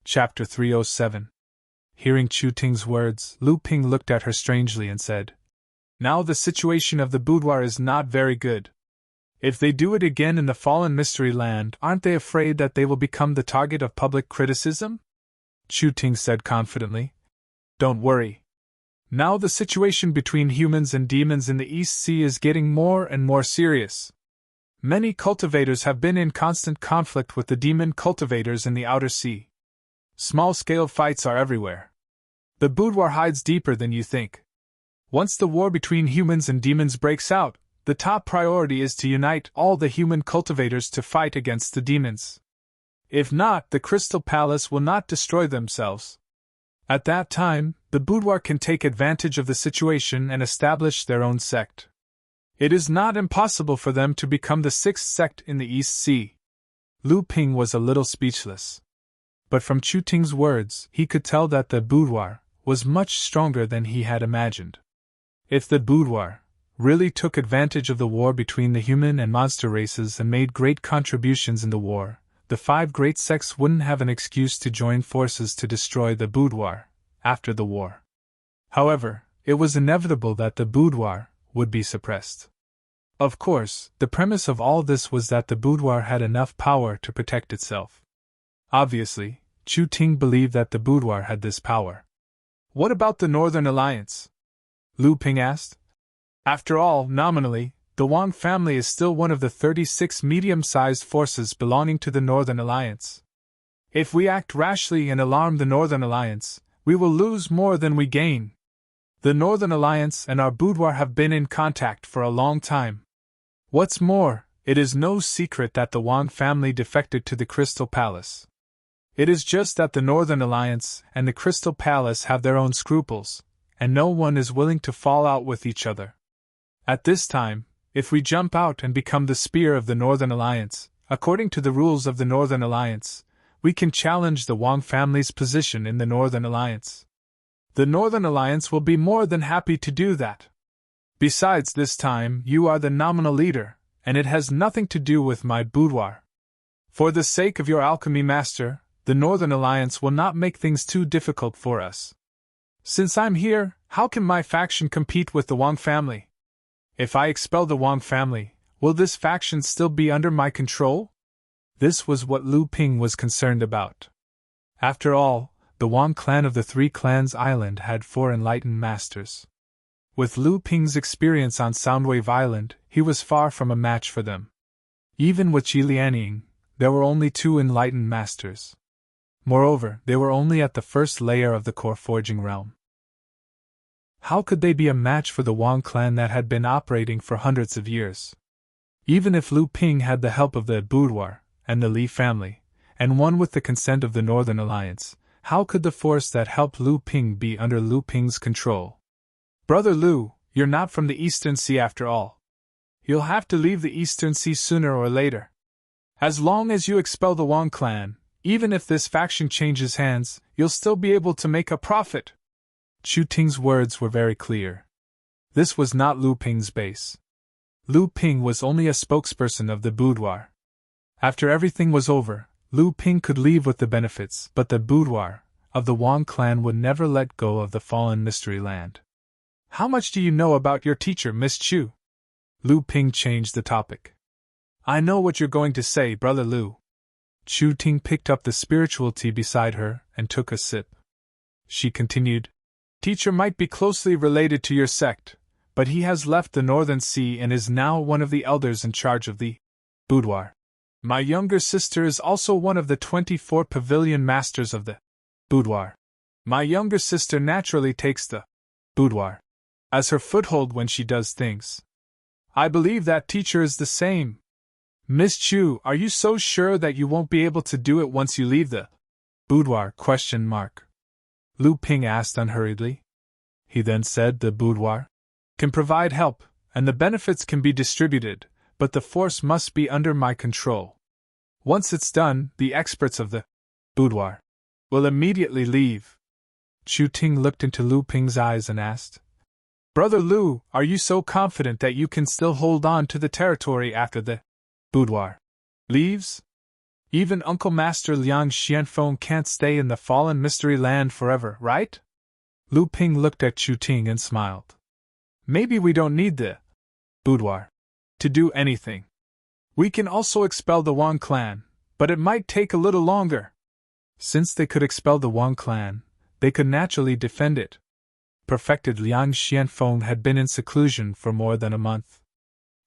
Chapter 307. Hearing Chu Ting's words, Lu Ping looked at her strangely and said, "Now the situation of the boudoir is not very good. If they do it again in the fallen mystery land, aren't they afraid that they will become the target of public criticism?" Chu Ting said confidently, "Don't worry. Now the situation between humans and demons in the East Sea is getting more and more serious. Many cultivators have been in constant conflict with the demon cultivators in the outer sea. Small-scale fights are everywhere. The boudoir hides deeper than you think. Once the war between humans and demons breaks out, the top priority is to unite all the human cultivators to fight against the demons. If not, the Crystal Palace will not destroy themselves. At that time, the boudoir can take advantage of the situation and establish their own sect. It is not impossible for them to become the sixth sect in the East Sea." Lu Ping was a little speechless. But from Chu Ting's words, he could tell that the boudoir was much stronger than he had imagined. If the boudoir really took advantage of the war between the human and monster races and made great contributions in the war, the 5 great sects wouldn't have an excuse to join forces to destroy the boudoir after the war. However, it was inevitable that the boudoir would be suppressed. Of course, the premise of all this was that the boudoir had enough power to protect itself. Obviously, Chu Ting believed that the boudoir had this power. "What about the Northern Alliance?" Lu Ping asked. "After all, nominally, the Wang family is still one of the 36 medium-sized forces belonging to the Northern Alliance. If we act rashly and alarm the Northern Alliance, we will lose more than we gain. The Northern Alliance and our boudoir have been in contact for a long time. What's more, it is no secret that the Wang family defected to the Crystal Palace. It is just that the Northern Alliance and the Crystal Palace have their own scruples, and no one is willing to fall out with each other. At this time, if we jump out and become the spear of the Northern Alliance, according to the rules of the Northern Alliance, we can challenge the Wang family's position in the Northern Alliance. The Northern Alliance will be more than happy to do that. Besides, this time you are the nominal leader, and it has nothing to do with my boudoir. For the sake of your alchemy master, the Northern Alliance will not make things too difficult for us. Since I'm here, how can my faction compete with the Wang family? If I expel the Wang family, will this faction still be under my control?" This was what Lu Ping was concerned about. After all, the Wang clan of the 3 Clans Island had 4 enlightened masters. With Lu Ping's experience on Soundwave Island, he was far from a match for them. Even with Jilianying, there were only 2 enlightened masters. Moreover, they were only at the first layer of the core forging realm. How could they be a match for the Wang clan that had been operating for hundreds of years? Even if Lu Ping had the help of the boudoir and the Li family, and won with the consent of the Northern Alliance, how could the force that helped Lu Ping be under Lu Ping's control? "Brother Lu, you're not from the Eastern Sea after all. You'll have to leave the Eastern Sea sooner or later. As long as you expel the Wang clan, even if this faction changes hands, you'll still be able to make a profit." Chu Ting's words were very clear. This was not Lu Ping's base. Lu Ping was only a spokesperson of the boudoir. After everything was over, Lu Ping could leave with the benefits, but the boudoir of the Wang clan would never let go of the fallen mystery land. "How much do you know about your teacher, Miss Chu?" Lu Ping changed the topic. "I know what you're going to say, Brother Lu." Chu Ting picked up the spiritual tea beside her and took a sip. She continued, "Teacher might be closely related to your sect, but he has left the Northern Sea and is now one of the elders in charge of the boudoir. My younger sister is also one of the 24 pavilion masters of the boudoir. My younger sister naturally takes the boudoir as her foothold when she does things. I believe that teacher is the same. Miss Chu, are you so sure that you won't be able to do it once you leave the boudoir? Lu Ping asked unhurriedly. He then said the boudoir can provide help, and the benefits can be distributed, but the force must be under my control. Once it's done, the experts of the boudoir will immediately leave." Chu Ting looked into Lu Ping's eyes and asked, "Brother Lu, are you so confident that you can still hold on to the territory after the boudoir leaves?" Even Uncle Master Liang Xianfeng can't stay in the fallen mystery land forever, right? Lu Ping looked at Chu Ting and smiled. Maybe we don't need the boudoir to do anything. We can also expel the Wang clan, but it might take a little longer. Since they could expel the Wang clan, they could naturally defend it. Perfected Liang Xianfeng had been in seclusion for more than a month.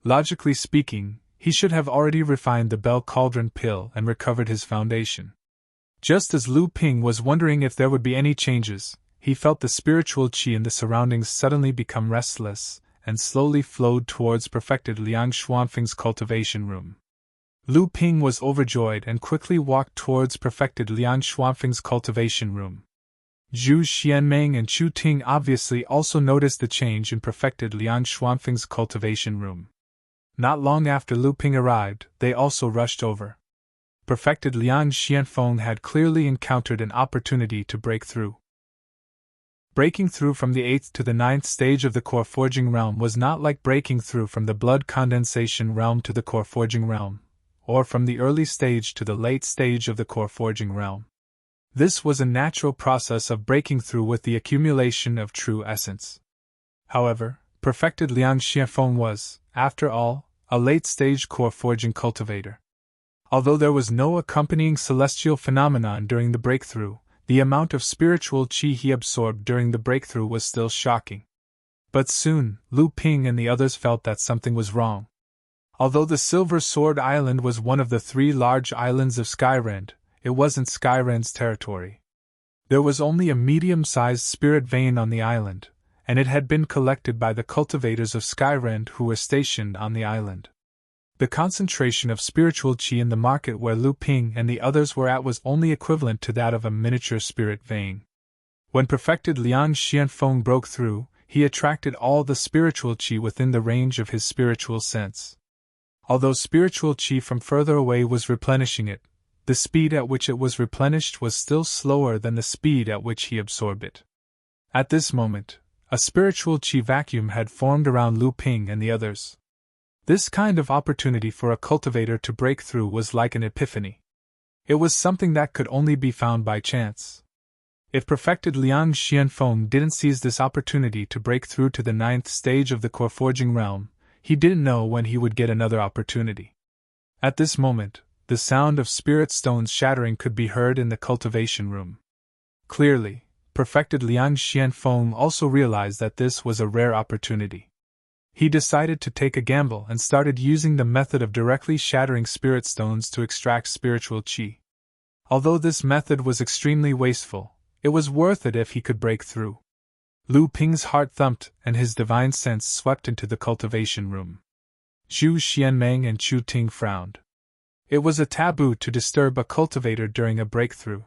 Logically speaking, he should have already refined the Bell Cauldron pill and recovered his foundation. Just as Lu Ping was wondering if there would be any changes, he felt the spiritual qi in the surroundings suddenly become restless, and slowly flowed towards perfected Liang Xuanfeng's cultivation room. Lu Ping was overjoyed and quickly walked towards perfected Liang Xuanfeng's cultivation room. Zhu Xianmeng and Chu Ting obviously also noticed the change in perfected Liang Xuanfeng's cultivation room. Not long after Lu Ping arrived, they also rushed over. Perfected Liang Xianfeng had clearly encountered an opportunity to break through. Breaking through from the 8th to the 9th stage of the core forging realm was not like breaking through from the blood condensation realm to the core forging realm, or from the early stage to the late stage of the core forging realm. This was a natural process of breaking through with the accumulation of true essence. However, perfected Liang Xianfeng was, after all, a late-stage core forging cultivator. Although there was no accompanying celestial phenomenon during the breakthrough, the amount of spiritual qi he absorbed during the breakthrough was still shocking. But soon, Lu Ping and the others felt that something was wrong. Although the Silver Sword Island was one of the 3 large islands of Skyrend, it wasn't Skyrend's territory. There was only a medium-sized spirit vein on the island, and it had been collected by the cultivators of Skyrend who were stationed on the island. The concentration of spiritual qi in the market where Lu Ping and the others were at was only equivalent to that of a miniature spirit vein. When perfected Liang Xianfeng broke through, he attracted all the spiritual qi within the range of his spiritual sense. Although spiritual qi from further away was replenishing it, the speed at which it was replenished was still slower than the speed at which he absorbed it. At this moment, a spiritual qi vacuum had formed around Lu Ping and the others. This kind of opportunity for a cultivator to break through was like an epiphany. It was something that could only be found by chance. If perfected Liang Xianfeng didn't seize this opportunity to break through to the 9th stage of the core forging realm, he didn't know when he would get another opportunity. At this moment, the sound of spirit stones shattering could be heard in the cultivation room. Clearly, perfected Liang Xianfeng also realized that this was a rare opportunity. He decided to take a gamble and started using the method of directly shattering spirit stones to extract spiritual qi. Although this method was extremely wasteful, it was worth it if he could break through. Lu Ping's heart thumped and his divine sense swept into the cultivation room. Zhu Xianmeng and Chu Ting frowned. It was a taboo to disturb a cultivator during a breakthrough.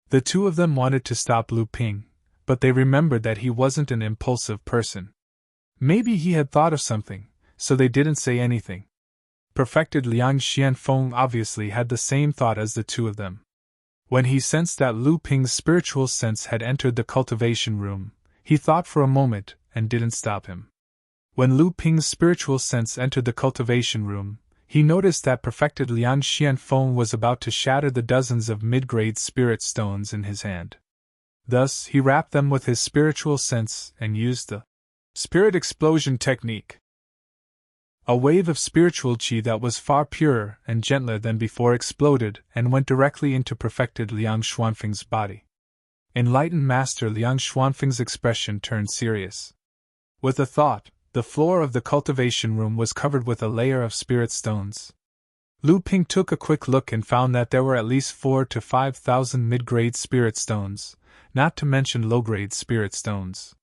The two of them wanted to stop Lu Ping, but they remembered that he wasn't an impulsive person. Maybe he had thought of something, so they didn't say anything. Perfected Liang Xianfeng obviously had the same thought as the two of them. When he sensed that Lu Ping's spiritual sense had entered the cultivation room, he thought for a moment and didn't stop him. When Lu Ping's spiritual sense entered the cultivation room, he noticed that perfected Liang Xianfeng was about to shatter the dozens of mid-grade spirit stones in his hand. Thus, he wrapped them with his spiritual sense and used the spirit explosion technique. A wave of spiritual qi that was far purer and gentler than before exploded and went directly into perfected Liang Xuanfeng's body. Enlightened Master Liang Xuanfeng's expression turned serious. With a thought, the floor of the cultivation room was covered with a layer of spirit stones. Lu Ping took a quick look and found that there were at least 4,000 to 5,000 mid-grade spirit stones, not to mention low-grade spirit stones.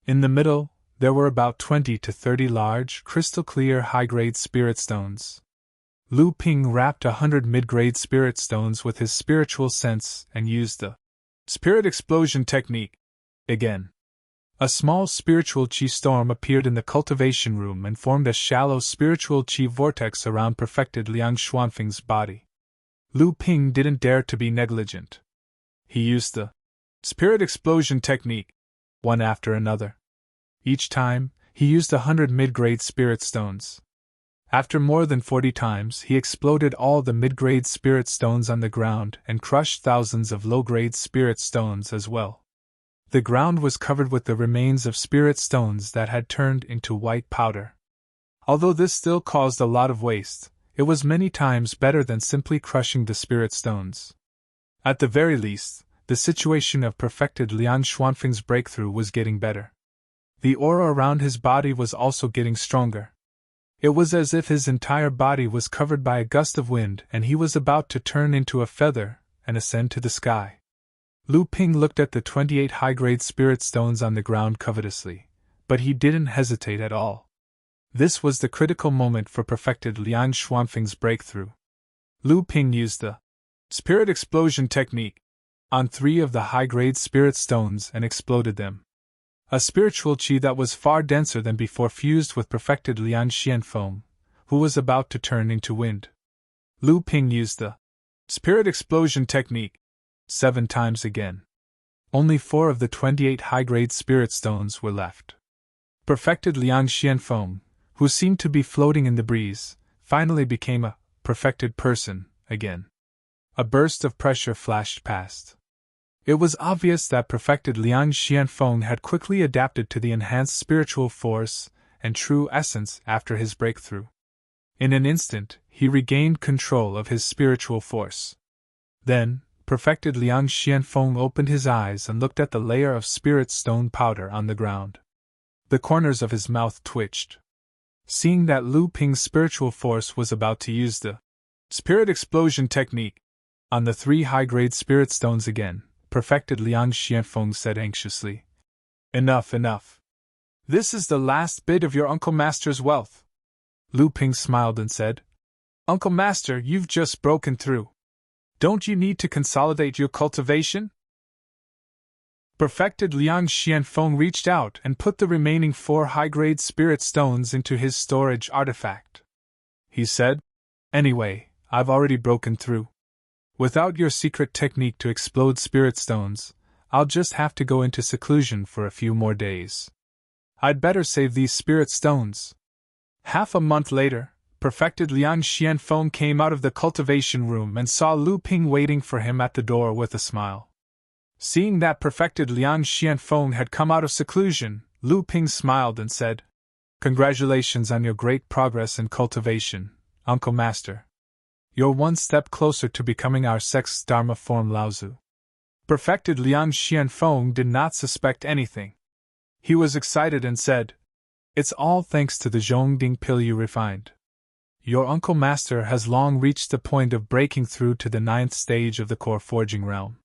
In the middle, there were about 20 to 30 large, crystal-clear high-grade spirit stones. Lu Ping wrapped 100 mid-grade spirit stones with his spiritual sense and used the spirit explosion technique again. A small spiritual qi storm appeared in the cultivation room and formed a shallow spiritual qi vortex around perfected Liang Xuanfeng's body. Lu Ping didn't dare to be negligent. He used the spirit explosion technique, one after another. Each time, he used 100 mid-grade spirit stones. After more than 40 times, he exploded all the mid-grade spirit stones on the ground and crushed thousands of low-grade spirit stones as well. The ground was covered with the remains of spirit stones that had turned into white powder. Although this still caused a lot of waste, it was many times better than simply crushing the spirit stones. At the very least, the situation of perfected Liang Xuanfeng's breakthrough was getting better. The aura around his body was also getting stronger. It was as if his entire body was covered by a gust of wind and he was about to turn into a feather and ascend to the sky. Lu Ping looked at the 28 high-grade spirit stones on the ground covetously, but he didn't hesitate at all. This was the critical moment for perfected Liang Xuanfeng's breakthrough. Lu Ping used the spirit explosion technique on 3 of the high-grade spirit stones and exploded them. A spiritual qi that was far denser than before fused with perfected Liang Xianfeng, who was about to turn into wind. Lu Ping used the spirit explosion technique 7 times again. Only 4 of the 28 high-grade spirit stones were left. Perfected Liang Xianfeng, who seemed to be floating in the breeze, finally became a perfected person again. A burst of pressure flashed past. It was obvious that perfected Liang Xianfeng had quickly adapted to the enhanced spiritual force and true essence after his breakthrough. In an instant, he regained control of his spiritual force. Then, perfected Liang Xianfeng opened his eyes and looked at the layer of spirit stone powder on the ground. The corners of his mouth twitched. Seeing that Lu Ping's spiritual force was about to use the spirit explosion technique on the 3 high-grade spirit stones again, perfected Liang Xianfeng said anxiously, "Enough, enough. This is the last bit of your Uncle Master's wealth." Lu Ping smiled and said, "Uncle Master, you've just broken through. Don't you need to consolidate your cultivation?" Perfected Liang Xianfeng reached out and put the remaining 4 high-grade spirit stones into his storage artifact. He said, "Anyway, I've already broken through. Without your secret technique to explode spirit stones, I'll just have to go into seclusion for a few more days. I'd better save these spirit stones." Half a month later, perfected Liang Xianfeng came out of the cultivation room and saw Lu Ping waiting for him at the door with a smile. Seeing that perfected Liang Xianfeng had come out of seclusion, Lu Ping smiled and said, "Congratulations on your great progress in cultivation, Uncle Master. You're one step closer to becoming our sex Dharma form Laozu." Perfected Liang Xianfeng did not suspect anything. He was excited and said, "It's all thanks to the Zhongding pill you refined. Your Uncle Master has long reached the point of breaking through to the 9th stage of the core forging realm.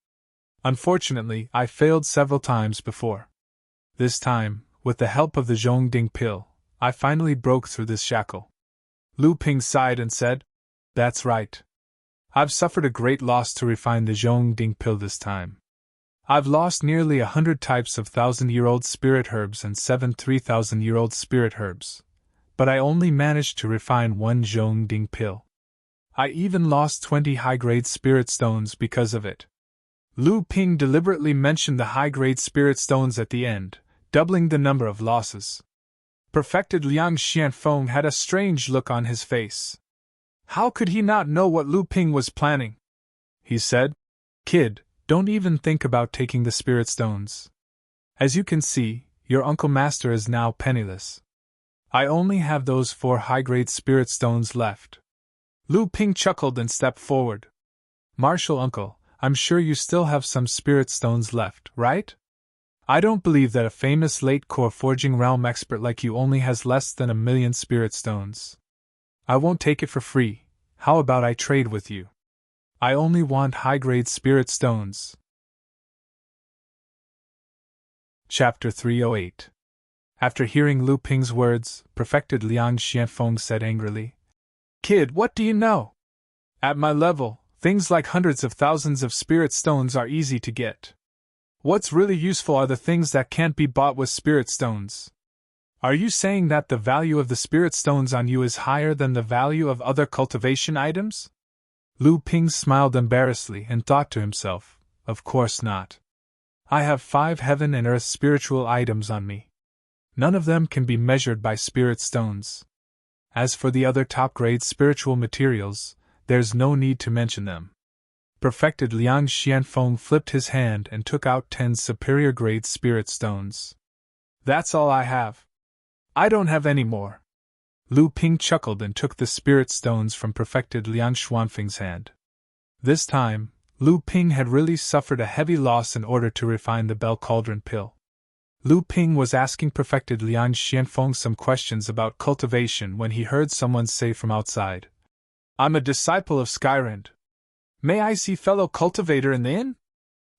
Unfortunately, I failed several times before. This time, with the help of the Zhongding pill, I finally broke through this shackle." Lu Ping sighed and said, "That's right. I've suffered a great loss to refine the Zhongding pill this time. I've lost nearly 100 types of 1,000-year-old spirit herbs and 7 3,000-year-old spirit herbs, but I only managed to refine 1 Zhongding pill. I even lost 20 high-grade spirit stones because of it." Lu Ping deliberately mentioned the high-grade spirit stones at the end, doubling the number of losses. Perfected Liang Xianfeng had a strange look on his face. How could he not know what Lu Ping was planning? He said, "Kid, don't even think about taking the spirit stones. As you can see, your Uncle Master is now penniless. I only have those 4 high-grade spirit stones left." Lu Ping chuckled and stepped forward. "Martial Uncle, I'm sure you still have some spirit stones left, right? I don't believe that a famous late core forging realm expert like you only has less than 1,000,000 spirit stones. I won't take it for free. How about I trade with you? I only want high-grade spirit stones." Chapter 308. After hearing Lu Ping's words, perfected Liang Xianfeng said angrily, "Kid, what do you know? At my level, things like hundreds of thousands of spirit stones are easy to get. What's really useful are the things that can't be bought with spirit stones. Are you saying that the value of the spirit stones on you is higher than the value of other cultivation items?" Lu Ping smiled embarrassedly and thought to himself, "Of course not. I have 5 heaven and earth spiritual items on me. None of them can be measured by spirit stones. As for the other top-grade spiritual materials, there's no need to mention them. Perfected Liang Xianfeng flipped his hand and took out 10 superior-grade spirit stones. That's all I have. I don't have any more. Lu Ping chuckled and took the spirit stones from Perfected Liang Xuanfeng's hand. This time, Lu Ping had really suffered a heavy loss in order to refine the Bell Cauldron pill. Lu Ping was asking Perfected Liang Xianfeng some questions about cultivation when he heard someone say from outside, "I'm a disciple of Skyrend. May I see fellow cultivator in the inn?"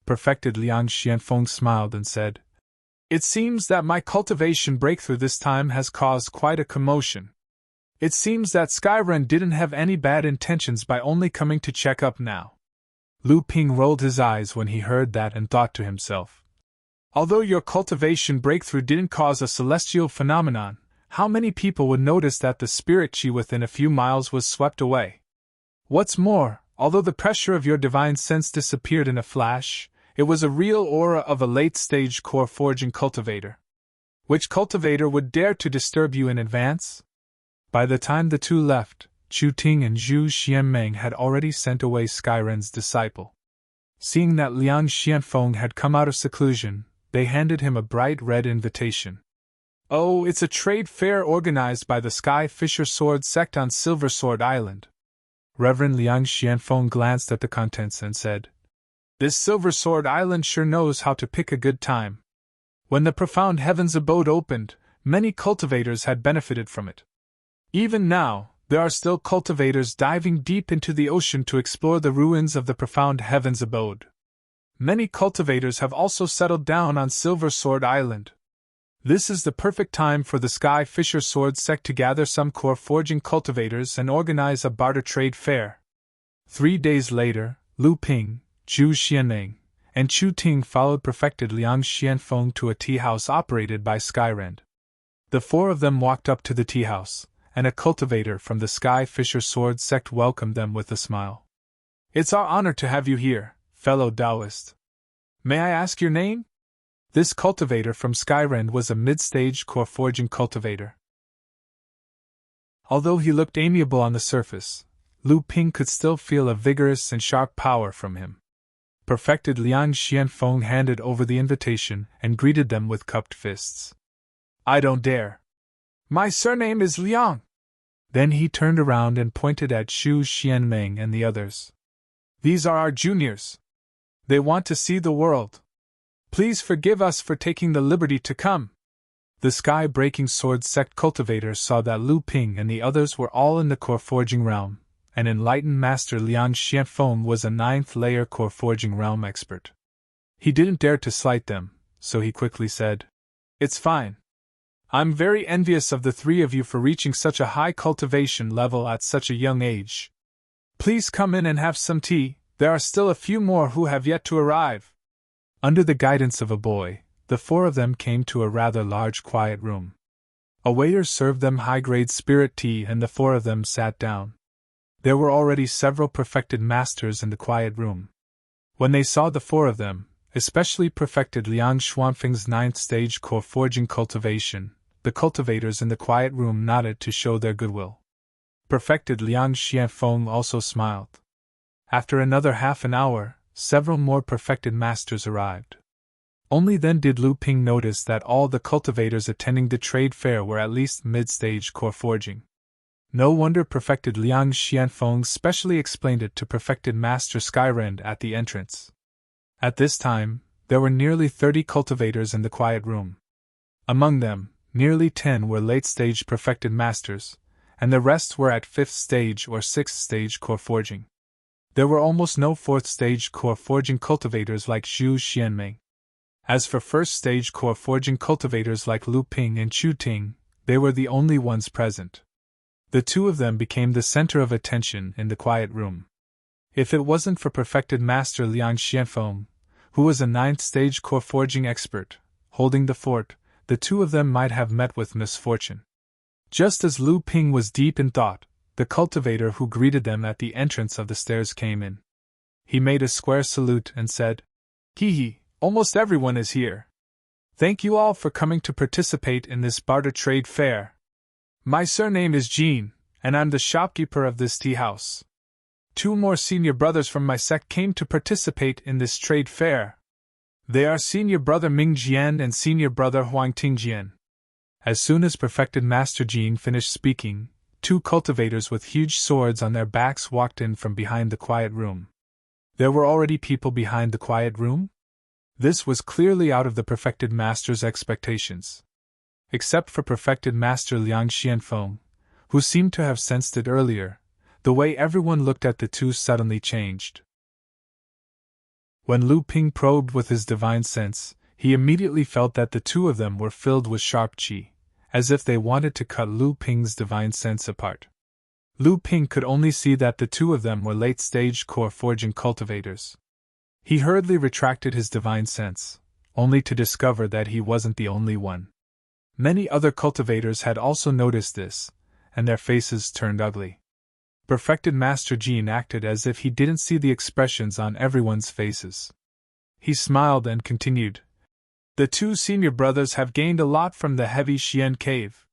Perfected Liang Xianfeng smiled and said, "It seems that my cultivation breakthrough this time has caused quite a commotion. It seems that Skyrend didn't have any bad intentions by only coming to check up now." Lu Ping rolled his eyes when he heard that and thought to himself, although your cultivation breakthrough didn't cause a celestial phenomenon, how many people would notice that the spirit chi within a few miles was swept away? What's more, although the pressure of your divine sense disappeared in a flash, it was a real aura of a late-stage core forging cultivator. Which cultivator would dare to disturb you in advance? By the time the two left, Chu Ting and Zhu Xianmeng had already sent away Skyrend's disciple. Seeing that Liang Xianfeng had come out of seclusion, they handed him a bright red invitation. "Oh, it's a trade fair organized by the Sky Fisher Sword sect on Silver Sword Island." Reverend Liang Xianfeng glanced at the contents and said, "This Silver Sword Island sure knows how to pick a good time. When the Profound Heavens abode opened, many cultivators had benefited from it. Even now, there are still cultivators diving deep into the ocean to explore the ruins of the Profound Heavens abode. Many cultivators have also settled down on Silver Sword Island. This is the perfect time for the Sky Fisher Sword sect to gather some core forging cultivators and organize a barter trade fair." 3 days later, Lu Ping, Zhu Xianmeng, and Chu Ting followed Perfected Liang Xianfeng to a tea house operated by Skyrend. The 4 of them walked up to the tea house, and a cultivator from the Sky Fisher Sword sect welcomed them with a smile. "It's our honor to have you here, fellow Taoist. May I ask your name?" This cultivator from Skyrend was a mid-stage core forging cultivator. Although he looked amiable on the surface, Lu Ping could still feel a vigorous and sharp power from him. Perfected Liang Xianfeng handed over the invitation and greeted them with cupped fists. "I don't dare. My surname is Liang." Then he turned around and pointed at Zhu Xianmeng and the others. "These are our juniors. They want to see the world. Please forgive us for taking the liberty to come." The Sky-Breaking Sword sect cultivators saw that Lu Ping and the others were all in the core forging realm, and enlightened Master Liang Xianfeng was a 9th-layer core forging realm expert. He didn't dare to slight them, so he quickly said, "It's fine. I'm very envious of the 3 of you for reaching such a high cultivation level at such a young age. Please come in and have some tea, there are still a few more who have yet to arrive." Under the guidance of a boy, the 4 of them came to a rather large quiet room. A waiter served them high-grade spirit tea and the 4 of them sat down. There were already several perfected masters in the quiet room. When they saw the 4 of them, especially Perfected Liang Xuanfeng's 9th stage core forging cultivation, the cultivators in the quiet room nodded to show their goodwill. Perfected Liang Xianfeng also smiled. After another half an hour, several more perfected masters arrived. Only then did Lu Ping notice that all the cultivators attending the trade fair were at least mid-stage core forging. No wonder Perfected Liang Xianfeng specially explained it to Perfected Master Skyrend at the entrance. At this time, there were nearly 30 cultivators in the quiet room. Among them, nearly 10 were late-stage Perfected Masters, and the rest were at 5th stage or 6th stage core forging. There were almost no 4th stage core forging cultivators like Zhu Xianmeng. As for 1st stage core forging cultivators like Lu Ping and Chu Ting, they were the only ones present. The 2 of them became the center of attention in the quiet room. If it wasn't for Perfected Master Liang Xianfeng, who was a 9th stage core forging expert, holding the fort, the 2 of them might have met with misfortune. Just as Lu Ping was deep in thought, the cultivator who greeted them at the entrance of the stairs came in. He made a square salute and said, "Hee, almost everyone is here. Thank you all for coming to participate in this barter trade fair. My surname is Jean, and I'm the shopkeeper of this tea house. 2 more senior brothers from my sect came to participate in this trade fair. They are senior brother Ming Jian and senior brother Huang Tingjian. As soon as perfected Master Jean finished speaking, 2 cultivators with huge swords on their backs walked in from behind the quiet room. There were already people behind the quiet room? This was clearly out of the perfected master's expectations. Except for perfected master Liang Xianfeng, who seemed to have sensed it earlier, the way everyone looked at the 2 suddenly changed. When Lu Ping probed with his divine sense, he immediately felt that the 2 of them were filled with sharp qi, as if they wanted to cut Lu Ping's divine sense apart. Lu Ping could only see that the 2 of them were late-stage core forging cultivators. He hurriedly retracted his divine sense, only to discover that he wasn't the only one. Many other cultivators had also noticed this, and their faces turned ugly. Perfected Master Jean acted as if he didn't see the expressions on everyone's faces. He smiled and continued, "The 2 senior brothers have gained a lot from the heavy Xian cave.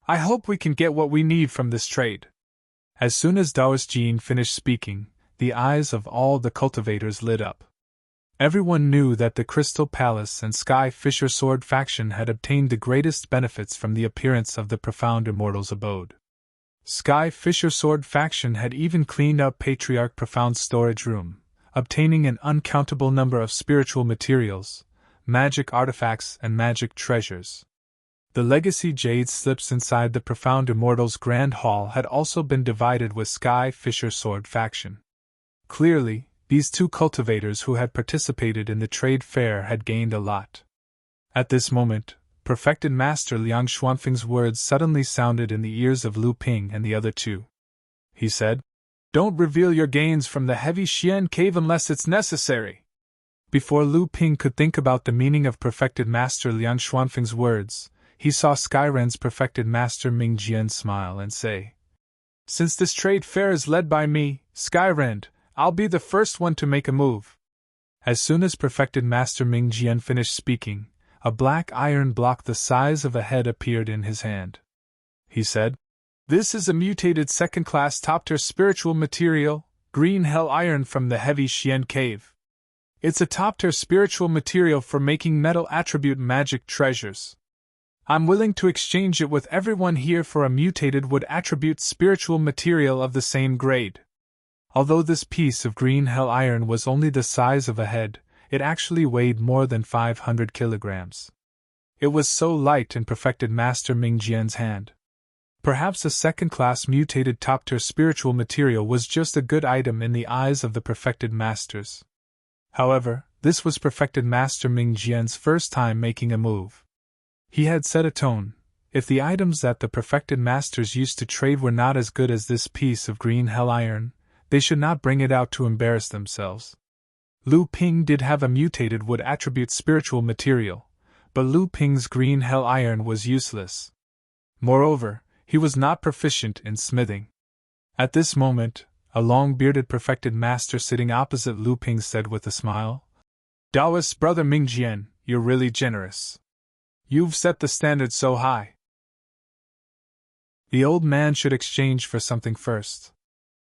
I hope we can get what we need from this trade." As soon as Taoist Jean finished speaking, the eyes of all the cultivators lit up. Everyone knew that the Crystal Palace and Sky Fisher Sword faction had obtained the greatest benefits from the appearance of the Profound Immortal's abode. Sky Fisher Sword faction had even cleaned up Patriarch Profound's storage room, obtaining an uncountable number of spiritual materials, magic artifacts, and magic treasures. The legacy jade slips inside the Profound Immortal's Grand Hall had also been divided with Sky Fisher Sword faction. Clearly, these 2 cultivators who had participated in the trade fair had gained a lot. At this moment, perfected Master Liang Xuanfeng's words suddenly sounded in the ears of Lu Ping and the other 2. He said, "Don't reveal your gains from the heavy Xian cave unless it's necessary." Before Lu Ping could think about the meaning of perfected Master Liang Xuanfeng's words, he saw Skyren's perfected Master Ming Jian smile and say, "Since this trade fair is led by me, Skyren, I'll be the first one to make a move." As soon as perfected Master Ming Jian finished speaking, a black iron block the size of a head appeared in his hand. He said, "This is a mutated second-class top-tier spiritual material, green hell iron from the heavy Xian cave. It's a top-tier spiritual material for making metal attribute magic treasures. I'm willing to exchange it with everyone here for a mutated wood attribute spiritual material of the same grade." Although this piece of green hell iron was only the size of a head, it actually weighed more than 500 kilograms. It was so light in perfected Master Ming Jian's hand. Perhaps a second-class mutated top-tier spiritual material was just a good item in the eyes of the perfected masters. However, this was perfected Master Ming Jian's first time making a move. He had set a tone. If the items that the perfected masters used to trade were not as good as this piece of green hell iron, they should not bring it out to embarrass themselves. Lu Ping did have a mutated wood attribute spiritual material, but Lu Ping's green hell iron was useless. Moreover, he was not proficient in smithing. At this moment, a long-bearded perfected master sitting opposite Lu Ping said with a smile, "Taoist brother Ming Jian, you're really generous. You've set the standard so high. The old man should exchange for something first.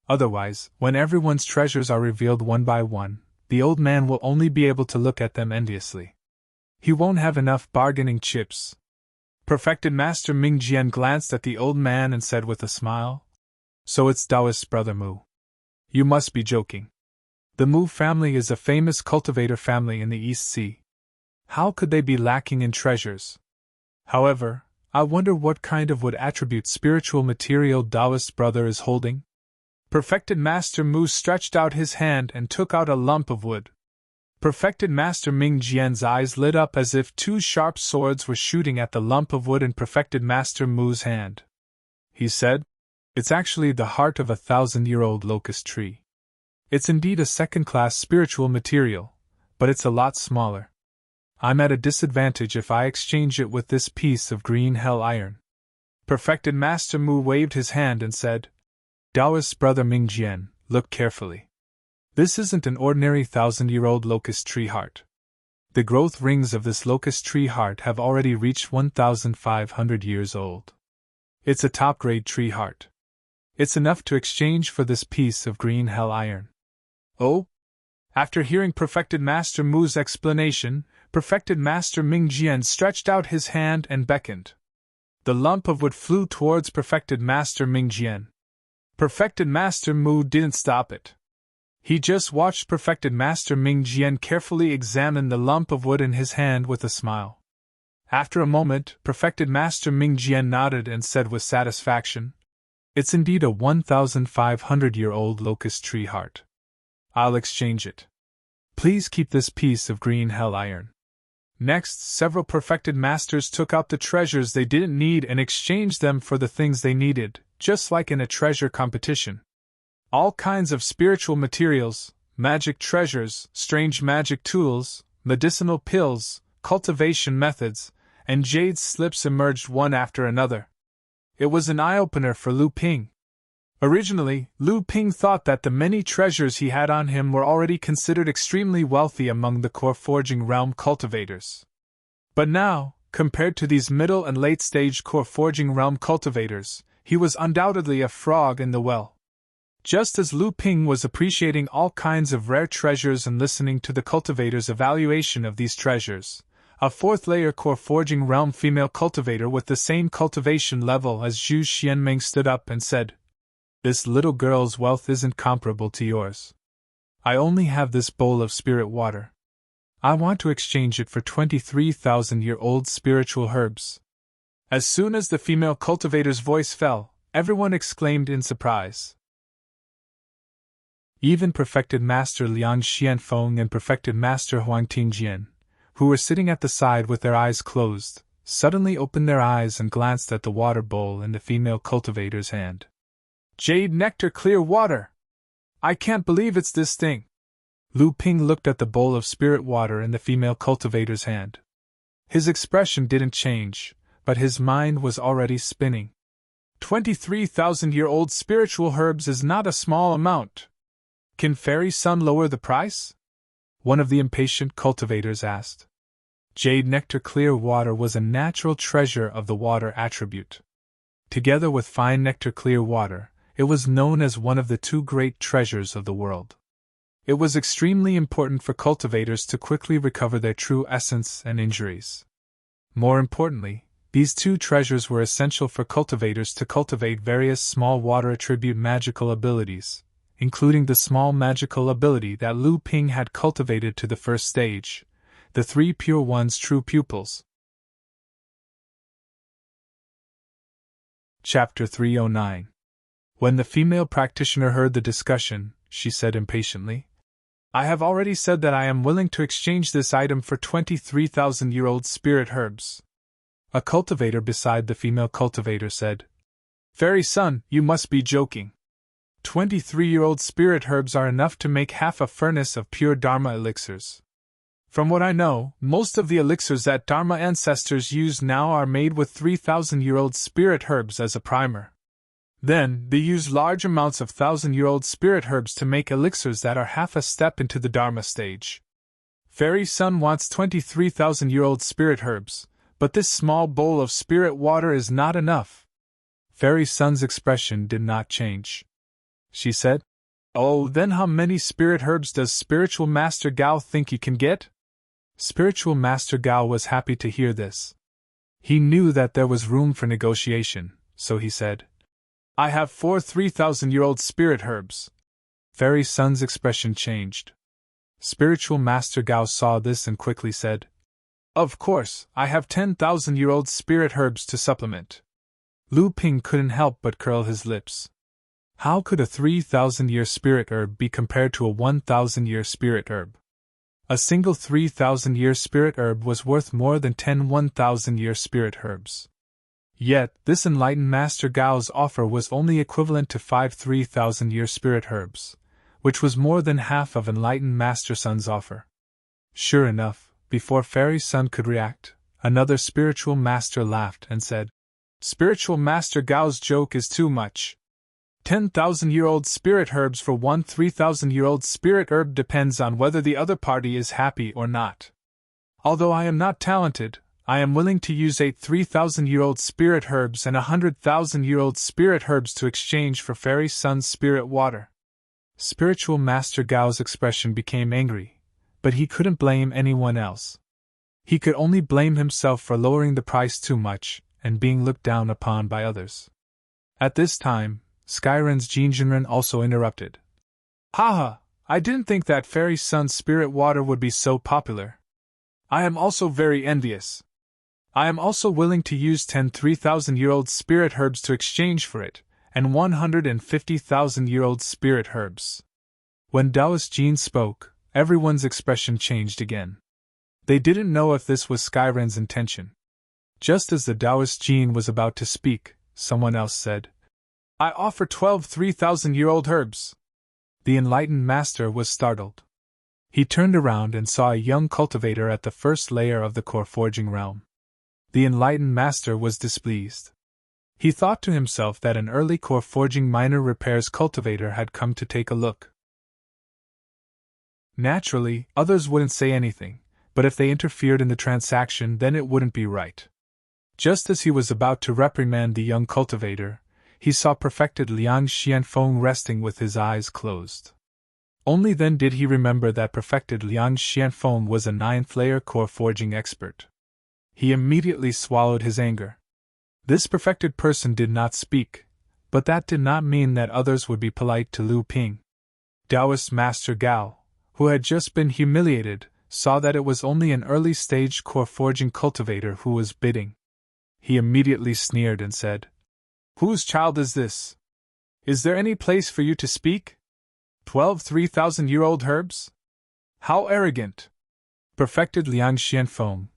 Otherwise, when everyone's treasures are revealed one by one, the old man will only be able to look at them enviously. He won't have enough bargaining chips." Perfected Master Ming Jian glanced at the old man and said with a smile, "So it's Taoist brother Mu. You must be joking. The Mu family is a famous cultivator family in the East Sea. How could they be lacking in treasures? However, I wonder what kind of wood attribute spiritual material Taoist brother is holding?" Perfected Master Mu stretched out his hand and took out a lump of wood. Perfected Master Ming Jian's eyes lit up as if 2 sharp swords were shooting at the lump of wood in Perfected Master Mu's hand. He said, "It's actually the heart of a 1,000-year-old locust tree. It's indeed a second-class spiritual material, but it's a lot smaller. I'm at a disadvantage if I exchange it with this piece of green hell iron." Perfected Master Mu waved his hand and said, "Taoist brother Ming Jian, look carefully. This isn't an ordinary 1,000-year-old locust tree heart. The growth rings of this locust tree heart have already reached 1,500 years old. It's a top-grade tree heart. It's enough to exchange for this piece of green hell iron. Oh? After hearing Perfected Master Mu's explanation, Perfected Master Ming Jian stretched out his hand and beckoned. The lump of wood flew towards Perfected Master Ming Jian. Perfected Master Mu didn't stop it. He just watched Perfected Master Ming Jian carefully examine the lump of wood in his hand with a smile. After a moment, Perfected Master Ming Jian nodded and said with satisfaction, "It's indeed a 1,500-year-old locust tree heart. I'll exchange it. Please keep this piece of green hell iron." Next, several Perfected Masters took out the treasures they didn't need and exchanged them for the things they needed, just like in a treasure competition. All kinds of spiritual materials, magic treasures, strange magic tools, medicinal pills, cultivation methods, and jade slips emerged one after another. It was an eye-opener for Lu Ping. Originally, Lu Ping thought that the many treasures he had on him were already considered extremely wealthy among the core forging realm cultivators. But now, compared to these middle and late-stage core forging realm cultivators, he was undoubtedly a frog in the well. Just as Lu Ping was appreciating all kinds of rare treasures and listening to the cultivator's evaluation of these treasures, a fourth-layer core forging realm female cultivator with the same cultivation level as Zhu Xianming stood up and said, "This little girl's wealth isn't comparable to yours. I only have this bowl of spirit water. I want to exchange it for 23,000-year-old spiritual herbs." As soon as the female cultivator's voice fell, everyone exclaimed in surprise. Even Perfected Master Liang Xianfeng and Perfected Master Huang Tingjian, who were sitting at the side with their eyes closed, suddenly opened their eyes and glanced at the water bowl in the female cultivator's hand. "Jade nectar clear water! I can't believe it's this thing!" Lu Ping looked at the bowl of spirit water in the female cultivator's hand. His expression didn't change, but his mind was already spinning. 23,000-year-old spiritual herbs is not a small amount. Can Fairy Sun lower the price? One of the impatient cultivators asked. Jade nectar clear water was a natural treasure of the water attribute. Together with fine nectar clear water, it was known as one of the two great treasures of the world. It was extremely important for cultivators to quickly recover their true essence and injuries. More importantly, these two treasures were essential for cultivators to cultivate various small water attribute magical abilities, including the small magical ability that Lu Ping had cultivated to the first stage, the three Pure One's true pupils. Chapter 309. When the female practitioner heard the discussion, she said impatiently, "I have already said that I am willing to exchange this item for 23,000-year-old spirit herbs." A cultivator beside the female cultivator said, "Fairy Sun, you must be joking. 23-year-old spirit herbs are enough to make half a furnace of pure Dharma elixirs. From what I know, most of the elixirs that Dharma ancestors use now are made with 3,000-year-old spirit herbs as a primer. Then, they use large amounts of 1,000-year-old spirit herbs to make elixirs that are half a step into the Dharma stage. Fairy Sun wants 23,000-year-old spirit herbs, but this small bowl of spirit water is not enough." Fairy Sun's expression did not change. She said, "Oh, then how many spirit herbs does Spiritual Master Gao think you can get?" Spiritual Master Gao was happy to hear this. He knew that there was room for negotiation, so he said, "I have 4 3,000-year-old spirit herbs." Fairy Sun's expression changed. Spiritual Master Gao saw this and quickly said, "Of course, I have 10,000-year-old spirit herbs to supplement." Lu Ping couldn't help but curl his lips. How could a 3,000-year spirit herb be compared to a 1,000-year spirit herb? A single 3,000-year spirit herb was worth more than 10 1,000-year spirit herbs. Yet, this enlightened Master Gao's offer was only equivalent to 5 3,000-year spirit herbs, which was more than half of enlightened Master Sun's offer. Sure enough, before Fairy Sun could react, another spiritual master laughed and said, "Spiritual Master Gao's joke is too much. 10,000-year-old spirit herbs for 1 3,000-year-old spirit herb depends on whether the other party is happy or not. Although I am not talented, I am willing to use 8 3,000-year-old spirit herbs and 100,000-year-old spirit herbs to exchange for Fairy Sun's spirit water. Spiritual Master Gao's expression became angry, but he couldn't blame anyone else. He could only blame himself for lowering the price too much and being looked down upon by others. At this time, Skyren's Jinjinren also interrupted. Haha, I didn't think that Fairy Sun's spirit water would be so popular. I am also very envious. I am also willing to use 10 3,000-year-old spirit herbs to exchange for it, and 150,000-year-old spirit herbs. When Taoist Jin spoke, everyone's expression changed again. They didn't know if this was Skyren's intention. Just as the Taoist Jin was about to speak, someone else said, I offer 12 3,000-year-old herbs. The enlightened master was startled. He turned around and saw a young cultivator at the first layer of the core forging realm. The enlightened master was displeased. He thought to himself that an early core forging minor repairs cultivator had come to take a look. Naturally, others wouldn't say anything, but if they interfered in the transaction, then it wouldn't be right. Just as he was about to reprimand the young cultivator, he saw perfected Liang Xianfeng resting with his eyes closed. Only then did he remember that perfected Liang Xianfeng was a 9th-layer core forging expert. He immediately swallowed his anger. This perfected person did not speak, but that did not mean that others would be polite to Lu Ping. Taoist Master Gao, who had just been humiliated, saw that it was only an early-stage core forging cultivator who was bidding. He immediately sneered and said, Whose child is this? Is there any place for you to speak? 12 3,000-year-old herbs? How arrogant! Perfected Liang Xianfeng,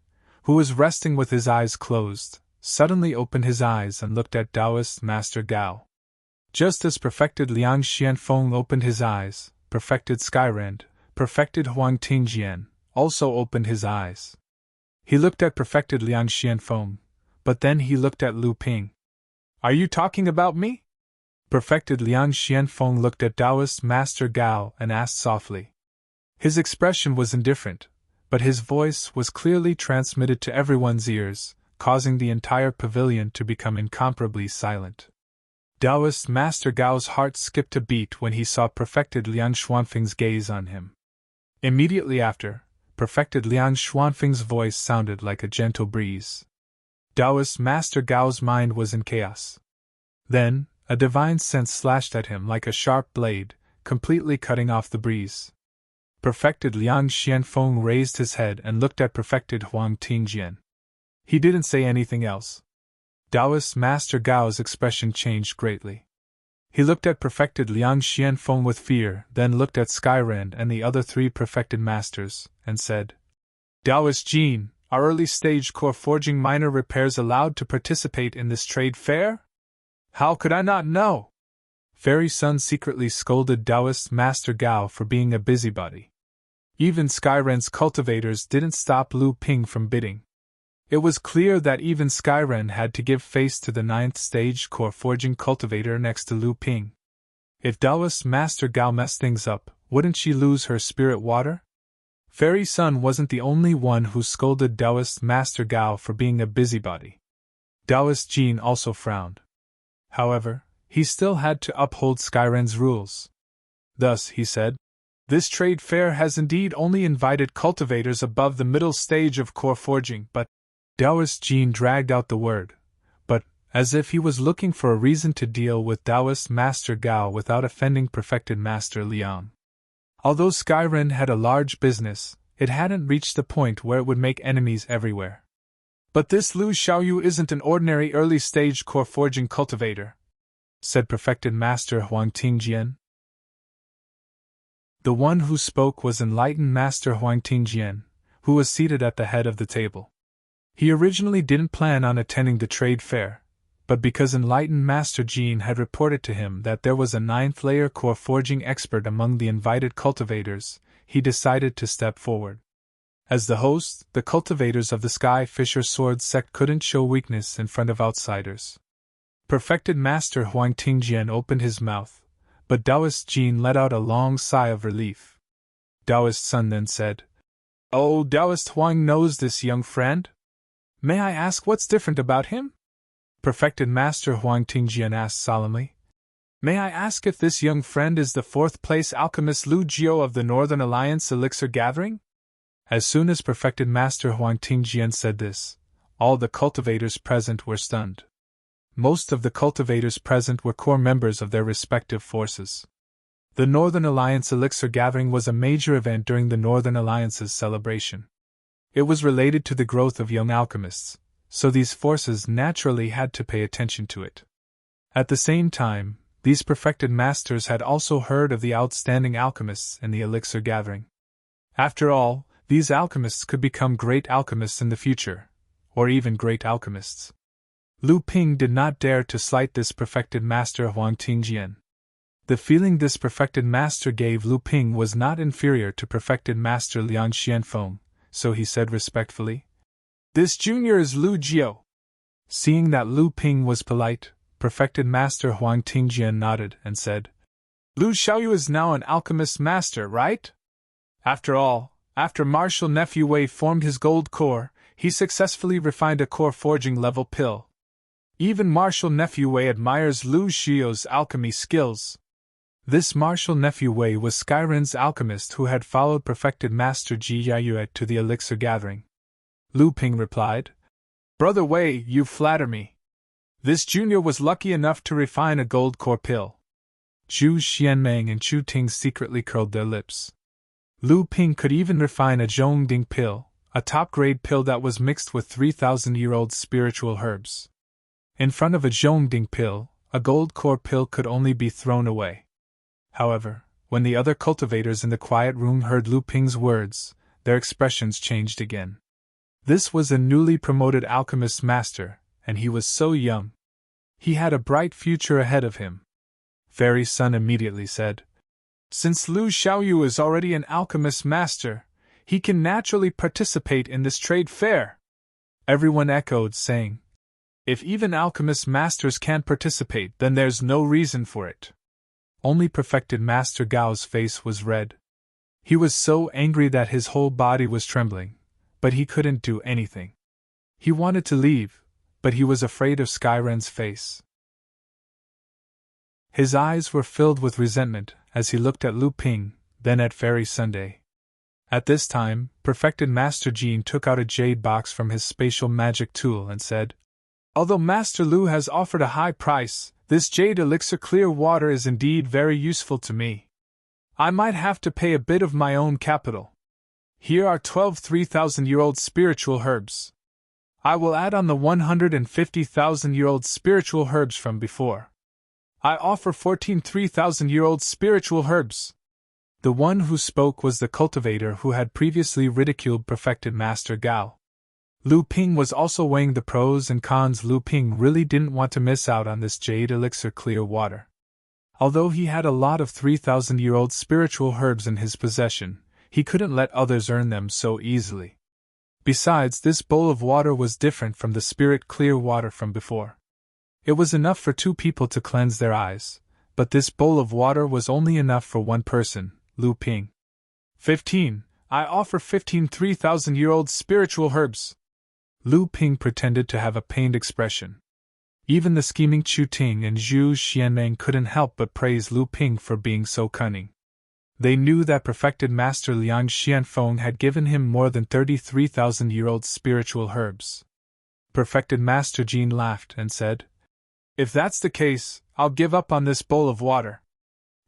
who was resting with his eyes closed, suddenly opened his eyes and looked at Taoist Master Gao. Just as perfected Liang Xianfeng opened his eyes, perfected Skyrand, perfected Huang Tingjian, also opened his eyes. He looked at perfected Liang Xianfeng, but then he looked at Lu Ping. Are you talking about me? Perfected Liang Xianfeng looked at Taoist Master Gao and asked softly. His expression was indifferent, but his voice was clearly transmitted to everyone's ears, causing the entire pavilion to become incomparably silent. Taoist Master Gao's heart skipped a beat when he saw perfected Liang Xuanfeng's gaze on him. Immediately after, perfected Liang Xuanfeng's voice sounded like a gentle breeze. Taoist Master Gao's mind was in chaos. Then, a divine sense slashed at him like a sharp blade, completely cutting off the breeze. Perfected Liang Xianfeng raised his head and looked at perfected Huang Tingjian. He didn't say anything else. Taoist Master Gao's expression changed greatly. He looked at perfected Liang Xianfeng with fear, then looked at Skyrand and the other 3 perfected masters, and said, Taoist Jin, are early-stage core forging minor repairs allowed to participate in this trade fair? How could I not know? Fairy Sun secretly scolded Taoist Master Gao for being a busybody. Even Skyrand's cultivators didn't stop Lu Ping from bidding. It was clear that even Skyrand had to give face to the 9th-stage core forging cultivator next to Lu Ping. If Taoist Master Gao messed things up, wouldn't she lose her spirit water? Fairy Sun wasn't the only one who scolded Taoist Master Gao for being a busybody. Taoist Jin also frowned. However, he still had to uphold Skyrand's rules. Thus, he said, This trade fair has indeed only invited cultivators above the middle stage of core forging, but Taoist Jin dragged out the word, but, as if he was looking for a reason to deal with Taoist Master Gao without offending perfected Master Liang. Although Skyrand had a large business, it hadn't reached the point where it would make enemies everywhere. But this Lu Xiaoyu isn't an ordinary early-stage core forging cultivator, said perfected Master Huang Tingjian. The one who spoke was enlightened Master Huang Tingjian, who was seated at the head of the table. He originally didn't plan on attending the trade fair, but because enlightened Master Jin had reported to him that there was a 9th-layer core forging expert among the invited cultivators, he decided to step forward. As the host, the cultivators of the Sky Fisher Sword sect couldn't show weakness in front of outsiders. Perfected Master Huang Tingjian opened his mouth, but Taoist Jin let out a long sigh of relief. Taoist Sun then said, Oh, Taoist Huang knows this young friend? May I ask what's different about him? Perfected Master Huang Tingjian asked solemnly. May I ask if this young friend is the fourth-place alchemist Lu Jiao of the Northern Alliance Elixir Gathering? As soon as Perfected Master Huang Tingjian said this, all the cultivators present were stunned. Most of the cultivators present were core members of their respective forces. The Northern Alliance Elixir Gathering was a major event during the Northern Alliance's celebration. It was related to the growth of young alchemists, so these forces naturally had to pay attention to it. At the same time, these perfected masters had also heard of the outstanding alchemists in the Elixir Gathering. After all, these alchemists could become great alchemists in the future, or even great alchemists. Lu Ping did not dare to slight this perfected master Huang Tingjian. The feeling this perfected master gave Lu Ping was not inferior to perfected master Liang Xianfeng, so he said respectfully, "This junior is Lu Jiao." Seeing that Lu Ping was polite, perfected master Huang Tingjian nodded and said, "Lu Xiaoyu is now an alchemist master, right? After all, after Martial Nephew Wei formed his gold core, he successfully refined a core forging level pill. Even Martial Nephew Wei admires Lu Xiao's alchemy skills." This Martial Nephew Wei was Skyren's alchemist who had followed perfected master Ji Yayue to the Elixir Gathering. Lu Ping replied, "Brother Wei, you flatter me. This junior was lucky enough to refine a gold core pill." Zhu Xianmeng and Chu Ting secretly curled their lips. Lu Ping could even refine a Zhongding pill, a top-grade pill that was mixed with 3,000-year-old spiritual herbs. In front of a Zhongding pill, a gold core pill could only be thrown away. However, when the other cultivators in the quiet room heard Lu Ping's words, their expressions changed again. This was a newly promoted alchemist master, and he was so young. He had a bright future ahead of him. Fairy Sun immediately said, "Since Lu Xiaoyu is already an alchemist master, he can naturally participate in this trade fair." Everyone echoed, saying, "If even alchemist masters can't participate, then there's no reason for it." Only perfected Master Gao's face was red. He was so angry that his whole body was trembling, but he couldn't do anything. He wanted to leave, but he was afraid of Skyren's face. His eyes were filled with resentment as he looked at Lu Ping, then at Fairy Sunday. At this time, perfected Master Jean took out a jade box from his spatial magic tool and said, "Although Master Lu has offered a high price, this jade elixir clear water is indeed very useful to me. I might have to pay a bit of my own capital. Here are 12 3,000-year-old spiritual herbs. I will add on the 150,000-year-old spiritual herbs from before. I offer 14 3,000-year-old spiritual herbs." The one who spoke was the cultivator who had previously ridiculed perfected Master Gao. Lu Ping was also weighing the pros and cons. Lu Ping really didn't want to miss out on this jade elixir clear water. Although he had a lot of 3,000-year-old spiritual herbs in his possession, he couldn't let others earn them so easily. Besides, this bowl of water was different from the spirit clear water from before. It was enough for 2 people to cleanse their eyes, but this bowl of water was only enough for 1 person, Lu Ping. 15. I offer 15 3,000-year-old spiritual herbs. Lu Ping pretended to have a pained expression. Even the scheming Chu Ting and Zhu Xianmeng couldn't help but praise Lu Ping for being so cunning. They knew that perfected Master Liang Xianfeng had given him more than 33,000-year-old spiritual herbs. Perfected Master Jean laughed and said, "If that's the case, I'll give up on this bowl of water.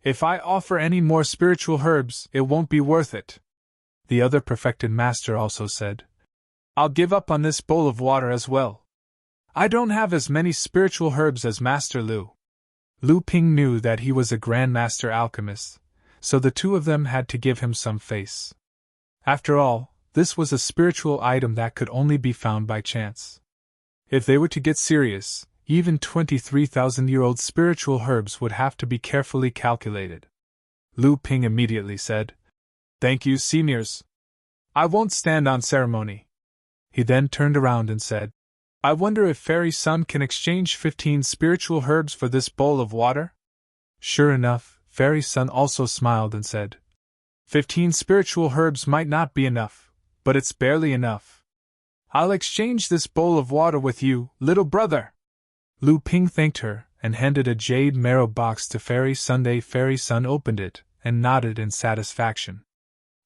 If I offer any more spiritual herbs, it won't be worth it." The other perfected master also said, "I'll give up on this bowl of water as well. I don't have as many spiritual herbs as Master Lu." Lu Ping knew that he was a Grandmaster alchemist, so the 2 of them had to give him some face. After all, this was a spiritual item that could only be found by chance. If they were to get serious, even 23,000-year-old spiritual herbs would have to be carefully calculated. Lu Ping immediately said, "Thank you, seniors. I won't stand on ceremony." He then turned around and said, "I wonder if Fairy Sun can exchange 15 spiritual herbs for this bowl of water?" Sure enough, Fairy Sun also smiled and said, 15 spiritual herbs might not be enough, but it's barely enough. I'll exchange this bowl of water with you, little brother. Lu Ping thanked her and handed a jade marrow box to Fairy Sunday. Fairy Sun opened it and nodded in satisfaction.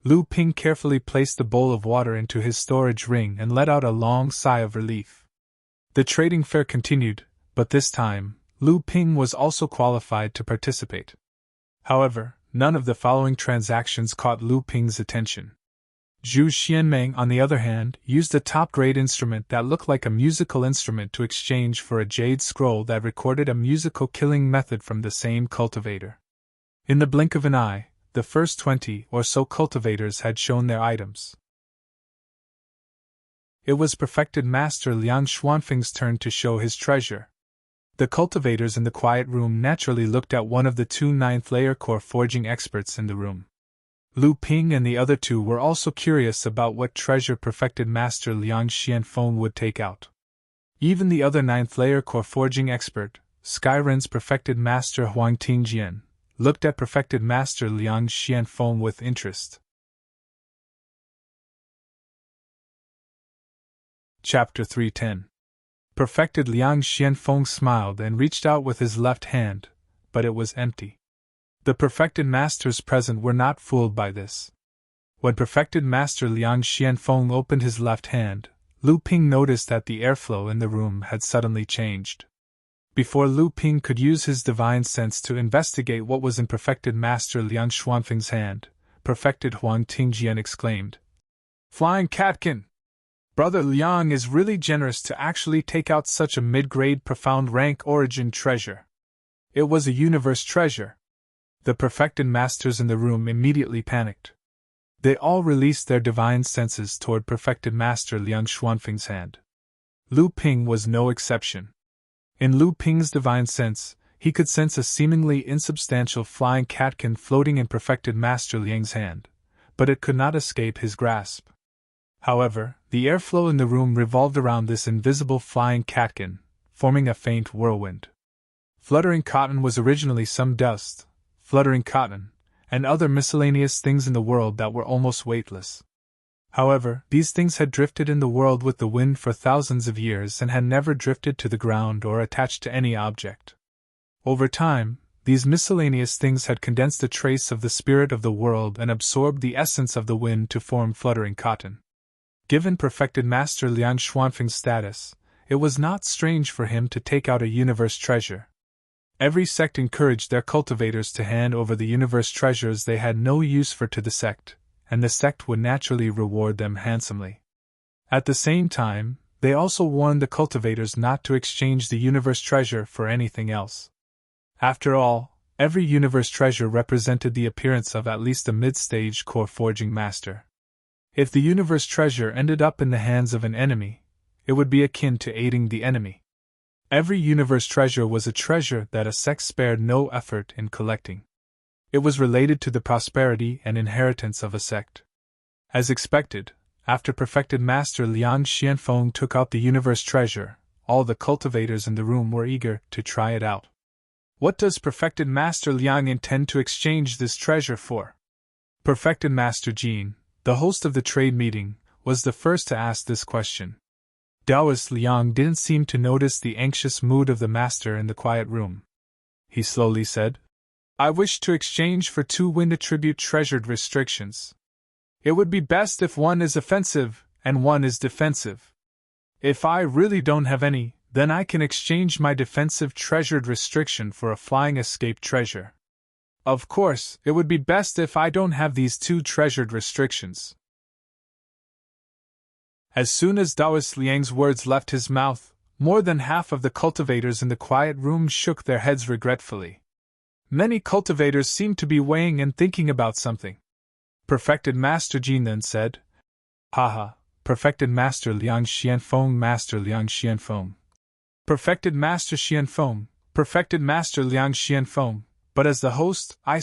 Lu Ping carefully placed the bowl of water into his storage ring and let out a long sigh of relief. The trading fair continued, but this time, Lu Ping was also qualified to participate. However, none of the following transactions caught Lu Ping's attention. Zhu Xianmeng, on the other hand, used a top-grade instrument that looked like a musical instrument to exchange for a jade scroll that recorded a musical killing method from the same cultivator. In the blink of an eye, the first 20 or so cultivators had shown their items. It was perfected Master Liang Xuanfeng's turn to show his treasure. The cultivators in the quiet room naturally looked at one of the two ninth-layer core forging experts in the room. Lu Ping and the other two were also curious about what treasure perfected Master Liang Xianfeng would take out. Even the other ninth-layer core forging expert, Skyren's perfected Master Huang Tingjian, looked at perfected Master Liang Xianfeng with interest. Chapter 310. Perfected Liang Xianfeng smiled and reached out with his left hand, but it was empty. The perfected masters present were not fooled by this. When perfected Master Liang Xianfeng opened his left hand, Lu Ping noticed that the airflow in the room had suddenly changed. Before Lu Ping could use his divine sense to investigate what was in perfected Master Liang Xuanfeng's hand, perfected Huang Tingjian exclaimed, "Flying Catkin! Brother Liang is really generous to actually take out such a mid-grade profound rank origin treasure. It was a universe treasure." The perfected masters in the room immediately panicked. They all released their divine senses toward perfected Master Liang Xuanfeng's hand. Lu Ping was no exception. In Lu Ping's divine sense, he could sense a seemingly insubstantial flying catkin floating in perfected Master Liang's hand, but it could not escape his grasp. However, the airflow in the room revolved around this invisible flying catkin, forming a faint whirlwind. Fluttering cotton was originally some dust, fluttering cotton, and other miscellaneous things in the world that were almost weightless. However, these things had drifted in the world with the wind for thousands of years and had never drifted to the ground or attached to any object. Over time, these miscellaneous things had condensed a trace of the spirit of the world and absorbed the essence of the wind to form fluttering cotton. Given perfected Master Liang Xuanfeng's status, it was not strange for him to take out a universe treasure. Every sect encouraged their cultivators to hand over the universe treasures they had no use for to the sect, and the sect would naturally reward them handsomely. At the same time, they also warned the cultivators not to exchange the universe treasure for anything else. After all, every universe treasure represented the appearance of at least a mid-stage core forging master. If the universe treasure ended up in the hands of an enemy, it would be akin to aiding the enemy. Every universe treasure was a treasure that a sect spared no effort in collecting. It was related to the prosperity and inheritance of a sect. As expected, after perfected Master Liang Xianfeng took out the universe treasure, all the cultivators in the room were eager to try it out. What does perfected Master Liang intend to exchange this treasure for? Perfected Master Jin, the host of the trade meeting, was the first to ask this question. Taoist Liang didn't seem to notice the anxious mood of the master in the quiet room. He slowly said, "I wish to exchange for 2 wind attribute treasured restrictions. It would be best if one is offensive and one is defensive. If I really don't have any, then I can exchange my defensive treasured restriction for a flying escape treasure. Of course, it would be best if I don't have these 2 treasured restrictions." As soon as Taoist Liang's words left his mouth, more than half of the cultivators in the quiet room shook their heads regretfully. Many cultivators seemed to be weighing and thinking about something. Perfected Master Jin then said, "Haha, perfected Master Liang Xianfeng, Master Liang Xianfeng. Perfected Master Xianfeng, perfected Master Liang Xianfeng, but as the host, I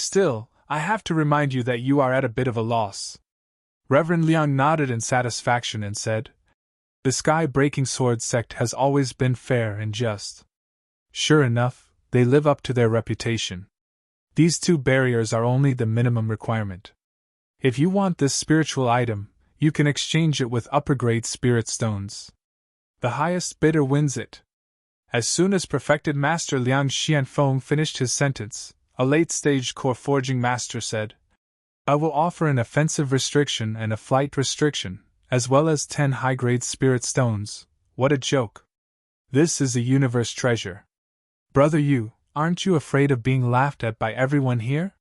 have to remind you that you are at a bit of a loss." Reverend Liang nodded in satisfaction and said, "The Sky-Breaking Sword sect has always been fair and just. Sure enough, they live up to their reputation. These 2 barriers are only the minimum requirement. If you want this spiritual item, you can exchange it with upper-grade spirit stones. The highest bidder wins it. As soon as perfected master Liang Xianfeng finished his sentence, a late-stage core forging master said, I will offer an offensive restriction and a flight restriction, as well as 10 high-grade spirit stones. What a joke. This is a universe treasure. Brother Yu, aren't you afraid of being laughed at by everyone here?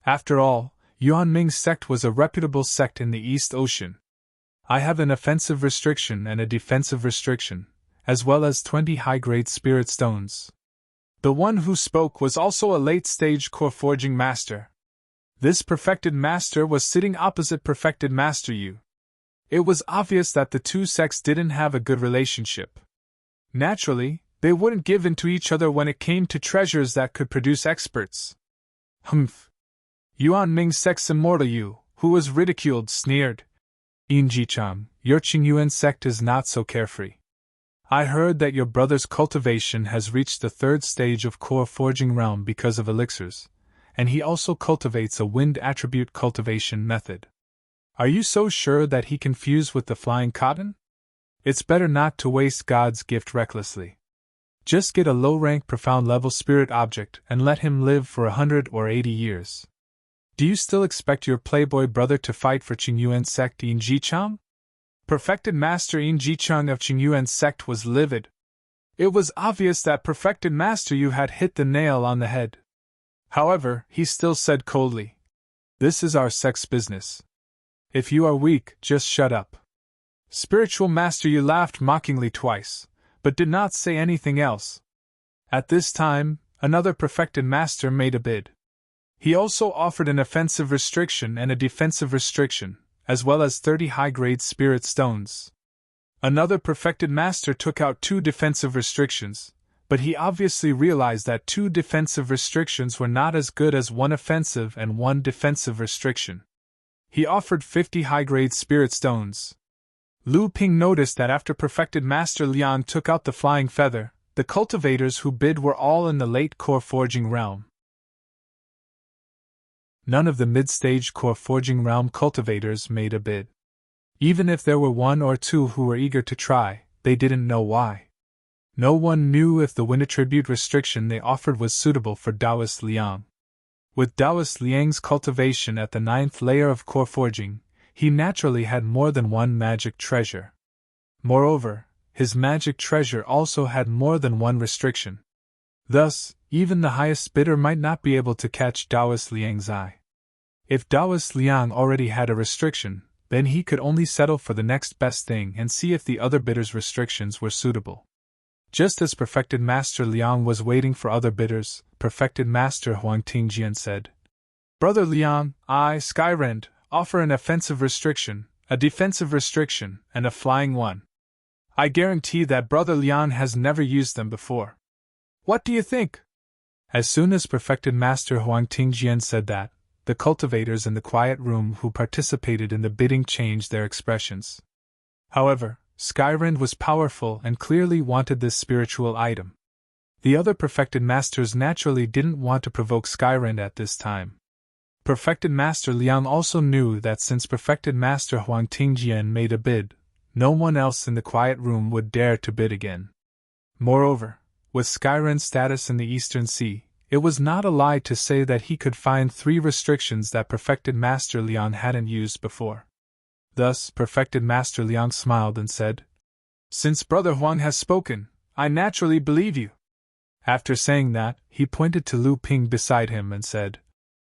After all, Yuan Ming's sect was a reputable sect in the East Ocean. I have an offensive restriction and a defensive restriction, as well as 20 high-grade spirit stones. The one who spoke was also a late-stage core forging master. This perfected master was sitting opposite perfected master Yu. It was obvious that the two sects didn't have a good relationship. Naturally, they wouldn't give in to each other when it came to treasures that could produce experts. Humph. Yuan Ming's sect's immortal Yu, who was ridiculed, sneered. Yinjichang, your Qingyuan sect is not so carefree. I heard that your brother's cultivation has reached the 3rd stage of core forging realm because of elixirs, and he also cultivates a wind attribute cultivation method. Are you so sure that he can fuse with the flying cotton? It's better not to waste God's gift recklessly. Just get a low-rank profound-level spirit object and let him live for 100 or 80 years. Do you still expect your playboy brother to fight for Qingyuan sect Yin Jichang? Perfected Master Yin Jichang of Qingyuan sect was livid. It was obvious that Perfected Master Yu had hit the nail on the head. However, he still said coldly, This is our sect's business. If you are weak, just shut up. Spiritual Master Yu laughed mockingly twice, but did not say anything else. At this time, another perfected master made a bid. He also offered an offensive restriction and a defensive restriction, as well as 30 high-grade spirit stones. Another perfected master took out 2 defensive restrictions, but he obviously realized that 2 defensive restrictions were not as good as 1 offensive and 1 defensive restriction. He offered 50 high-grade spirit stones. Lu Ping noticed that after perfected Master Liang took out the flying feather, the cultivators who bid were all in the late core forging realm. None of the mid-stage core forging realm cultivators made a bid. Even if there were 1 or 2 who were eager to try, they didn't know why. No one knew if the wind attribute restriction they offered was suitable for Taoist Liang. With Taoist Liang's cultivation at the 9th layer of core forging, he naturally had more than 1 magic treasure. Moreover, his magic treasure also had more than 1 restriction. Thus, even the highest bidder might not be able to catch Taoist Liang's eye. If Taoist Liang already had a restriction, then he could only settle for the next best thing and see if the other bidder's restrictions were suitable. Just as Perfected Master Liang was waiting for other bidders, Perfected Master Huang Tingjian said, Brother Liang, I, Skyrend, offer an offensive restriction, a defensive restriction, and a flying one. I guarantee that Brother Liang has never used them before. What do you think? As soon as Perfected Master Huang Tingjian said that, the cultivators in the quiet room who participated in the bidding changed their expressions. However, Skyrend was powerful and clearly wanted this spiritual item. The other Perfected Masters naturally didn't want to provoke Skyrend at this time. Perfected Master Liang also knew that since Perfected Master Huang Tingjian made a bid, no one else in the quiet room would dare to bid again. Moreover, with Skyrend's status in the Eastern Sea, it was not a lie to say that he could find 3 restrictions that Perfected Master Liang hadn't used before. Thus, Perfected Master Liang smiled and said, Since Brother Huang has spoken, I naturally believe you. After saying that, he pointed to Lu Ping beside him and said,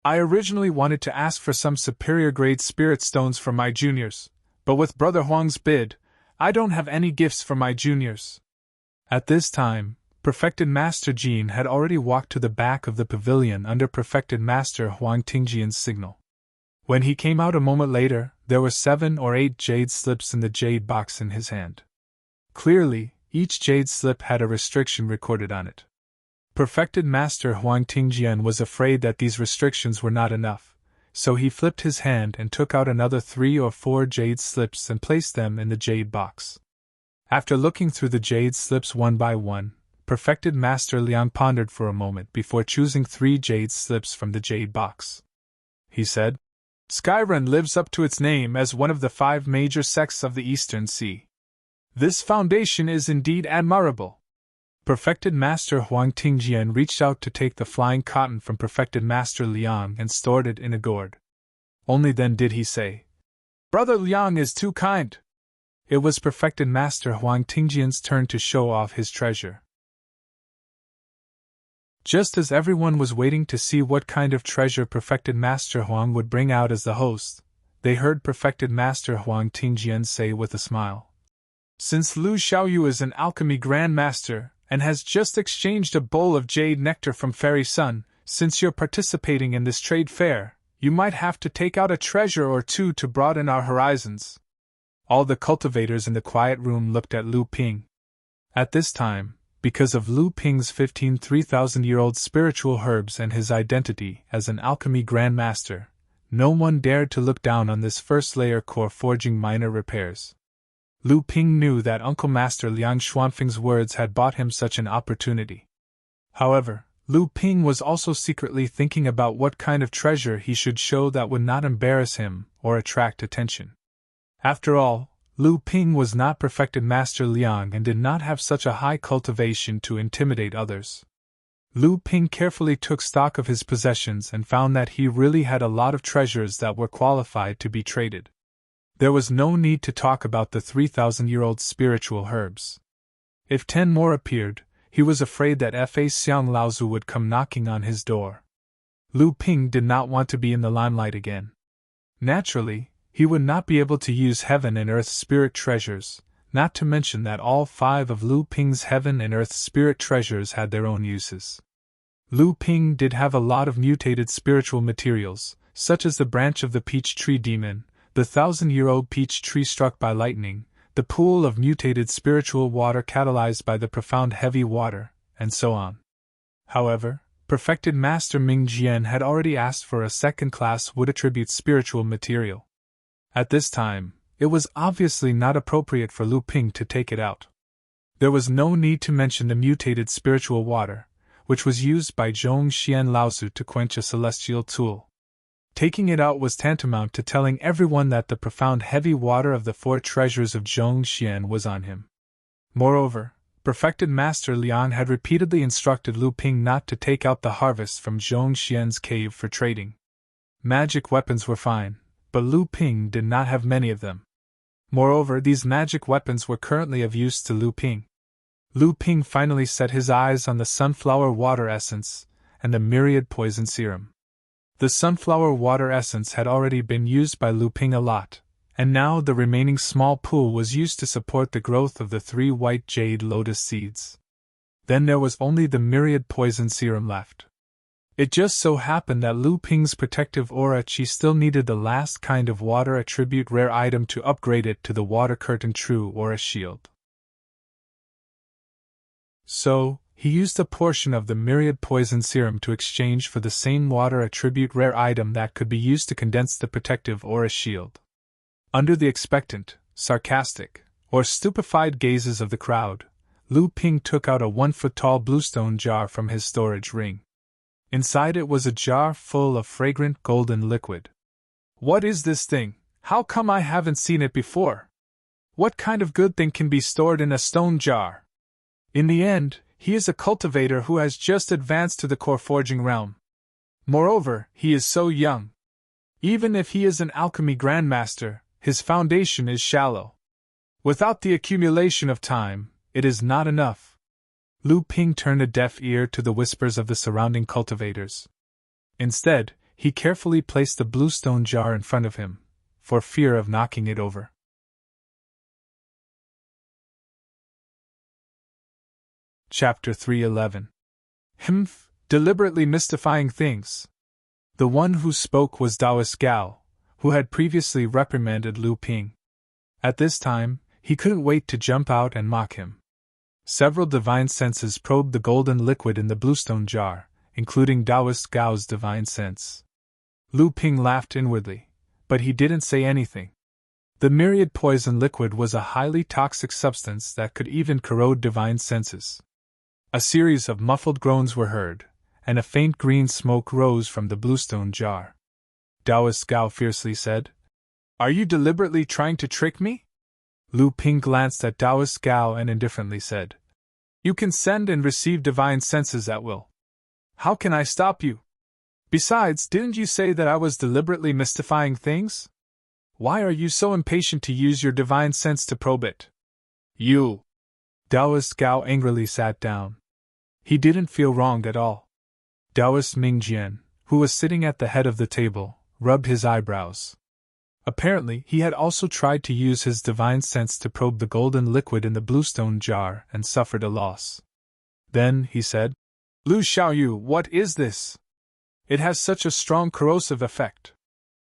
I originally wanted to ask for some superior grade spirit stones for my juniors, but with Brother Huang's bid, I don't have any gifts for my juniors. At this time, Perfected Master Jin had already walked to the back of the pavilion under Perfected Master Huang Tingjian's signal. When he came out a moment later, there were 7 or 8 jade slips in the jade box in his hand. Clearly, each jade slip had a restriction recorded on it. Perfected Master Huang Tingjian was afraid that these restrictions were not enough, so he flipped his hand and took out another 3 or 4 jade slips and placed them in the jade box. After looking through the jade slips one by one, Perfected Master Liang pondered for a moment before choosing 3 jade slips from the jade box. He said, Skyren lives up to its name as one of the 5 major sects of the Eastern Sea. This foundation is indeed admirable. Perfected Master Huang Tingjian reached out to take the flying cotton from Perfected Master Liang and stored it in a gourd. Only then did he say, "Brother Liang is too kind." It was Perfected Master Huang Tingjian's turn to show off his treasure. Just as everyone was waiting to see what kind of treasure Perfected Master Huang would bring out as the host, they heard Perfected Master Huang Tingjian say with a smile, "Since Lu Xiaoyu is an alchemy grandmaster, and has just exchanged a bowl of jade nectar from Fairy Sun, since you're participating in this trade fair, you might have to take out a treasure or two to broaden our horizons." All the cultivators in the quiet room looked at Lu Ping. At this time, because of Lu Ping's 15 3,000-year-old spiritual herbs and his identity as an alchemy grandmaster, no one dared to look down on this first-layer core forging minor repairs. Lu Ping knew that Uncle Master Liang Xuanfeng's words had bought him such an opportunity. However, Lu Ping was also secretly thinking about what kind of treasure he should show that would not embarrass him or attract attention. After all, Lu Ping was not Perfected Master Liang and did not have such a high cultivation to intimidate others. Lu Ping carefully took stock of his possessions and found that he really had a lot of treasures that were qualified to be traded. There was no need to talk about the 3,000-year-old spiritual herbs. If 10 more appeared, he was afraid that Fa Xiang Laozu would come knocking on his door. Lu Ping did not want to be in the limelight again. Naturally, he would not be able to use heaven and earth spirit treasures, not to mention that all 5 of Lu Ping's heaven and earth spirit treasures had their own uses. Lu Ping did have a lot of mutated spiritual materials, such as the branch of the peach tree demon, the 1,000-year-old peach tree struck by lightning, the pool of mutated spiritual water catalyzed by the profound heavy water, and so on. However, Perfected Master Ming Jian had already asked for a second-class wood attribute spiritual material. At this time, it was obviously not appropriate for Lu Ping to take it out. There was no need to mention the mutated spiritual water, which was used by Zhong Xian Laozu to quench a celestial tool. Taking it out was tantamount to telling everyone that the profound heavy water of the 4 treasures of Zhong Xian was on him. Moreover, Perfected Master Liang had repeatedly instructed Lu Ping not to take out the harvest from Zhong Xian's cave for trading. Magic weapons were fine, but Lu Ping did not have many of them. Moreover, these magic weapons were currently of use to Lu Ping. Lu Ping finally set his eyes on the sunflower water essence and the myriad poison serum. The sunflower water essence had already been used by Lu Ping a lot, and now the remaining small pool was used to support the growth of the 3 white jade lotus seeds. Then there was only the myriad poison serum left. It just so happened that Lu Ping's protective aura chi still needed the last kind of water attribute rare item to upgrade it to the water curtain true aura shield. So, he used a portion of the myriad poison serum to exchange for the same water attribute rare item that could be used to condense the protective aura shield. Under the expectant, sarcastic, or stupefied gazes of the crowd, Lu Ping took out a 1-foot-tall bluestone jar from his storage ring. Inside it was a jar full of fragrant golden liquid. "What is this thing? How come I haven't seen it before? What kind of good thing can be stored in a stone jar?" In the end, he is a cultivator who has just advanced to the core forging realm. Moreover, he is so young. Even if he is an alchemy grandmaster, his foundation is shallow. Without the accumulation of time, it is not enough. Lu Ping turned a deaf ear to the whispers of the surrounding cultivators. Instead, he carefully placed the bluestone jar in front of him, for fear of knocking it over. Chapter 311. Deliberately mystifying things. The one who spoke was Taoist Gao, who had previously reprimanded Lu Ping. At this time, he couldn't wait to jump out and mock him. Several divine senses probed the golden liquid in the bluestone jar, including Taoist Gao's divine sense. Lu Ping laughed inwardly, but he didn't say anything. The myriad poison liquid was a highly toxic substance that could even corrode divine senses. A series of muffled groans were heard, and a faint green smoke rose from the bluestone jar. Taoist Gao fiercely said. Are you deliberately trying to trick me? Lu Ping glanced at Taoist Gao and indifferently said, You can send and receive divine senses at will. How can I stop you? Besides, didn't you say that I was deliberately mystifying things? Why are you so impatient to use your divine sense to probe it? You! Taoist Gao angrily sat down. He didn't feel wronged at all. Taoist Mingjian, who was sitting at the head of the table, rubbed his eyebrows. Apparently, he had also tried to use his divine sense to probe the golden liquid in the bluestone jar and suffered a loss. Then, he said, Lu Xiaoyu, what is this? It has such a strong corrosive effect.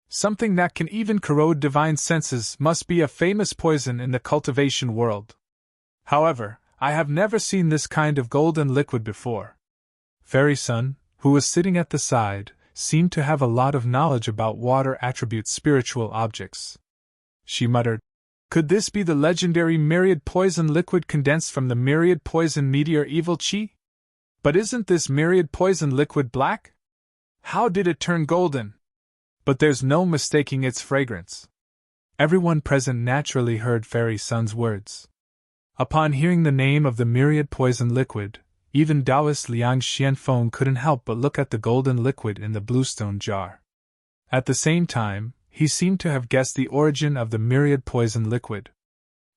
Something that can even corrode divine senses must be a famous poison in the cultivation world. However, I have never seen this kind of golden liquid before. Fairy Sun, who was sitting at the side, seemed to have a lot of knowledge about water attribute spiritual objects. She muttered, Could this be the legendary myriad poison liquid condensed from the myriad poison meteor evil chi? But isn't this myriad poison liquid black? How did it turn golden? But there's no mistaking its fragrance. Everyone present naturally heard Fairy Sun's words. Upon hearing the name of the myriad poison liquid, even Taoist Liang Xianfeng couldn't help but look at the golden liquid in the bluestone jar. At the same time, he seemed to have guessed the origin of the myriad poison liquid.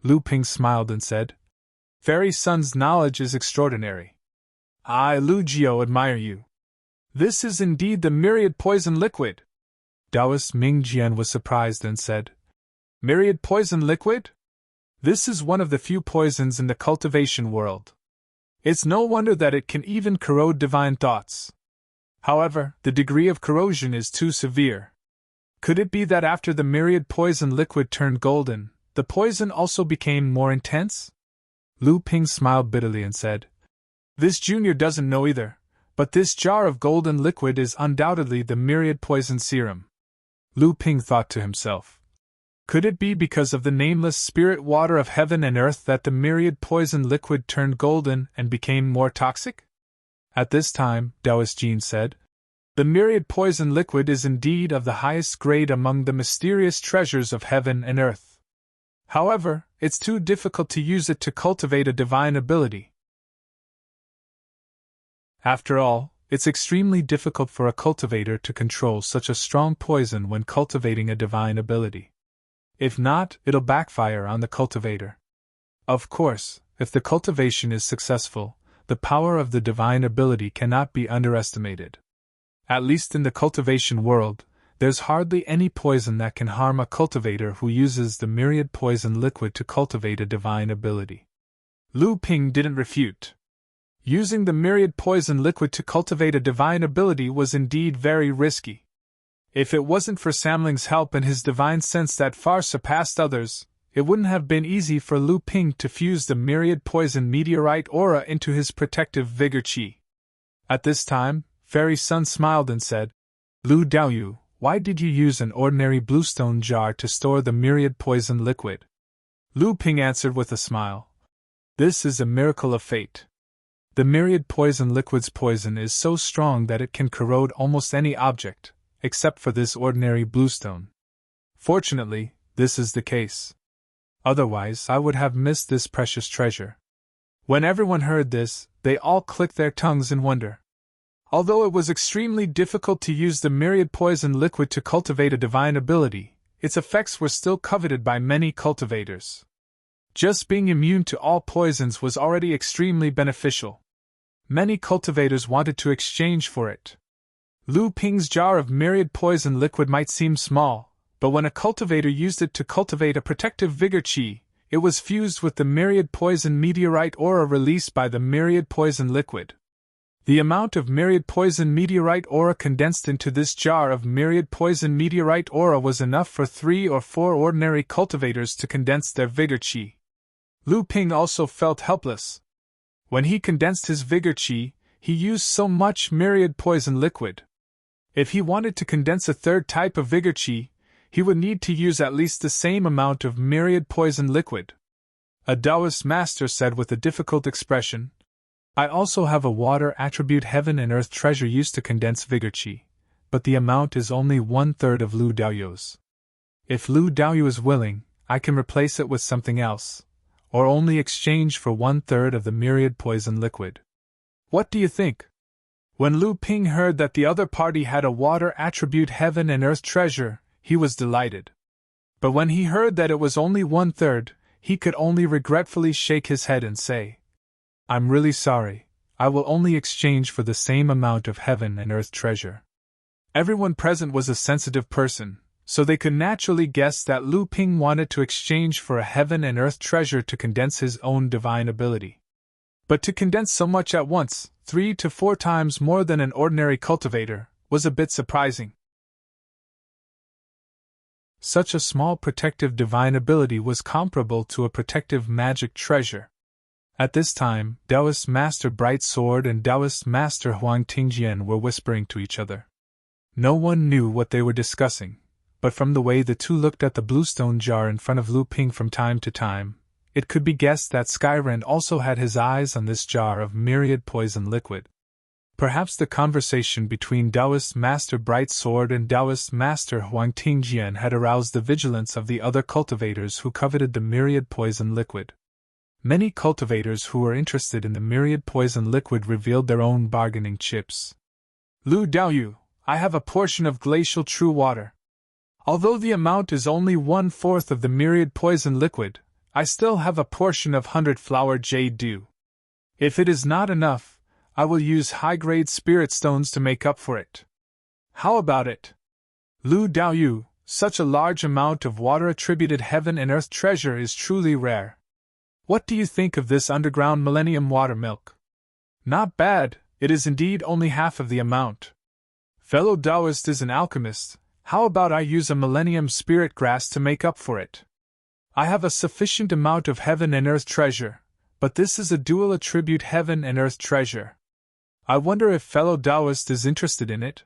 Lu Ping smiled and said, Fairy Sun's knowledge is extraordinary. I, Lu Jiao, admire you. This is indeed the myriad poison liquid. Taoist Mingjian was surprised and said, Myriad poison liquid? This is one of the few poisons in the cultivation world. It's no wonder that it can even corrode divine thoughts. However, the degree of corrosion is too severe. Could it be that after the myriad poison liquid turned golden, the poison also became more intense? Lu Ping smiled bitterly and said, This junior doesn't know either, but this jar of golden liquid is undoubtedly the myriad poison serum. Lu Ping thought to himself, Could it be because of the nameless spirit water of heaven and earth that the myriad poison liquid turned golden and became more toxic? At this time, Taoist Jin said, The myriad poison liquid is indeed of the highest grade among the mysterious treasures of heaven and earth. However, it's too difficult to use it to cultivate a divine ability. After all, it's extremely difficult for a cultivator to control such a strong poison when cultivating a divine ability. If not, it'll backfire on the cultivator. Of course, if the cultivation is successful, the power of the divine ability cannot be underestimated. At least in the cultivation world, there's hardly any poison that can harm a cultivator who uses the myriad poison liquid to cultivate a divine ability. Lu Ping didn't refute. Using the myriad poison liquid to cultivate a divine ability was indeed very risky. If it wasn't for Samling's help and his divine sense that far surpassed others, it wouldn't have been easy for Lu Ping to fuse the myriad poison meteorite aura into his protective vigor chi. At this time, Fairy Sun smiled and said, Lu Daoyu, why did you use an ordinary bluestone jar to store the myriad poison liquid? Lu Ping answered with a smile, This is a miracle of fate. The myriad poison liquid's poison is so strong that it can corrode almost any object, except for this ordinary bluestone. Fortunately, this is the case. Otherwise, I would have missed this precious treasure. When everyone heard this, they all clicked their tongues in wonder. Although it was extremely difficult to use the myriad poison liquid to cultivate a divine ability, its effects were still coveted by many cultivators. Just being immune to all poisons was already extremely beneficial. Many cultivators wanted to exchange for it. Lu Ping's jar of myriad poison liquid might seem small, but when a cultivator used it to cultivate a protective vigor chi, it was fused with the myriad poison meteorite aura released by the myriad poison liquid. The amount of myriad poison meteorite aura condensed into this jar of myriad poison meteorite aura was enough for 3 or 4 ordinary cultivators to condense their vigor chi. Lu Ping also felt helpless. When he condensed his vigor chi, he used so much myriad poison liquid. If he wanted to condense a third type of vigor chi, he would need to use at least the same amount of myriad poison liquid. A Taoist master said with a difficult expression, I also have a water attribute heaven and earth treasure used to condense vigor chi, but the amount is only 1/3 of Lu Daoyu's. If Lu Daoyu is willing, I can replace it with something else, or only exchange for 1/3 of the myriad poison liquid. What do you think?" When Lu Ping heard that the other party had a water attribute heaven and earth treasure, he was delighted. But when he heard that it was only 1/3, he could only regretfully shake his head and say, "I'm really sorry, I will only exchange for the same amount of heaven and earth treasure." Everyone present was a sensitive person, so they could naturally guess that Lu Ping wanted to exchange for a heaven and earth treasure to condense his own divine ability. But to condense so much at once, 3 to 4 times more than an ordinary cultivator, was a bit surprising. Such a small protective divine ability was comparable to a protective magic treasure. At this time, Taoist Master Bright Sword and Taoist Master Huang Tingjian were whispering to each other. No one knew what they were discussing, but from the way the two looked at the bluestone jar in front of Lu Ping from time to time, it could be guessed that Skyrend also had his eyes on this jar of myriad poison liquid. Perhaps the conversation between Taoist Master Bright Sword and Taoist Master Huang Tingjian had aroused the vigilance of the other cultivators who coveted the myriad poison liquid. Many cultivators who were interested in the myriad poison liquid revealed their own bargaining chips. "Lu Daoyu, I have a portion of glacial true water. Although the amount is only 1/4 of the myriad poison liquid, I still have a portion of 100-flower jade dew. If it is not enough, I will use high-grade spirit stones to make up for it. How about it? Lu Daoyu, such a large amount of water-attributed heaven and earth treasure is truly rare. What do you think of this underground millennium water milk? Not bad, it is indeed only half of the amount. Fellow Taoist is an alchemist, how about I use a millennium spirit grass to make up for it? I have a sufficient amount of heaven and earth treasure, but this is a dual attribute heaven and earth treasure. I wonder if fellow Taoist is interested in it?"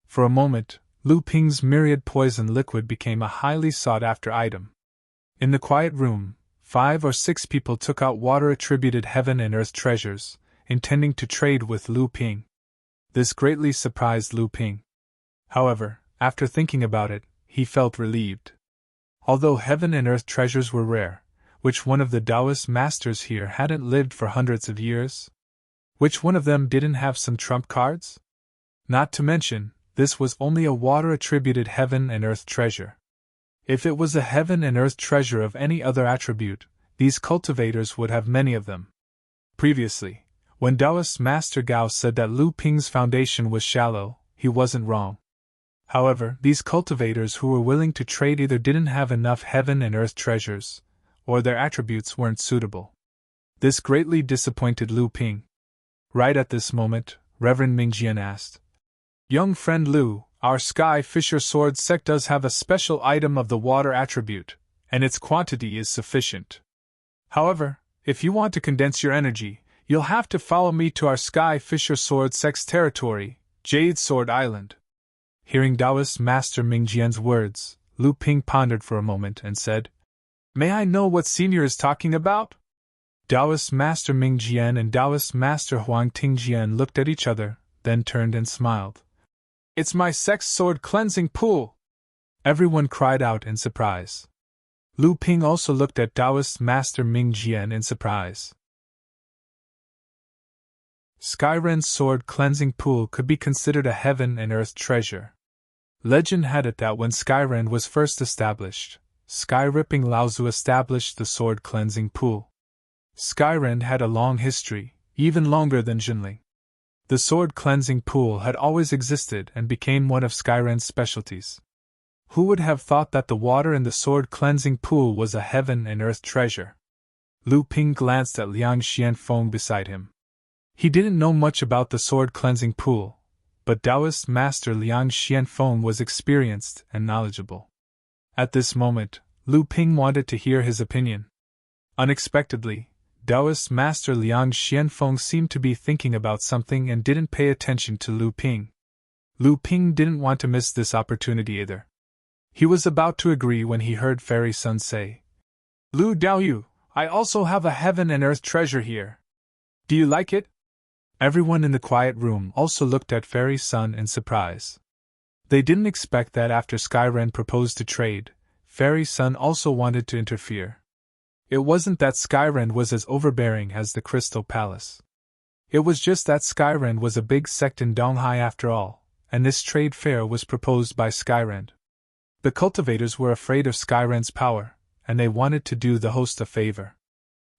For a moment, Lu Ping's myriad poison liquid became a highly sought-after item. In the quiet room, 5 or 6 people took out water-attributed heaven and earth treasures, intending to trade with Lu Ping. This greatly surprised Lu Ping. However, after thinking about it, he felt relieved. Although heaven and earth treasures were rare, which one of the Taoist masters here hadn't lived for hundreds of years? Which one of them didn't have some trump cards? Not to mention, this was only a water-attributed heaven and earth treasure. If it was a heaven and earth treasure of any other attribute, these cultivators would have many of them. Previously, when Taoist Master Gao said that Lu Ping's foundation was shallow, he wasn't wrong. However, these cultivators who were willing to trade either didn't have enough heaven and earth treasures, or their attributes weren't suitable. This greatly disappointed Lu Ping. Right at this moment, Reverend Mingjian asked, "Young friend Lu, our Sky Fisher Sword sect does have a special item of the water attribute, and its quantity is sufficient. However, if you want to condense your energy, you'll have to follow me to our Sky Fisher Sword sect's territory, Jade Sword Island." Hearing Taoist Master Mingjian's words, Lu Ping pondered for a moment and said, "May I know what Senior is talking about?" Taoist Master Mingjian and Taoist Master Huang Tingjian looked at each other, then turned and smiled. "It's my sect's sword cleansing pool!" Everyone cried out in surprise. Lu Ping also looked at Taoist Master Mingjian in surprise. Skyren's sword cleansing pool could be considered a heaven and earth treasure. Legend had it that when Skyren was first established, Sky-ripping Laozu established the sword cleansing pool. Skyren had a long history, even longer than Jinling. The sword cleansing pool had always existed and became one of Skyren's specialties. Who would have thought that the water in the sword cleansing pool was a heaven and earth treasure? Lu Ping glanced at Liang Xianfeng beside him. He didn't know much about the sword cleansing pool, but Taoist Master Liang Xianfeng was experienced and knowledgeable. At this moment, Lu Ping wanted to hear his opinion. Unexpectedly, Taoist Master Liang Xianfeng seemed to be thinking about something and didn't pay attention to Lu Ping. Lu Ping didn't want to miss this opportunity either. He was about to agree when he heard Fairy Sun say, "Lu Daoyu, I also have a heaven and earth treasure here. Do you like it?" Everyone in the quiet room also looked at Fairy Sun in surprise. They didn't expect that after Skyren proposed to trade, Fairy Sun also wanted to interfere. It wasn't that Skyren was as overbearing as the Crystal Palace. It was just that Skyren was a big sect in Donghai after all, and this trade fair was proposed by Skyren. The cultivators were afraid of Skyren's power, and they wanted to do the host a favor.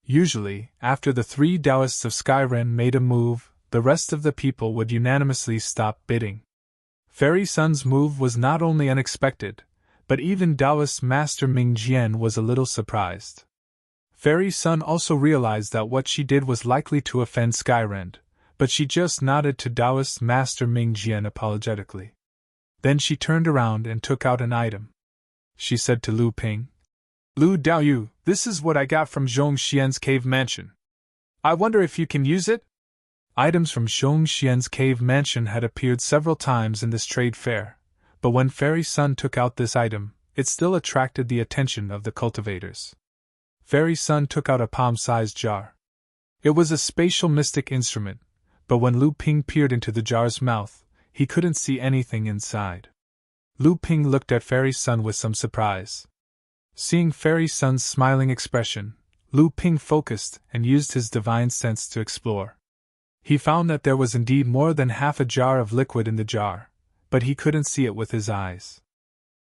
Usually, after the 3 Taoists of Skyren made a move, the rest of the people would unanimously stop bidding. Fairy Sun's move was not only unexpected, but even Taoist Master Ming Jian was a little surprised. Fairy Sun also realized that what she did was likely to offend Skyrend, but she just nodded to Taoist Master Ming Jian apologetically. Then she turned around and took out an item. She said to Lu Ping, "Lu Daoyu, this is what I got from Zhong Xian's cave mansion. I wonder if you can use it?" Items from Zhong Xian's cave mansion had appeared several times in this trade fair, but when Fairy Sun took out this item, it still attracted the attention of the cultivators. Fairy Sun took out a palm-sized jar. It was a spatial mystic instrument, but when Lu Ping peered into the jar's mouth, he couldn't see anything inside. Lu Ping looked at Fairy Sun with some surprise. Seeing Fairy Sun's smiling expression, Lu Ping focused and used his divine sense to explore. He found that there was indeed more than half a jar of liquid in the jar, but he couldn't see it with his eyes.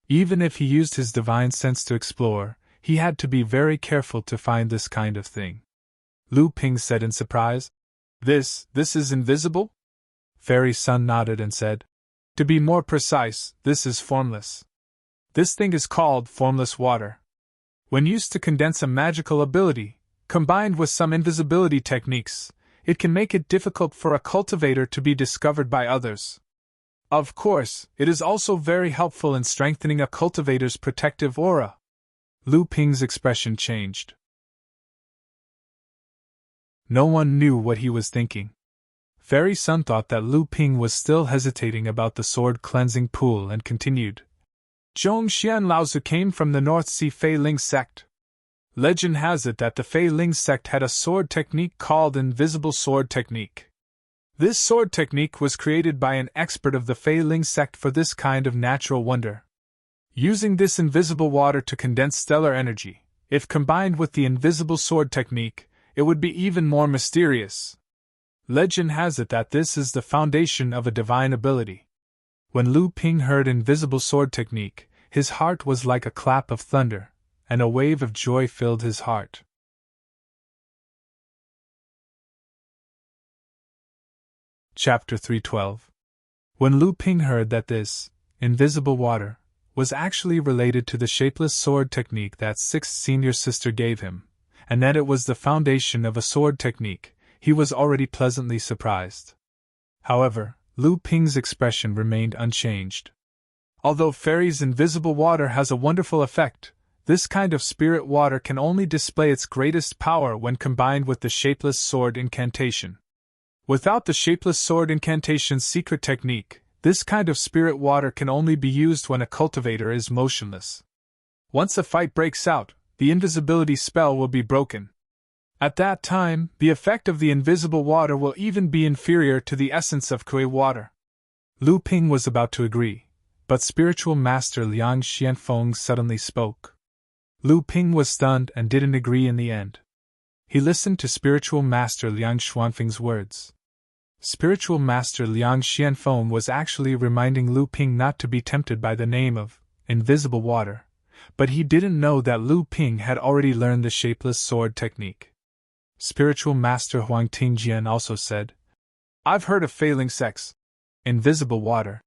Even if he used his divine sense to explore, he had to be very careful to find this kind of thing. Lu Ping said in surprise, This is invisible?" Fairy Sun nodded and said, "To be more precise, this is formless. This thing is called formless water. When used to condense a magical ability, combined with some invisibility techniques, it can make it difficult for a cultivator to be discovered by others. Of course, it is also very helpful in strengthening a cultivator's protective aura." Lu Ping's expression changed. No one knew what he was thinking. Fairy Sun thought that Lu Ping was still hesitating about the sword cleansing pool and continued. "Zhong Xian Laozu came from the North Sea Fei Ling sect. Legend has it that the Fei Ling sect had a sword technique called Invisible Sword Technique. This sword technique was created by an expert of the Fei Ling sect for this kind of natural wonder. Using this invisible water to condense stellar energy, if combined with the invisible sword technique, it would be even more mysterious. Legend has it that this is the foundation of a divine ability." When Lu Ping heard invisible sword technique, his heart was like a clap of thunder, and a wave of joy filled his heart. Chapter 312. When Lu Ping heard that this invisible water was actually related to the shapeless sword technique that sixth senior sister gave him, and that it was the foundation of a sword technique, he was already pleasantly surprised. However, Lu Ping's expression remained unchanged. Although Fairy's invisible water has a wonderful effect, this kind of spirit water can only display its greatest power when combined with the shapeless sword incantation. Without the shapeless sword incantation's secret technique, this kind of spirit water can only be used when a cultivator is motionless. Once a fight breaks out, the invisibility spell will be broken. At that time, the effect of the invisible water will even be inferior to the essence of Kui water. Lu Ping was about to agree, but spiritual master Liang Xianfeng suddenly spoke. Lu Ping was stunned and didn't agree in the end. He listened to spiritual master Liang Xuanfeng's words. Spiritual master Liang Xianfeng was actually reminding Lu Ping not to be tempted by the name of invisible water, but he didn't know that Lu Ping had already learned the shapeless sword technique. Spiritual master Huang Tingjian also said, "I've heard of failing sects, invisible water,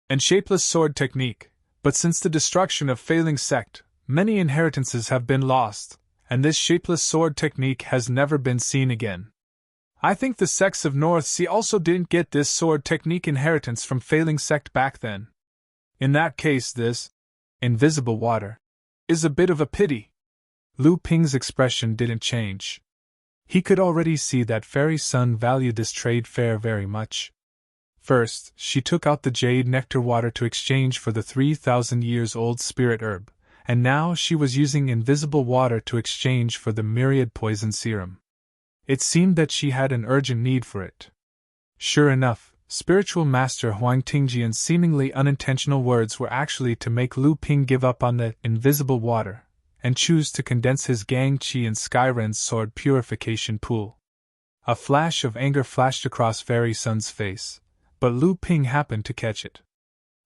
and shapeless sword technique, but since the destruction of failing sect, many inheritances have been lost, and this shapeless sword technique has never been seen again. I think the sects of North Sea also didn't get this sword technique inheritance from failing sect back then. In that case, this invisible water is a bit of a pity." Lu Ping's expression didn't change. He could already see that Fairy Sun valued this trade fair very much. First, she took out the jade nectar water to exchange for the 3,000 years old spirit herb, and now she was using invisible water to exchange for the myriad poison serum. It seemed that she had an urgent need for it. Sure enough, spiritual master Huang Tingjian's seemingly unintentional words were actually to make Lu Ping give up on the invisible water and choose to condense his Gang Qi in Skyren's sword purification pool. A flash of anger flashed across Fairy Sun's face, but Lu Ping happened to catch it.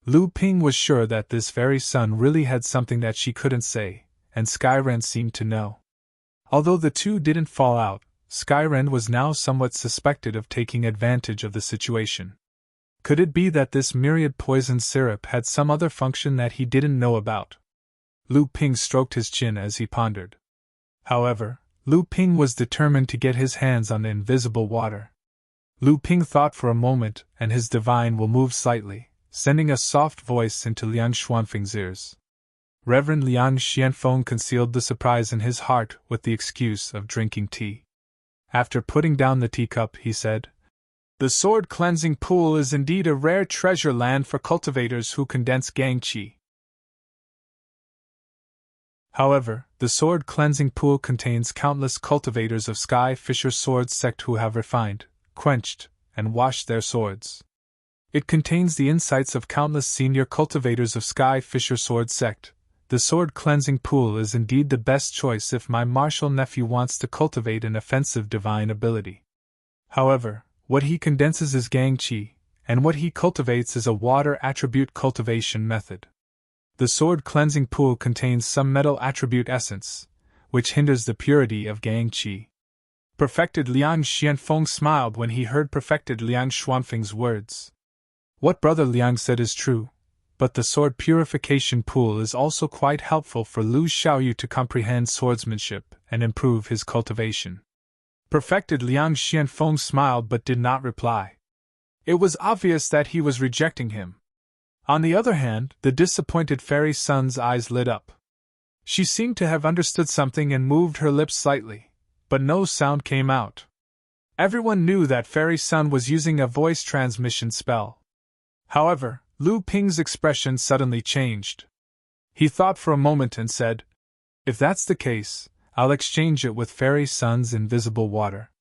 Lu Ping was sure that this Fairy Sun really had something that she couldn't say, and Skyren seemed to know. Although the two didn't fall out, Skyren was now somewhat suspected of taking advantage of the situation. Could it be that this myriad poison syrup had some other function that he didn't know about? Lu Ping stroked his chin as he pondered. However, Lu Ping was determined to get his hands on the invisible water. Lu Ping thought for a moment, and his divine will moved slightly, sending a soft voice into Liang Xuanfeng's ears. Reverend Liang Xianfeng concealed the surprise in his heart with the excuse of drinking tea. After putting down the teacup, he said, "The sword cleansing pool is indeed a rare treasure land for cultivators who condense Gang Qi. However, the sword cleansing pool contains countless cultivators of Sky Fisher Sword sect who have refined, quenched, and washed their swords. It contains the insights of countless senior cultivators of Sky Fisher Sword sect. The sword cleansing pool is indeed the best choice if my martial nephew wants to cultivate an offensive divine ability. However, what he condenses is Gang Qi, and what he cultivates is a water attribute cultivation method. The sword cleansing pool contains some metal attribute essence, which hinders the purity of Gang Qi." Perfected Liang Xianfeng smiled when he heard Perfected Liang Xuanfeng's words. What Brother Liang said is true, but the sword purification pool is also quite helpful for Lu Xiaoyu to comprehend swordsmanship and improve his cultivation. Perfected Liang Xianfeng smiled but did not reply. It was obvious that he was rejecting him. On the other hand, the disappointed Fairy Sun's eyes lit up. She seemed to have understood something and moved her lips slightly, but no sound came out. Everyone knew that Fairy Sun was using a voice transmission spell. However, Lu Ping's expression suddenly changed. He thought for a moment and said, "If that's the case, I'll exchange it with Fairy Sun's invisible water.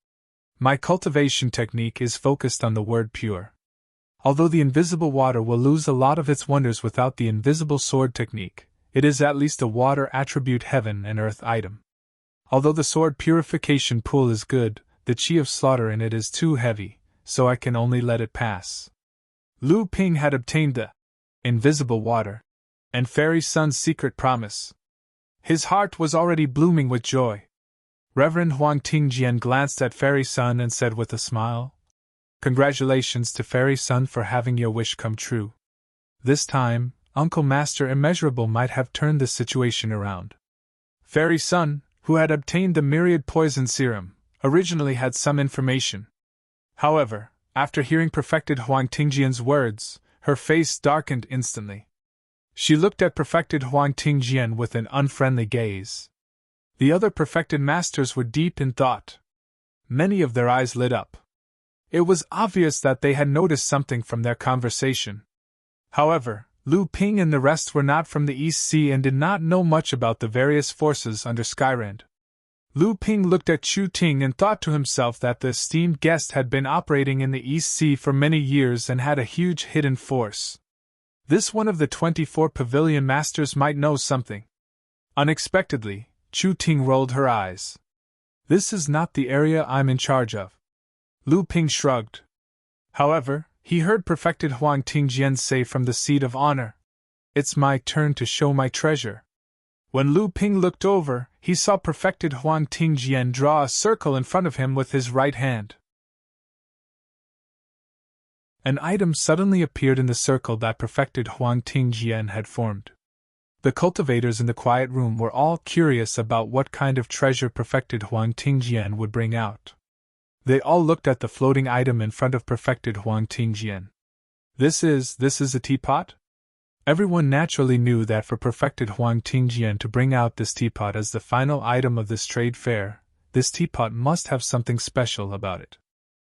My cultivation technique is focused on the word pure. Although the invisible water will lose a lot of its wonders without the invisible sword technique, it is at least a water attribute heaven and earth item. Although the sword purification pool is good, the qi of slaughter in it is too heavy, so I can only let it pass." Lu Ping had obtained the invisible water and Fairy Sun's secret promise. His heart was already blooming with joy. Reverend Huang Tingjian glanced at Fairy Sun and said with a smile, "Congratulations to Fairy Sun for having your wish come true. This time, Uncle Master Immeasurable might have turned the situation around." Fairy Sun, who had obtained the myriad poison serum, originally had some information. However, after hearing Perfected Huang Tingjian's words, her face darkened instantly. She looked at Perfected Huang Tingjian with an unfriendly gaze. The other Perfected Masters were deep in thought. Many of their eyes lit up. It was obvious that they had noticed something from their conversation. However, Lu Ping and the rest were not from the East Sea and did not know much about the various forces under Skyrend. Lu Ping looked at Chu Ting and thought to himself that the esteemed guest had been operating in the East Sea for many years and had a huge hidden force. This one of the 24 Pavilion Masters might know something. Unexpectedly, Chu Ting rolled her eyes. "This is not the area I'm in charge of." Lu Ping shrugged. However, he heard Perfected Huang Tingjian say from the seat of honor, "It's my turn to show my treasure." When Lu Ping looked over, he saw Perfected Huang Tingjian draw a circle in front of him with his right hand. An item suddenly appeared in the circle that Perfected Huang Tingjian had formed. The cultivators in the quiet room were all curious about what kind of treasure Perfected Huang Tingjian would bring out. They all looked at the floating item in front of Perfected Huang Tingjian. This is a teapot? Everyone naturally knew that for Perfected Huang Tingjian to bring out this teapot as the final item of this trade fair, this teapot must have something special about it.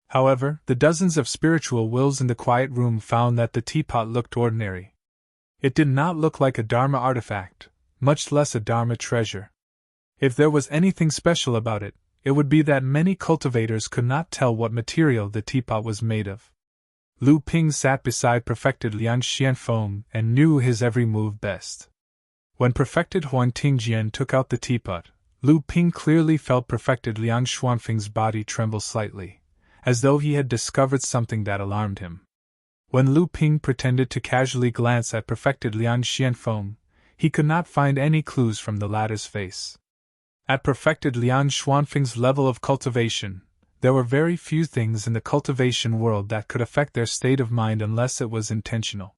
However, the dozens of spiritual wills in the quiet room found that the teapot looked ordinary. It did not look like a Dharma artifact, much less a Dharma treasure. If there was anything special about it, it would be that many cultivators could not tell what material the teapot was made of. Lu Ping sat beside Perfected Liang Xianfeng and knew his every move best. When Perfected Huang Tingjian took out the teapot, Lu Ping clearly felt Perfected Liang Xuanfeng's body tremble slightly, as though he had discovered something that alarmed him. When Lu Ping pretended to casually glance at Perfected Liang Xianfeng, he could not find any clues from the latter's face. At Perfected Liang Xuanfeng's level of cultivation, there were very few things in the cultivation world that could affect their state of mind unless it was intentional.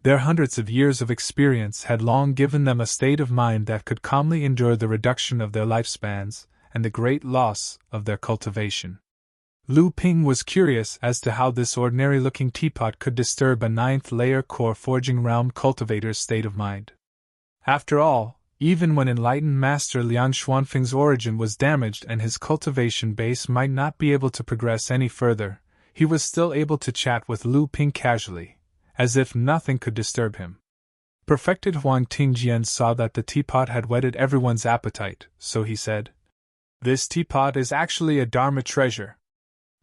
Their hundreds of years of experience had long given them a state of mind that could calmly endure the reduction of their lifespans and the great loss of their cultivation. Lu Ping was curious as to how this ordinary-looking teapot could disturb a ninth-layer core forging realm cultivator's state of mind. After all, even when enlightened Master Liang Xuanfeng's origin was damaged and his cultivation base might not be able to progress any further, he was still able to chat with Lu Ping casually, as if nothing could disturb him. Perfected Huang Tingjian saw that the teapot had whetted everyone's appetite, so he said, "This teapot is actually a Dharma treasure."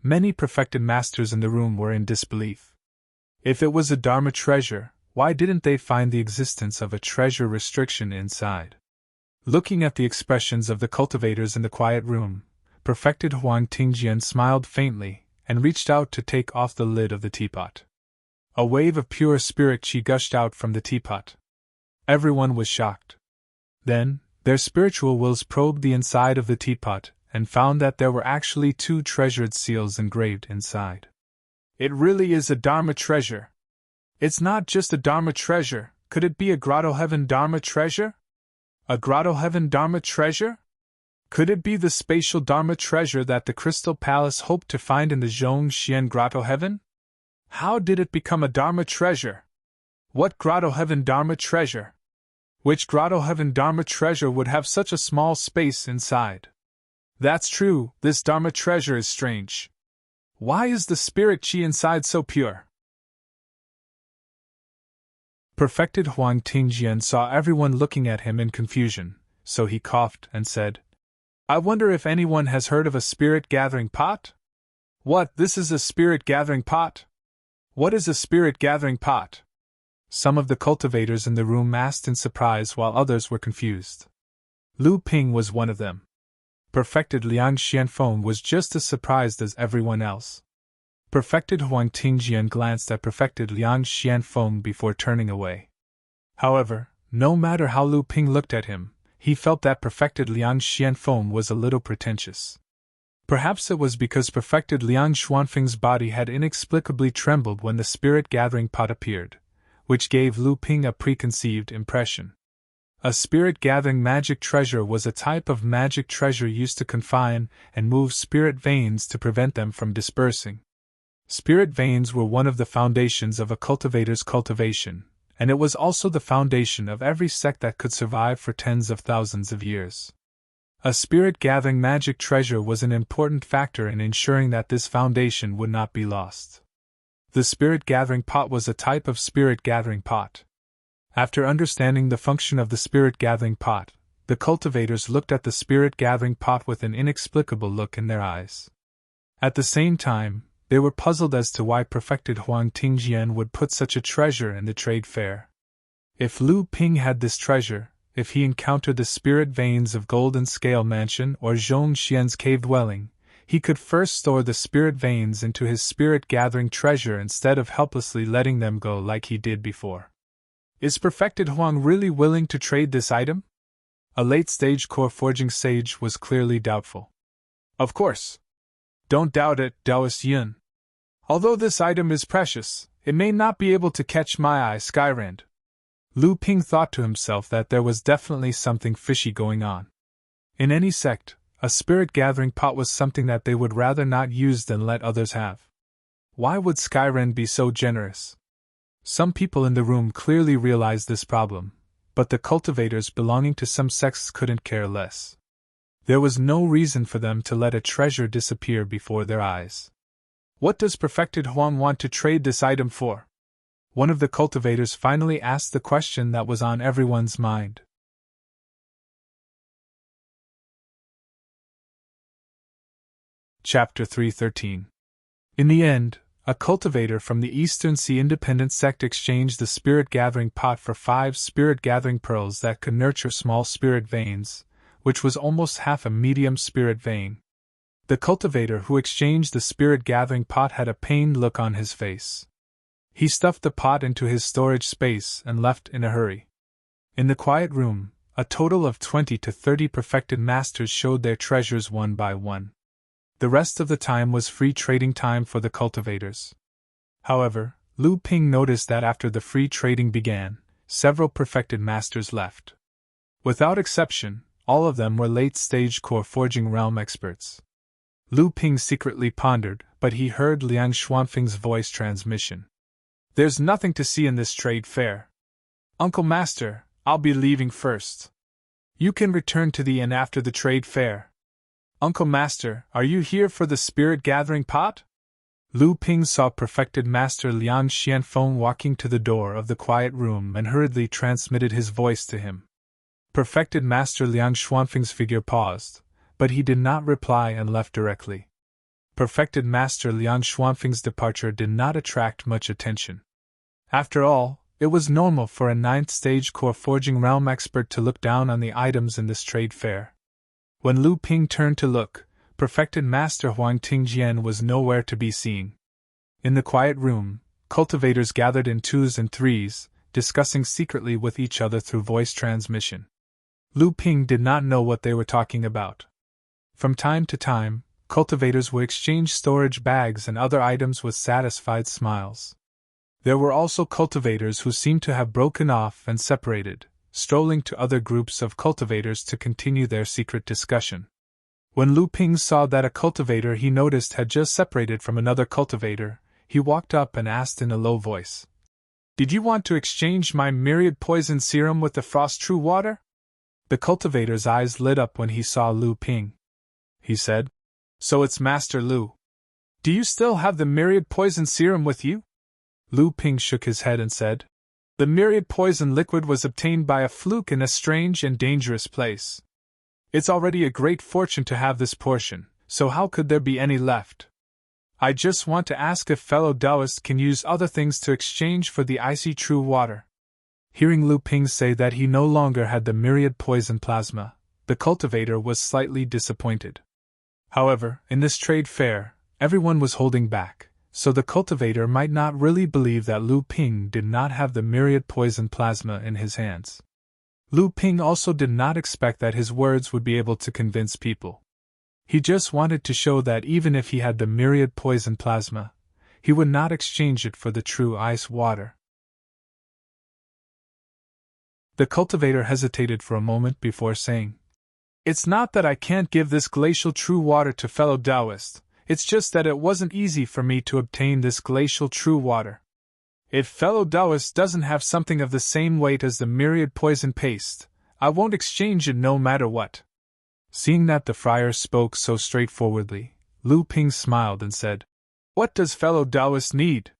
Many perfected masters in the room were in disbelief. If it was a Dharma treasure, why didn't they find the existence of a treasure restriction inside? Looking at the expressions of the cultivators in the quiet room, Perfected Huang Tingjian smiled faintly and reached out to take off the lid of the teapot. A wave of pure spirit qi gushed out from the teapot. Everyone was shocked. Then, their spiritual wills probed the inside of the teapot and found that there were actually 2 treasured seals engraved inside. It really is a Dharma treasure. It's not just a Dharma treasure, could it be a Grotto Heaven Dharma treasure? A Grotto Heaven Dharma treasure? Could it be the spatial Dharma treasure that the Crystal Palace hoped to find in the Zhongxian Grotto Heaven? How did it become a Dharma treasure? What Grotto Heaven Dharma treasure? Which Grotto Heaven Dharma treasure would have such a small space inside? That's true, this Dharma treasure is strange. Why is the spirit qi inside so pure? Perfected Huang Tingjian saw everyone looking at him in confusion, so he coughed and said, "I wonder if anyone has heard of a spirit-gathering pot?" "What, this is a spirit-gathering pot? What is a spirit-gathering pot?" Some of the cultivators in the room asked in surprise while others were confused. Lu Ping was one of them. Perfected Liang Xianfeng was just as surprised as everyone else. Perfected Huang Tingjian glanced at Perfected Liang Xianfeng before turning away. However, no matter how Lu Ping looked at him, he felt that Perfected Liang Xianfeng was a little pretentious. Perhaps it was because Perfected Liang Xuanfeng's body had inexplicably trembled when the spirit-gathering pot appeared, which gave Lu Ping a preconceived impression. A spirit-gathering magic treasure was a type of magic treasure used to confine and move spirit veins to prevent them from dispersing. Spirit veins were one of the foundations of a cultivator's cultivation, and it was also the foundation of every sect that could survive for tens of thousands of years. A spirit-gathering magic treasure was an important factor in ensuring that this foundation would not be lost. The spirit-gathering pot was a type of spirit-gathering pot. After understanding the function of the spirit-gathering pot, the cultivators looked at the spirit-gathering pot with an inexplicable look in their eyes. At the same time, they were puzzled as to why Perfected Huang Tingjian would put such a treasure in the trade fair. If Lu Ping had this treasure, if he encountered the spirit veins of Golden Scale Mansion or Zhongxian's cave dwelling, he could first store the spirit veins into his spirit-gathering treasure instead of helplessly letting them go like he did before. Is Perfected Huang really willing to trade this item? A late-stage core forging sage was clearly doubtful. Of course. Don't doubt it, Taoist Yun. Although this item is precious, it may not be able to catch my eye, Skyrand. Lu Ping thought to himself that there was definitely something fishy going on. In any sect, a spirit-gathering pot was something that they would rather not use than let others have. Why would Skyrand be so generous? Some people in the room clearly realized this problem, but the cultivators belonging to some sects couldn't care less. There was no reason for them to let a treasure disappear before their eyes. What does Perfected Huang want to trade this item for? One of the cultivators finally asked the question that was on everyone's mind. Chapter 313. In the end, A cultivator from the Eastern Sea Independent sect exchanged the spirit-gathering pot for 5 spirit-gathering pearls that could nurture small spirit veins, which was almost half a medium spirit vein. The cultivator who exchanged the spirit-gathering pot had a pained look on his face. He stuffed the pot into his storage space and left in a hurry. In the quiet room, a total of 20 to 30 perfected masters showed their treasures one by one. The rest of the time was free trading time for the cultivators. However, Lu Ping noticed that after the free trading began, several perfected masters left. Without exception, all of them were late-stage core forging realm experts. Lu Ping secretly pondered, but he heard Liang Xuanfeng's voice transmission. "There's nothing to see in this trade fair. Uncle Master, I'll be leaving first. You can return to the inn after the trade fair." "Uncle Master, are you here for the spirit-gathering pot?" Lu Ping saw perfected Master Liang Xianfeng walking to the door of the quiet room and hurriedly transmitted his voice to him. Perfected Master Liang Xuanfeng's figure paused, but he did not reply and left directly. Perfected Master Liang Xuanfeng's departure did not attract much attention. After all, it was normal for a 9th-stage core forging realm expert to look down on the items in this trade fair. When Lu Ping turned to look, perfected Master Huang Tingjian was nowhere to be seen. In the quiet room, cultivators gathered in 2s and 3s, discussing secretly with each other through voice transmission. Lu Ping did not know what they were talking about. From time to time, cultivators would exchange storage bags and other items with satisfied smiles. There were also cultivators who seemed to have broken off and separated, strolling to other groups of cultivators to continue their secret discussion. When Lu Ping saw that a cultivator he noticed had just separated from another cultivator, he walked up and asked in a low voice, "Did you want to exchange my myriad poison serum with the frost true water?" The cultivator's eyes lit up when he saw Lu Ping. He said, "So it's Master Lu. Do you still have the myriad poison serum with you?" Lu Ping shook his head and said, "The myriad poison liquid was obtained by a fluke in a strange and dangerous place. It's already a great fortune to have this portion, so how could there be any left? I just want to ask if fellow Taoists can use other things to exchange for the icy true water." Hearing Lu Ping say that he no longer had the myriad poison plasma, the cultivator was slightly disappointed. However, in this trade fair, everyone was holding back, so the cultivator might not really believe that Lu Ping did not have the myriad poison plasma in his hands. Lu Ping also did not expect that his words would be able to convince people. He just wanted to show that even if he had the myriad poison plasma, he would not exchange it for the true ice water. The cultivator hesitated for a moment before saying, "It's not that I can't give this glacial true water to fellow Taoists, it's just that it wasn't easy for me to obtain this glacial true water. If fellow Taoist doesn't have something of the same weight as the myriad poison paste, I won't exchange it no matter what." Seeing that the friar spoke so straightforwardly, Lu Ping smiled and said, "What does fellow Taoist need?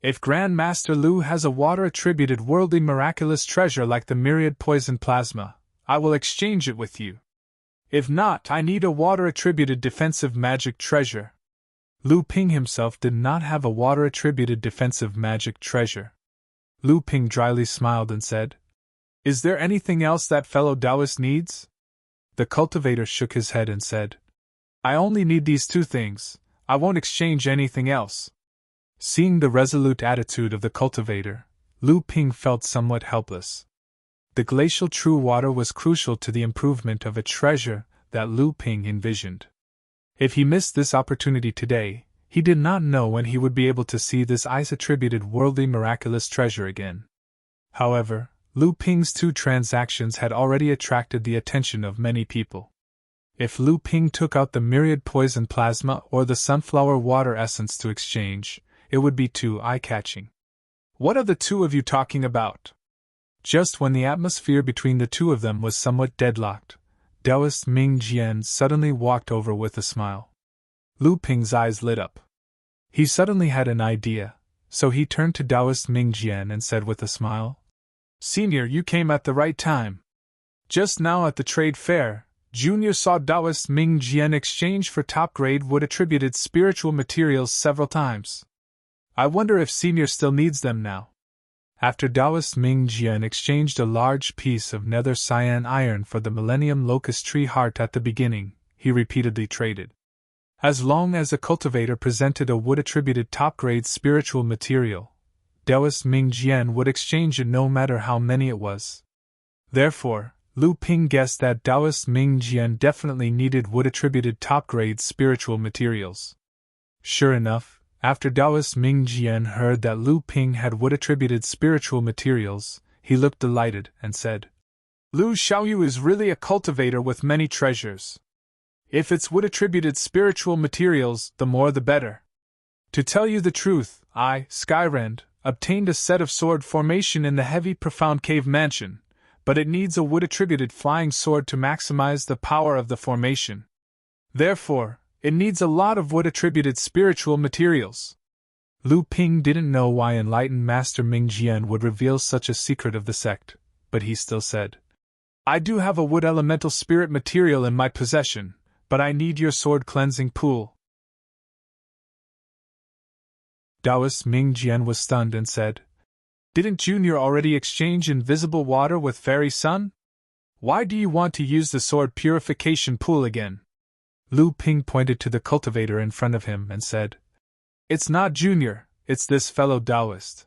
If Grand Master Lu has a water-attributed worldly miraculous treasure like the myriad poison plasma, I will exchange it with you. If not, I need a water-attributed defensive magic treasure." Lu Ping himself did not have a water-attributed defensive magic treasure. Lu Ping dryly smiled and said, "Is there anything else that fellow Taoist needs?" The cultivator shook his head and said, "I only need these 2 things, I won't exchange anything else." Seeing the resolute attitude of the cultivator, Lu Ping felt somewhat helpless. The glacial true water was crucial to the improvement of a treasure that Lu Ping envisioned. If he missed this opportunity today, he did not know when he would be able to see this ice-attributed worldly miraculous treasure again. However, Lu Ping's 2 transactions had already attracted the attention of many people. If Lu Ping took out the myriad poison plasma or the sunflower water essence to exchange, it would be too eye-catching. "What are the 2 of you talking about?" Just when the atmosphere between the 2 of them was somewhat deadlocked, Taoist Ming Jian suddenly walked over with a smile. Lu Ping's eyes lit up. He suddenly had an idea, so he turned to Taoist Ming Jian and said with a smile, "Senior, you came at the right time. Just now at the trade fair, Junior saw Taoist Ming Jian exchange for top-grade wood-attributed spiritual materials several times. I wonder if Senior still needs them now. After Taoist Ming Jian exchanged a large piece of nether cyan iron for the Millennium Locust Tree Heart at the beginning, he repeatedly traded. As long as a cultivator presented a wood-attributed top-grade spiritual material, Taoist Ming Jian would exchange it no matter how many it was. Therefore, Lu Ping guessed that Taoist Ming Jian definitely needed wood-attributed top-grade spiritual materials. Sure enough, after Taoist Ming Jian heard that Lu Ping had wood-attributed spiritual materials, he looked delighted and said, Lu Xiaoyu is really a cultivator with many treasures. If it's wood-attributed spiritual materials, the more the better. To tell you the truth, I, Skyrend, obtained a set of sword formation in the heavy profound cave mansion, but it needs a wood-attributed flying sword to maximize the power of the formation. Therefore, it needs a lot of wood-attributed spiritual materials. Lu Ping didn't know why enlightened Master Ming Jian would reveal such a secret of the sect, but he still said, I do have a wood elemental spirit material in my possession, but I need your sword cleansing pool. Taoist Ming Jian was stunned and said, Didn't Junior already exchange invisible water with Fairy Sun? Why do you want to use the sword purification pool again? Lu Ping pointed to the cultivator in front of him and said, It's not Junior, it's this fellow Taoist.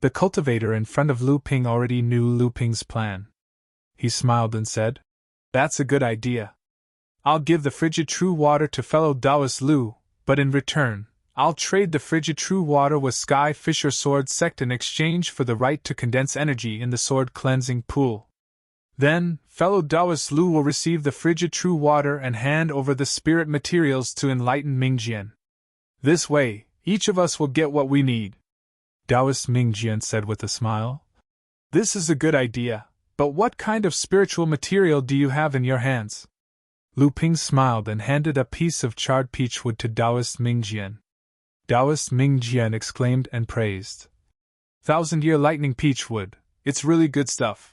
The cultivator in front of Lu Ping already knew Lu Ping's plan. He smiled and said, That's a good idea. I'll give the frigid true water to fellow Taoist Lu, but in return, I'll trade the frigid true water with Sky Fisher Sword Sect in exchange for the right to condense energy in the sword cleansing pool. Then, fellow Taoist Lu will receive the frigid true water and hand over the spirit materials to enlightened Ming Jian. This way, each of us will get what we need. Taoist Ming Jian said with a smile. This is a good idea, but what kind of spiritual material do you have in your hands? Lu Ping smiled and handed a piece of charred peach wood to Taoist Ming Jian. Taoist Ming Jian exclaimed and praised. 1,000-year lightning peach wood, it's really good stuff.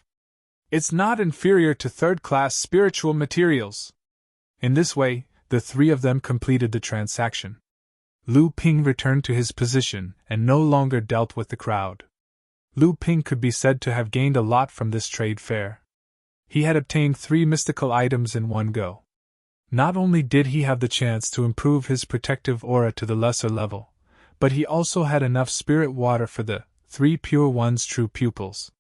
It's not inferior to third-class spiritual materials. In this way, the three of them completed the transaction. Lu Ping returned to his position and no longer dealt with the crowd. Lu Ping could be said to have gained a lot from this trade fair. He had obtained 3 mystical items in one go. Not only did he have the chance to improve his protective aura to the lesser level, but he also had enough spirit water for the 3 pure one's true pupils.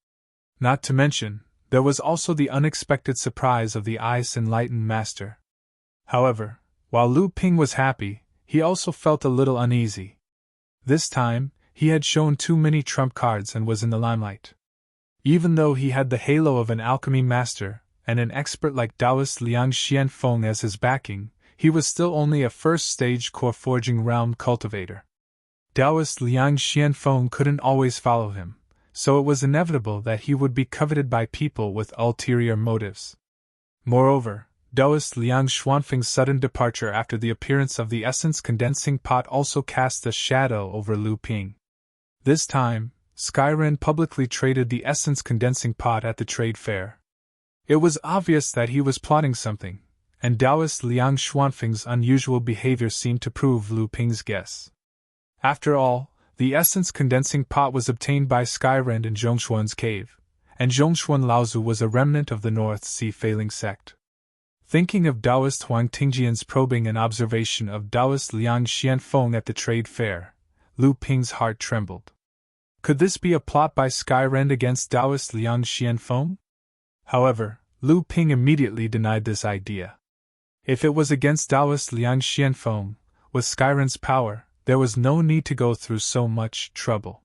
Not to mention, there was also the unexpected surprise of the Ice Enlightened Master. However, while Lu Ping was happy, he also felt a little uneasy. This time, he had shown too many trump cards and was in the limelight. Even though he had the halo of an alchemy master, and an expert like Taoist Liang Xianfeng as his backing, he was still only a first-stage core forging realm cultivator. Taoist Liang Xianfeng couldn't always follow him, so it was inevitable that he would be coveted by people with ulterior motives. Moreover, Taoist Liang Xuanfeng's sudden departure after the appearance of the essence condensing pot also cast a shadow over Lu Ping. This time, Skyren publicly traded the essence condensing pot at the trade fair. It was obvious that he was plotting something, and Taoist Liang Xuanfeng's unusual behavior seemed to prove Lu Ping's guess. After all, the essence condensing pot was obtained by Skyrend in Zhongshuan's cave, and Zhongshuan Laozu was a remnant of the North Sea Failing sect. Thinking of Taoist Huang Tingjian's probing and observation of Taoist Liang Xianfeng at the trade fair, Lu Ping's heart trembled. Could this be a plot by Skyrend against Taoist Liang Xianfeng? However, Lu Ping immediately denied this idea. If it was against Taoist Liang Xianfeng, with Skyrend's power, there was no need to go through so much trouble.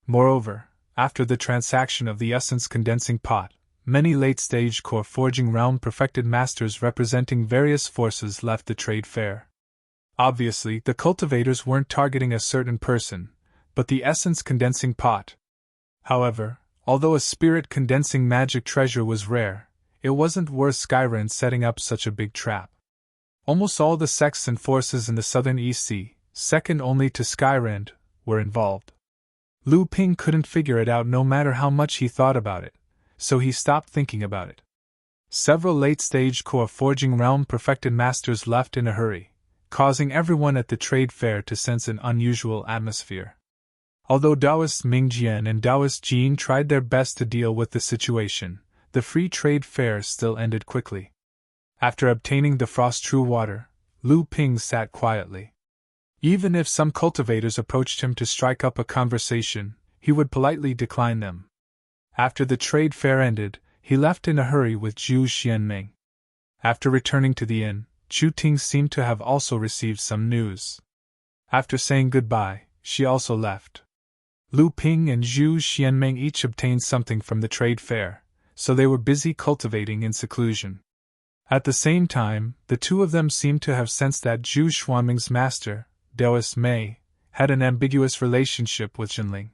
Moreover, after the transaction of the essence condensing pot, many late-stage core forging realm perfected masters representing various forces left the trade fair. Obviously, the cultivators weren't targeting a certain person, but the essence condensing pot. However, although a spirit condensing magic treasure was rare, it wasn't worth Skyrend setting up such a big trap. Almost all the sects and forces in the southern East Sea, second only to Skyrend, were involved. Lu Ping couldn't figure it out no matter how much he thought about it, so he stopped thinking about it. Several late-stage core forging realm perfected masters left in a hurry, causing everyone at the trade fair to sense an unusual atmosphere. Although Taoist Ming Jian and Taoist Jin tried their best to deal with the situation, the free trade fair still ended quickly. After obtaining the frost true water, Lu Ping sat quietly. Even if some cultivators approached him to strike up a conversation, he would politely decline them. After the trade fair ended, he left in a hurry with Zhu Xianming. After returning to the inn, Chu Ting seemed to have also received some news. After saying goodbye, she also left. Lu Ping and Zhu Xianming each obtained something from the trade fair, so they were busy cultivating in seclusion. At the same time, the two of them seemed to have sensed that Zhu Xuanming's master, Taoist Mei, had an ambiguous relationship with Jinling.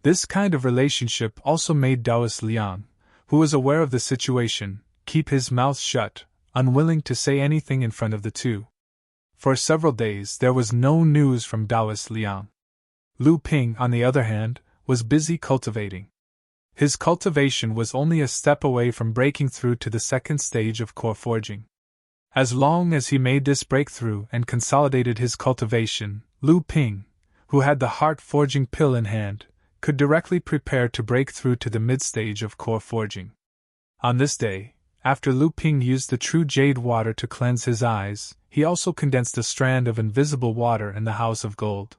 This kind of relationship also made Taoist Liang, who was aware of the situation, keep his mouth shut, unwilling to say anything in front of the two. For several days there was no news from Taoist Liang. Lu Ping, on the other hand, was busy cultivating. His cultivation was only a step away from breaking through to the second stage of core forging. As long as he made this breakthrough and consolidated his cultivation, Lu Ping, who had the heart forging pill in hand, could directly prepare to break through to the mid-stage of core forging. On this day, after Lu Ping used the true jade water to cleanse his eyes, he also condensed a strand of invisible water in the house of gold.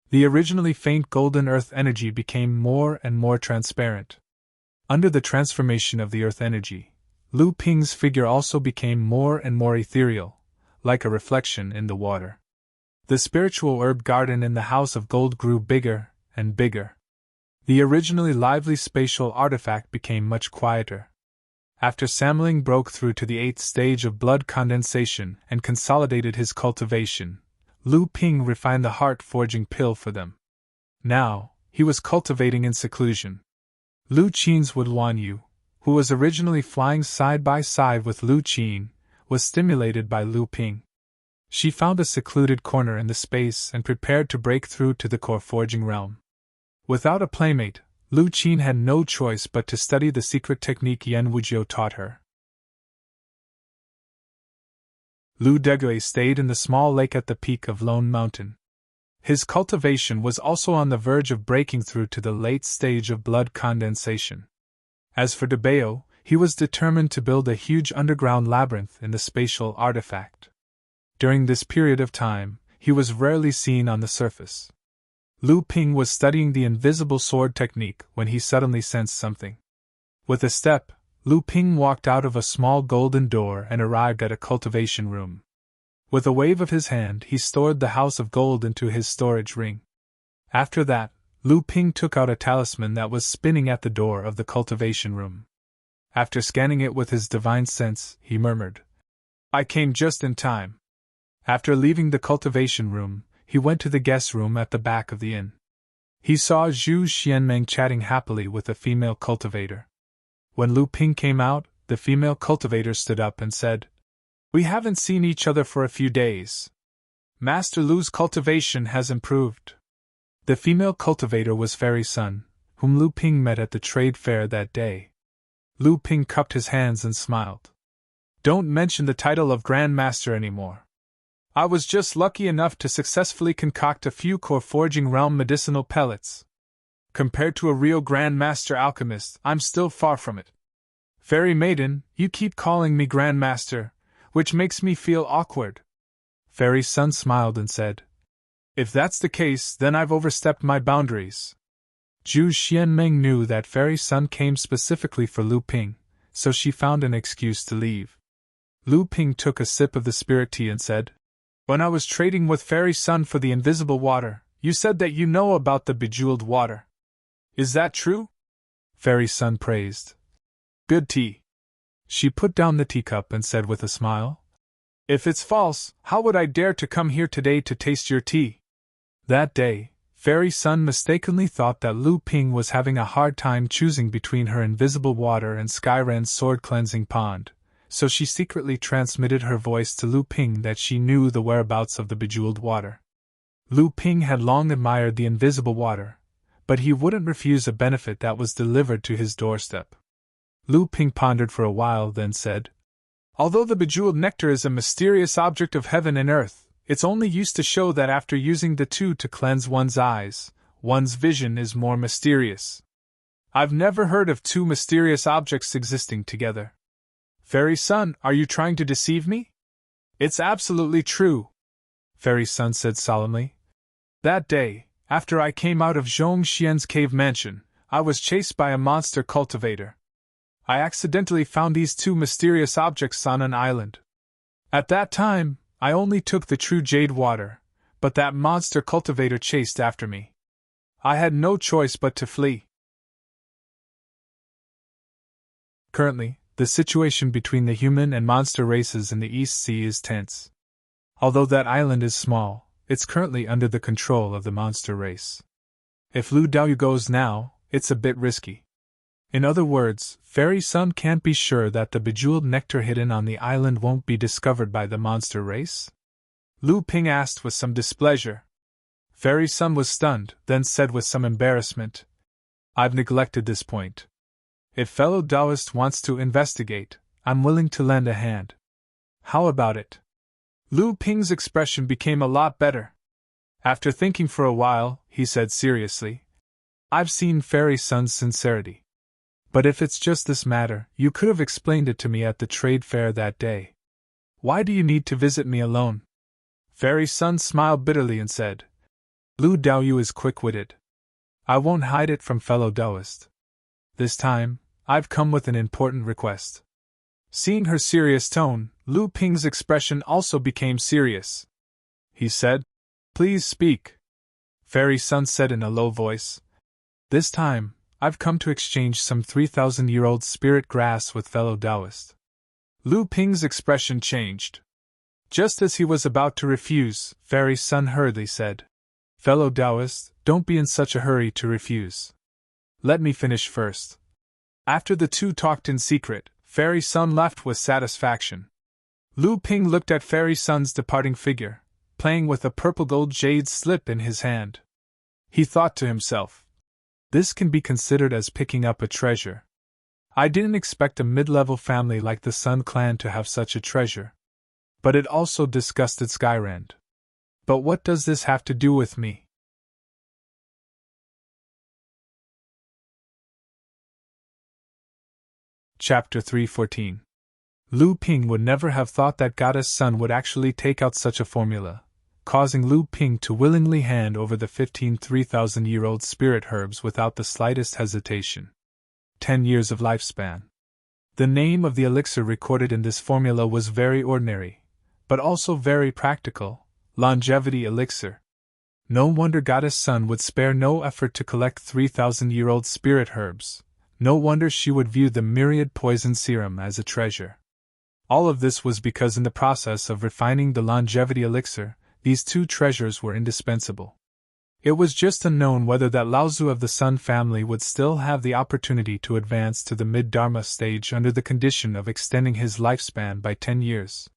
The originally faint golden earth energy became more and more transparent. Under the transformation of the earth energy, Lu Ping's figure also became more and more ethereal, like a reflection in the water. The spiritual herb garden in the house of gold grew bigger and bigger. The originally lively spatial artifact became much quieter. After Samling broke through to the 8th stage of blood condensation and consolidated his cultivation, Lu Ping refined the heart-forging pill for them. Now, he was cultivating in seclusion. Lu Qin's Wuduan Yu, who was originally flying side by side with Lu Qin, was stimulated by Lu Ping. She found a secluded corner in the space and prepared to break through to the core forging realm. Without a playmate, Lu Qin had no choice but to study the secret technique Yan Wujiu taught her. Lu Degue stayed in the small lake at the peak of Lone Mountain. His cultivation was also on the verge of breaking through to the late stage of blood condensation. As for Debeo, he was determined to build a huge underground labyrinth in the spatial artifact. During this period of time, he was rarely seen on the surface. Lu Ping was studying the invisible sword technique when he suddenly sensed something. With a step, Lu Ping walked out of a small golden door and arrived at a cultivation room. With a wave of his hand, he stored the house of gold into his storage ring. After that, Lu Ping took out a talisman that was spinning at the door of the cultivation room. After scanning it with his divine sense, he murmured, "I came just in time." After leaving the cultivation room, he went to the guest room at the back of the inn. He saw Zhu Xianmeng chatting happily with a female cultivator. When Lu Ping came out, the female cultivator stood up and said, "We haven't seen each other for a few days. Master Lu's cultivation has improved." The female cultivator was Fairy Sun, whom Lu Ping met at the trade fair that day. Lu Ping cupped his hands and smiled. "Don't mention the title of Grand Master anymore. I was just lucky enough to successfully concoct a few core forging realm medicinal pellets. Compared to a real Grand Master alchemist, I'm still far from it. Fairy Maiden, you keep calling me Grand Master, which makes me feel awkward." Fairy Sun smiled and said, "If that's the case, then I've overstepped my boundaries." Zhu Xianmeng knew that Fairy Sun came specifically for Lu Ping, so she found an excuse to leave. Lu Ping took a sip of the spirit tea and said, "When I was trading with Fairy Sun for the invisible water, you said that you know about the bejeweled water. Is that true?" Fairy Sun praised. "Good tea." She put down the teacup and said with a smile, "If it's false, how would I dare to come here today to taste your tea?" That day, Fairy Sun mistakenly thought that Lu Ping was having a hard time choosing between her invisible water and Skyran's sword cleansing pond, so she secretly transmitted her voice to Lu Ping that she knew the whereabouts of the bejeweled water. Lu Ping had long admired the invisible water, but he wouldn't refuse a benefit that was delivered to his doorstep. Lu Ping pondered for a while, then said, "Although the bejeweled nectar is a mysterious object of heaven and earth, It's only used to show that after using the two to cleanse one's eyes, one's vision is more mysterious. I've never heard of two mysterious objects existing together. Fairy Sun, are you trying to deceive me? It's absolutely true, Fairy Sun said solemnly. That day, after I came out of Zhong Xian's cave mansion, I was chased by a monster cultivator. I accidentally found these two mysterious objects on an island. At that time, I only took the true jade water, but that monster cultivator chased after me. I had no choice but to flee. Currently, the situation between the human and monster races in the East Sea is tense. Although that island is small, it's currently under the control of the monster race. If Lu Daoyu goes now, it's a bit risky. In other words, Fairy Sun can't be sure that the bejeweled nectar hidden on the island won't be discovered by the monster race? Lu Ping asked with some displeasure. Fairy Sun was stunned, then said with some embarrassment, I've neglected this point. If fellow Taoist wants to investigate, I'm willing to lend a hand. How about it? Lu Ping's expression became a lot better. After thinking for a while, he said seriously, I've seen Fairy Sun's sincerity. But if it's just this matter, you could have explained it to me at the trade fair that day. Why do you need to visit me alone? Fairy Sun smiled bitterly and said, Lu Daoyu is quick-witted. I won't hide it from fellow Taoist. This time, I've come with an important request. Seeing her serious tone, Lu Ping's expression also became serious. He said, Please speak. Fairy Sun said in a low voice, This time, I've come to exchange some 3,000-year-old spirit grass with fellow Taoist. Lu Ping's expression changed. Just as he was about to refuse, Fairy Sun hurriedly said, Fellow Taoist, don't be in such a hurry to refuse. Let me finish first. After the two talked in secret, Fairy Sun left with satisfaction. Lu Ping looked at Fairy Sun's departing figure, playing with a purple gold jade slip in his hand. He thought to himself, This can be considered as picking up a treasure. I didn't expect a mid-level family like the Sun Clan to have such a treasure. But it also disgusted Skyrand. But what does this have to do with me? Chapter 314. Lu Ping would never have thought that Goddess Sun would actually take out such a formula, causing Lu Ping to willingly hand over the 15 3,000-year-old spirit herbs without the slightest hesitation. 10 years of lifespan. The name of the elixir recorded in this formula was very ordinary, but also very practical, longevity elixir. No wonder Goddess Sun would spare no effort to collect 3,000-year-old spirit herbs. No wonder she would view the myriad poison serum as a treasure. All of this was because in the process of refining the longevity elixir, these two treasures were indispensable. It was just unknown whether that Laozu of the Sun family would still have the opportunity to advance to the mid-Dharma stage under the condition of extending his lifespan by 10 years.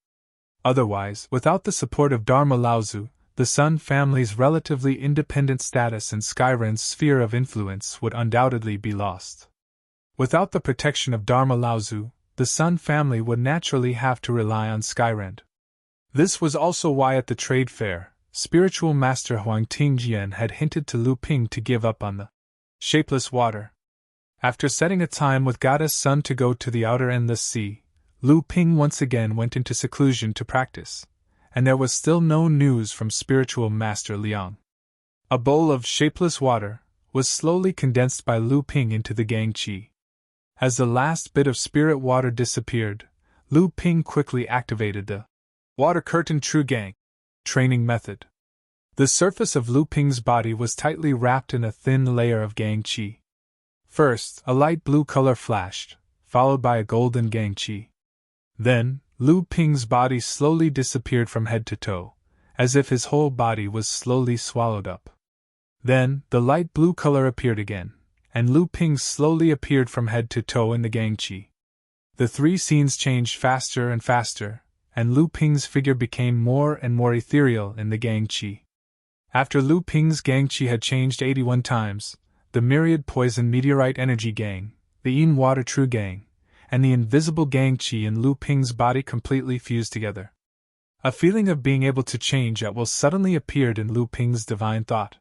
Otherwise, without the support of Dharma Laozu, the Sun family's relatively independent status in Skyrand's sphere of influence would undoubtedly be lost. Without the protection of Dharma Laozu, the Sun family would naturally have to rely on Skyrand. This was also why at the trade fair, spiritual master Huang Tingjian had hinted to Lu Ping to give up on the shapeless water. After setting a time with Goddess Sun to go to the outer endless sea, Lu Ping once again went into seclusion to practice, and there was still no news from spiritual master Liang. A bowl of shapeless water was slowly condensed by Lu Ping into the Gangqi. As the last bit of spirit water disappeared, Lu Ping quickly activated the Water Curtain True Gang training method. The surface of Lu Ping's body was tightly wrapped in a thin layer of Gangqi. First, a light blue color flashed, followed by a golden Gangqi. Then, Lu Ping's body slowly disappeared from head to toe, as if his whole body was slowly swallowed up. Then, the light blue color appeared again, and Lu Ping slowly appeared from head to toe in the Gangqi. The three scenes changed faster and faster, and Lu Ping's figure became more and more ethereal in the Gangqi. After Lu Ping's Gangqi had changed 81 times, the myriad poison meteorite energy gang, the Yin Water True Gang, and the invisible Gangqi in Lu Ping's body completely fused together. A feeling of being able to change at will suddenly appeared in Lu Ping's divine thought.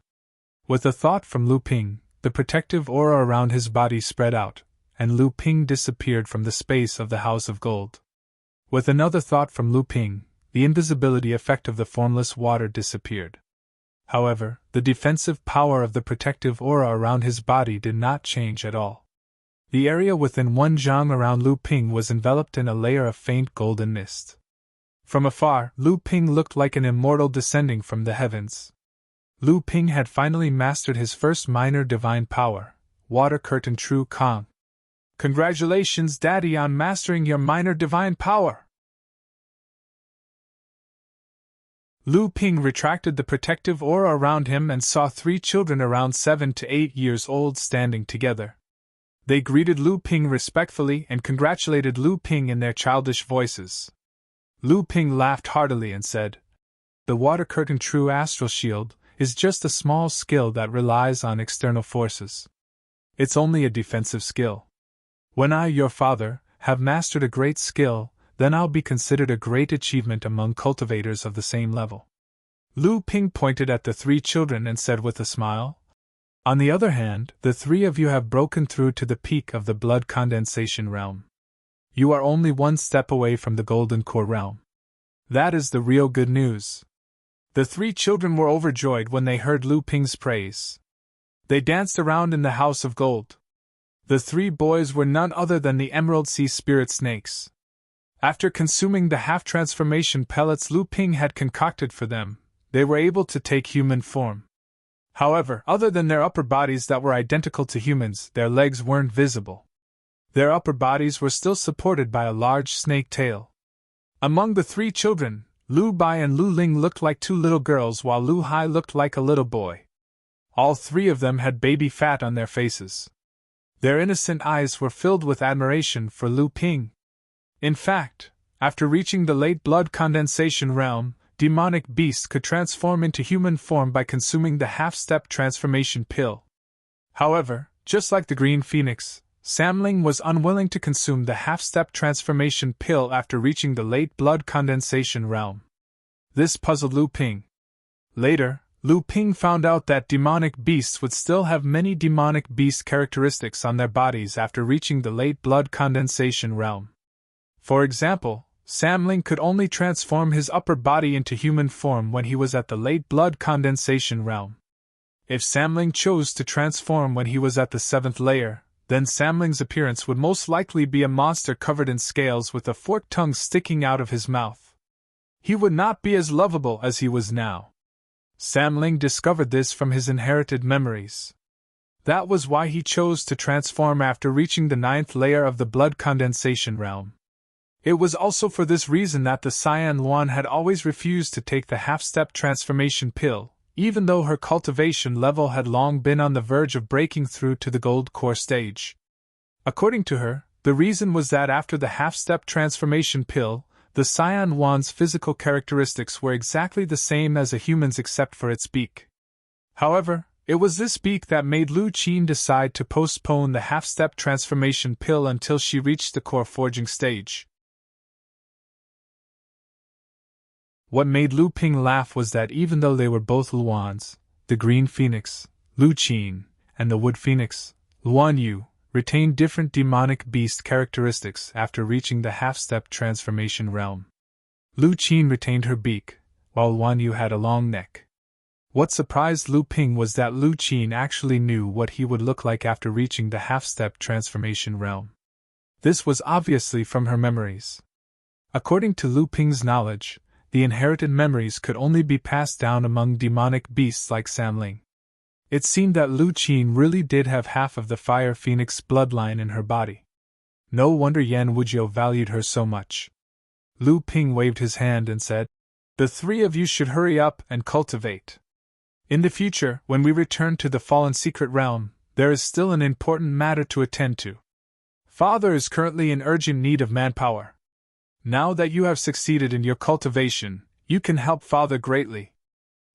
With a thought from Lu Ping, the protective aura around his body spread out, and Lu Ping disappeared from the space of the House of Gold. With another thought from Lu Ping, the invisibility effect of the formless water disappeared. However, the defensive power of the protective aura around his body did not change at all. The area within 1 zhang around Lu Ping was enveloped in a layer of faint golden mist. From afar, Lu Ping looked like an immortal descending from the heavens. Lu Ping had finally mastered his first minor divine power, Water Curtain True Kang. Congratulations, Daddy, on mastering your minor divine power! Lu Ping retracted the protective aura around him and saw 3 children around 7 to 8 years old standing together. They greeted Lu Ping respectfully and congratulated Lu Ping in their childish voices. Lu Ping laughed heartily and said, "The Water Curtain True Astral Shield is just a small skill that relies on external forces. It's only a defensive skill. When I, your father, have mastered a great skill, then I'll be considered a great achievement among cultivators of the same level." Lu Ping pointed at the 3 children and said with a smile, "On the other hand, the 3 of you have broken through to the peak of the blood condensation realm. You are only 1 step away from the golden core realm. That is the real good news." The 3 children were overjoyed when they heard Lu Ping's praise. They danced around in the House of Gold. The 3 boys were none other than the Emerald Sea Spirit Snakes. After consuming the half-transformation pellets Lu Ping had concocted for them, they were able to take human form. However, other than their upper bodies that were identical to humans, their legs weren't visible. Their upper bodies were still supported by a large snake tail. Among the 3 children, Lu Bai and Lu Ling looked like 2 little girls while Lu Hai looked like a little boy. All 3 of them had baby fat on their faces. Their innocent eyes were filled with admiration for Lu Ping. In fact, after reaching the late blood condensation realm, demonic beasts could transform into human form by consuming the half-step transformation pill. However, just like the Green Phoenix, Samling was unwilling to consume the half-step transformation pill after reaching the late blood condensation realm. This puzzled Lu Ping. Later, Lu Ping found out that demonic beasts would still have many demonic beast characteristics on their bodies after reaching the late blood condensation realm. For example, Samling could only transform his upper body into human form when he was at the late blood condensation realm. If Samling chose to transform when he was at the 7th layer, then Samling's appearance would most likely be a monster covered in scales with a forked tongue sticking out of his mouth. He would not be as lovable as he was now. Samling discovered this from his inherited memories. That was why he chose to transform after reaching the 9th layer of the blood condensation realm. It was also for this reason that the Cyan Luan had always refused to take the half-step transformation pill, even though her cultivation level had long been on the verge of breaking through to the gold core stage. According to her, the reason was that after the half-step transformation pill, the Cyan Luan's physical characteristics were exactly the same as a human's except for its beak. However, it was this beak that made Lu Qin decide to postpone the half-step transformation pill until she reached the core forging stage. What made Lu Ping laugh was that even though they were both Luans, the Green Phoenix, Lu Qin, and the Wood Phoenix, Luan Yu, retained different demonic beast characteristics after reaching the half-step transformation realm. Lu Qin retained her beak, while Luan Yu had a long neck. What surprised Lu Ping was that Lu Qin actually knew what he would look like after reaching the half-step transformation realm. This was obviously from her memories. According to Lu Ping's knowledge, the inherited memories could only be passed down among demonic beasts like Samling. It seemed that Lu Qin really did have half of the Fire Phoenix bloodline in her body. No wonder Yan Wujiu valued her so much. Lu Ping waved his hand and said, "The 3 of you should hurry up and cultivate. In the future, when we return to the Fallen Secret Realm, there is still an important matter to attend to. Father is currently in urgent need of manpower. Now that you have succeeded in your cultivation, you can help Father greatly."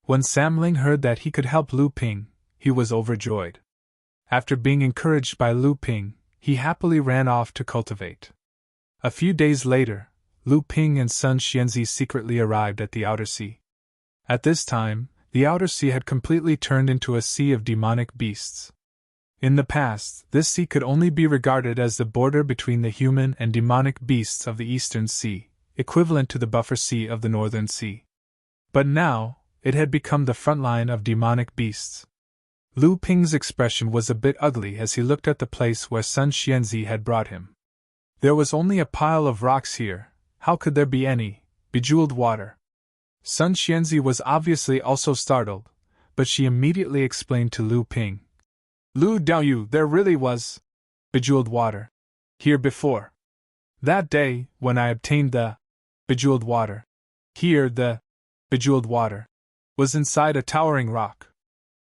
When Samling heard that he could help Lu Ping, he was overjoyed. After being encouraged by Lu Ping, he happily ran off to cultivate. A few days later, Lu Ping and Sun Xianzi secretly arrived at the outer sea. At this time, the outer sea had completely turned into a sea of demonic beasts. In the past, this sea could only be regarded as the border between the human and demonic beasts of the Eastern Sea, equivalent to the buffer sea of the Northern Sea. But now, it had become the front line of demonic beasts. Lu Ping's expression was a bit ugly as he looked at the place where Sun Xianzi had brought him. There was only a pile of rocks here. How could there be any bejeweled water? Sun Xianzi was obviously also startled, but she immediately explained to Lu Ping. Lu Daoyu, there really was bejeweled water here before. That day, when I obtained the bejeweled water, here the bejeweled water was inside a towering rock.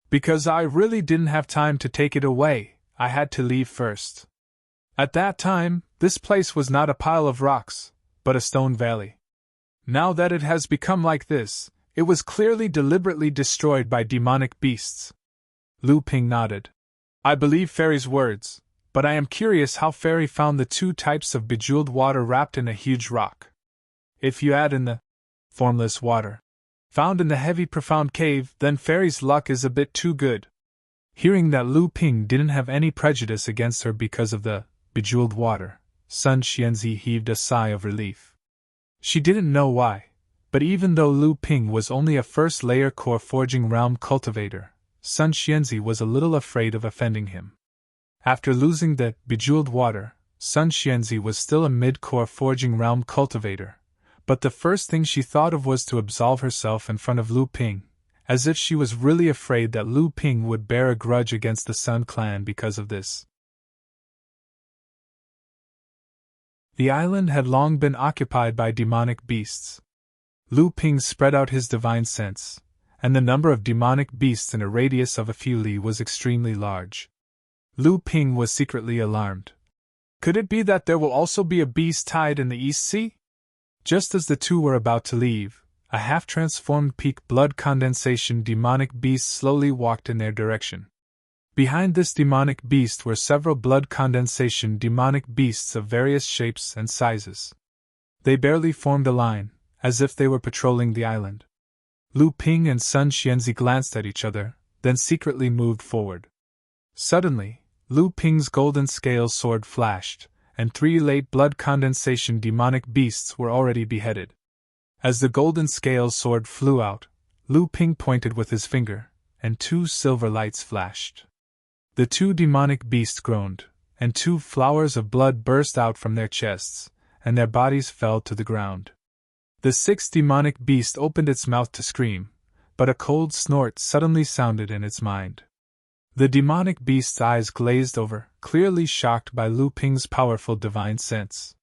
Because I really didn't have time to take it away, I had to leave first. At that time, this place was not a pile of rocks, but a stone valley. Now that it has become like this, it was clearly deliberately destroyed by demonic beasts. Lu Ping nodded. I believe Fairy's words, but I am curious how Fairy found the two types of bejeweled water wrapped in a huge rock. If you add in the formless water found in the heavy profound cave, then Fairy's luck is a bit too good. Hearing that Lu Ping didn't have any prejudice against her because of the bejeweled water, Sun Xianzi heaved a sigh of relief. She didn't know why, but even though Lu Ping was only a first-layer core forging realm cultivator, Sun Xianzi was a little afraid of offending him. After losing the bejeweled water, Sun Xianzi was still a mid-core forging realm cultivator, but the first thing she thought of was to absolve herself in front of Lu Ping, as if she was really afraid that Lu Ping would bear a grudge against the Sun clan because of this. The island had long been occupied by demonic beasts. Lu Ping spread out his divine sense, and the number of demonic beasts in a radius of a few li was extremely large. Lu Ping was secretly alarmed. Could it be that there will also be a beast tide in the East Sea? Just as the two were about to leave, a half-transformed peak blood condensation demonic beast slowly walked in their direction. Behind this demonic beast were several blood condensation demonic beasts of various shapes and sizes. They barely formed a line, as if they were patrolling the island. Lu Ping and Sun Xianzi glanced at each other, then secretly moved forward. Suddenly, Lu Ping's golden scale sword flashed, and 3 late blood condensation demonic beasts were already beheaded. As the golden scale sword flew out, Lu Ping pointed with his finger, and 2 silver lights flashed. The 2 demonic beasts groaned, and 2 flowers of blood burst out from their chests, and their bodies fell to the ground. The 6th demonic beast opened its mouth to scream, but a cold snort suddenly sounded in its mind. The demonic beast's eyes glazed over, clearly shocked by Lu Ping's powerful divine sense.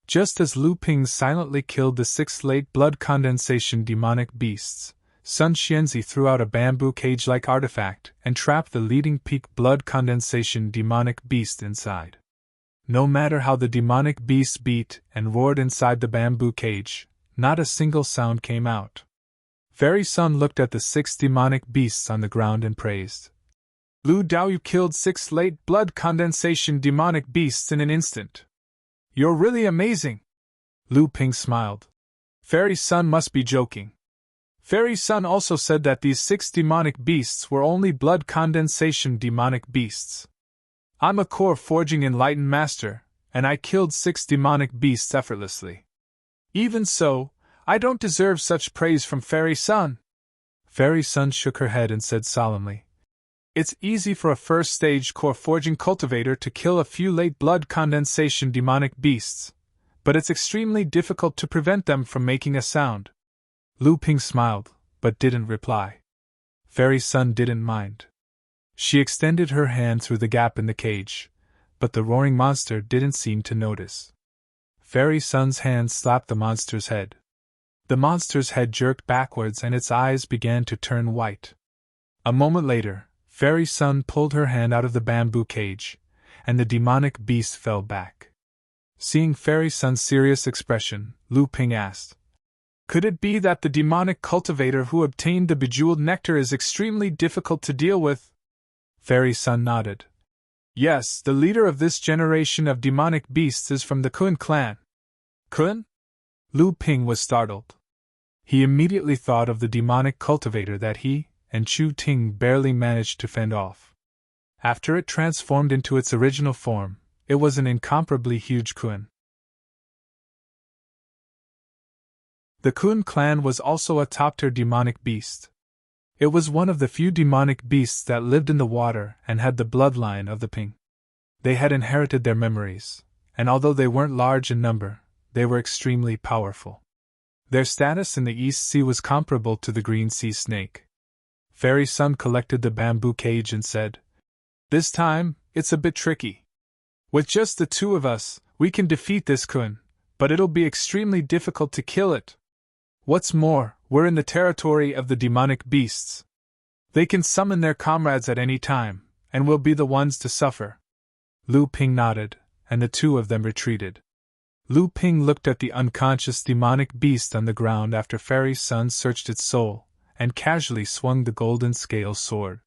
Just as Lu Ping silently killed the 6 late blood condensation demonic beasts, Sun Xianzi threw out a bamboo cage-like artifact and trapped the leading peak blood condensation demonic beast inside. No matter how the demonic beast beat and roared inside the bamboo cage, not a single sound came out. Fairy Sun looked at the 6 demonic beasts on the ground and praised. Lu Daoyu killed 6 late blood condensation demonic beasts in an instant. You're really amazing. Lu Ping smiled. Fairy Sun must be joking. Fairy Sun also said that these 6 demonic beasts were only blood condensation demonic beasts. I'm a core forging enlightened master, and I killed 6 demonic beasts effortlessly. Even so, I don't deserve such praise from Fairy Sun. Fairy Sun shook her head and said solemnly. It's easy for a first-stage core forging cultivator to kill a few late blood condensation demonic beasts, but it's extremely difficult to prevent them from making a sound. Lu Ping smiled, but didn't reply. Fairy Sun didn't mind. She extended her hand through the gap in the cage, but the roaring monster didn't seem to notice. Fairy Sun's hand slapped the monster's head. The monster's head jerked backwards and its eyes began to turn white. A moment later, Fairy Sun pulled her hand out of the bamboo cage, and the demonic beast fell back. Seeing Fairy Sun's serious expression, Lu Ping asked, Could it be that the demonic cultivator who obtained the bejeweled nectar is extremely difficult to deal with? Fairy Sun nodded. Yes, the leader of this generation of demonic beasts is from the Kun clan. Kun? Lu Ping was startled. He immediately thought of the demonic cultivator that he and Chu Ting barely managed to fend off. After it transformed into its original form, it was an incomparably huge Kun. The Kun clan was also a top-tier demonic beast. It was one of the few demonic beasts that lived in the water and had the bloodline of the Ping. They had inherited their memories, and although they weren't large in number, they were extremely powerful. Their status in the East Sea was comparable to the Green Sea snake. Fairy Sun collected the bamboo cage and said, "This time, it's a bit tricky. With just the two of us, we can defeat this Kun, but it'll be extremely difficult to kill it. What's more, we're in the territory of the demonic beasts. They can summon their comrades at any time, and we'll be the ones to suffer." Lu Ping nodded, and the two of them retreated. Lu Ping looked at the unconscious demonic beast on the ground after Fairy Sun searched its soul, and casually swung the golden scale sword.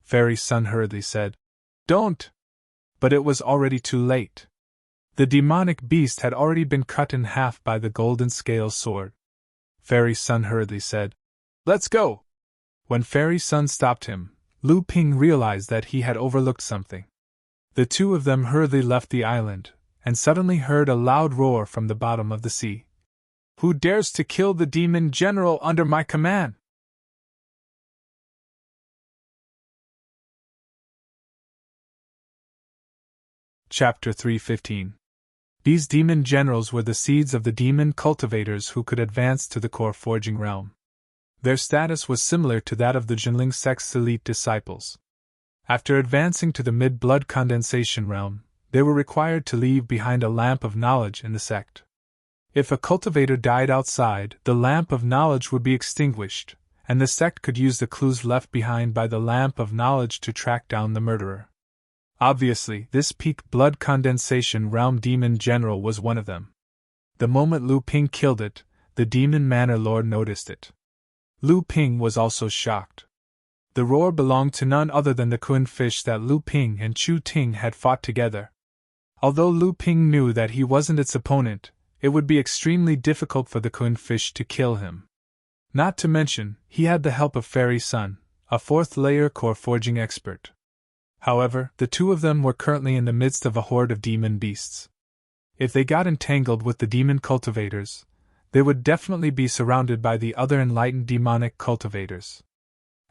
Fairy Sun hurriedly said, "Don't!" But it was already too late. The demonic beast had already been cut in half by the golden scale sword. Fairy Sun hurriedly said, "Let's go!" When Fairy Sun stopped him, Lu Ping realized that he had overlooked something. The two of them hurriedly left the island, and suddenly heard a loud roar from the bottom of the sea. "Who dares to kill the demon general under my command?" Chapter 3:15. These demon generals were the seeds of the demon cultivators who could advance to the core forging realm. Their status was similar to that of the Jinling sect's elite disciples. After advancing to the mid-blood condensation realm, they were required to leave behind a lamp of knowledge in the sect. If a cultivator died outside, the lamp of knowledge would be extinguished, and the sect could use the clues left behind by the lamp of knowledge to track down the murderer. Obviously, this peak blood condensation realm demon general was one of them. The moment Lu Ping killed it, the demon manor lord noticed it. Lu Ping was also shocked. The roar belonged to none other than the Kun fish that Lu Ping and Chu Ting had fought together. Although Lu Ping knew that he wasn't its opponent, it would be extremely difficult for the Kun fish to kill him. Not to mention, he had the help of Fairy Sun, a fourth-layer core forging expert. However, the two of them were currently in the midst of a horde of demon beasts. If they got entangled with the demon cultivators, they would definitely be surrounded by the other enlightened demonic cultivators.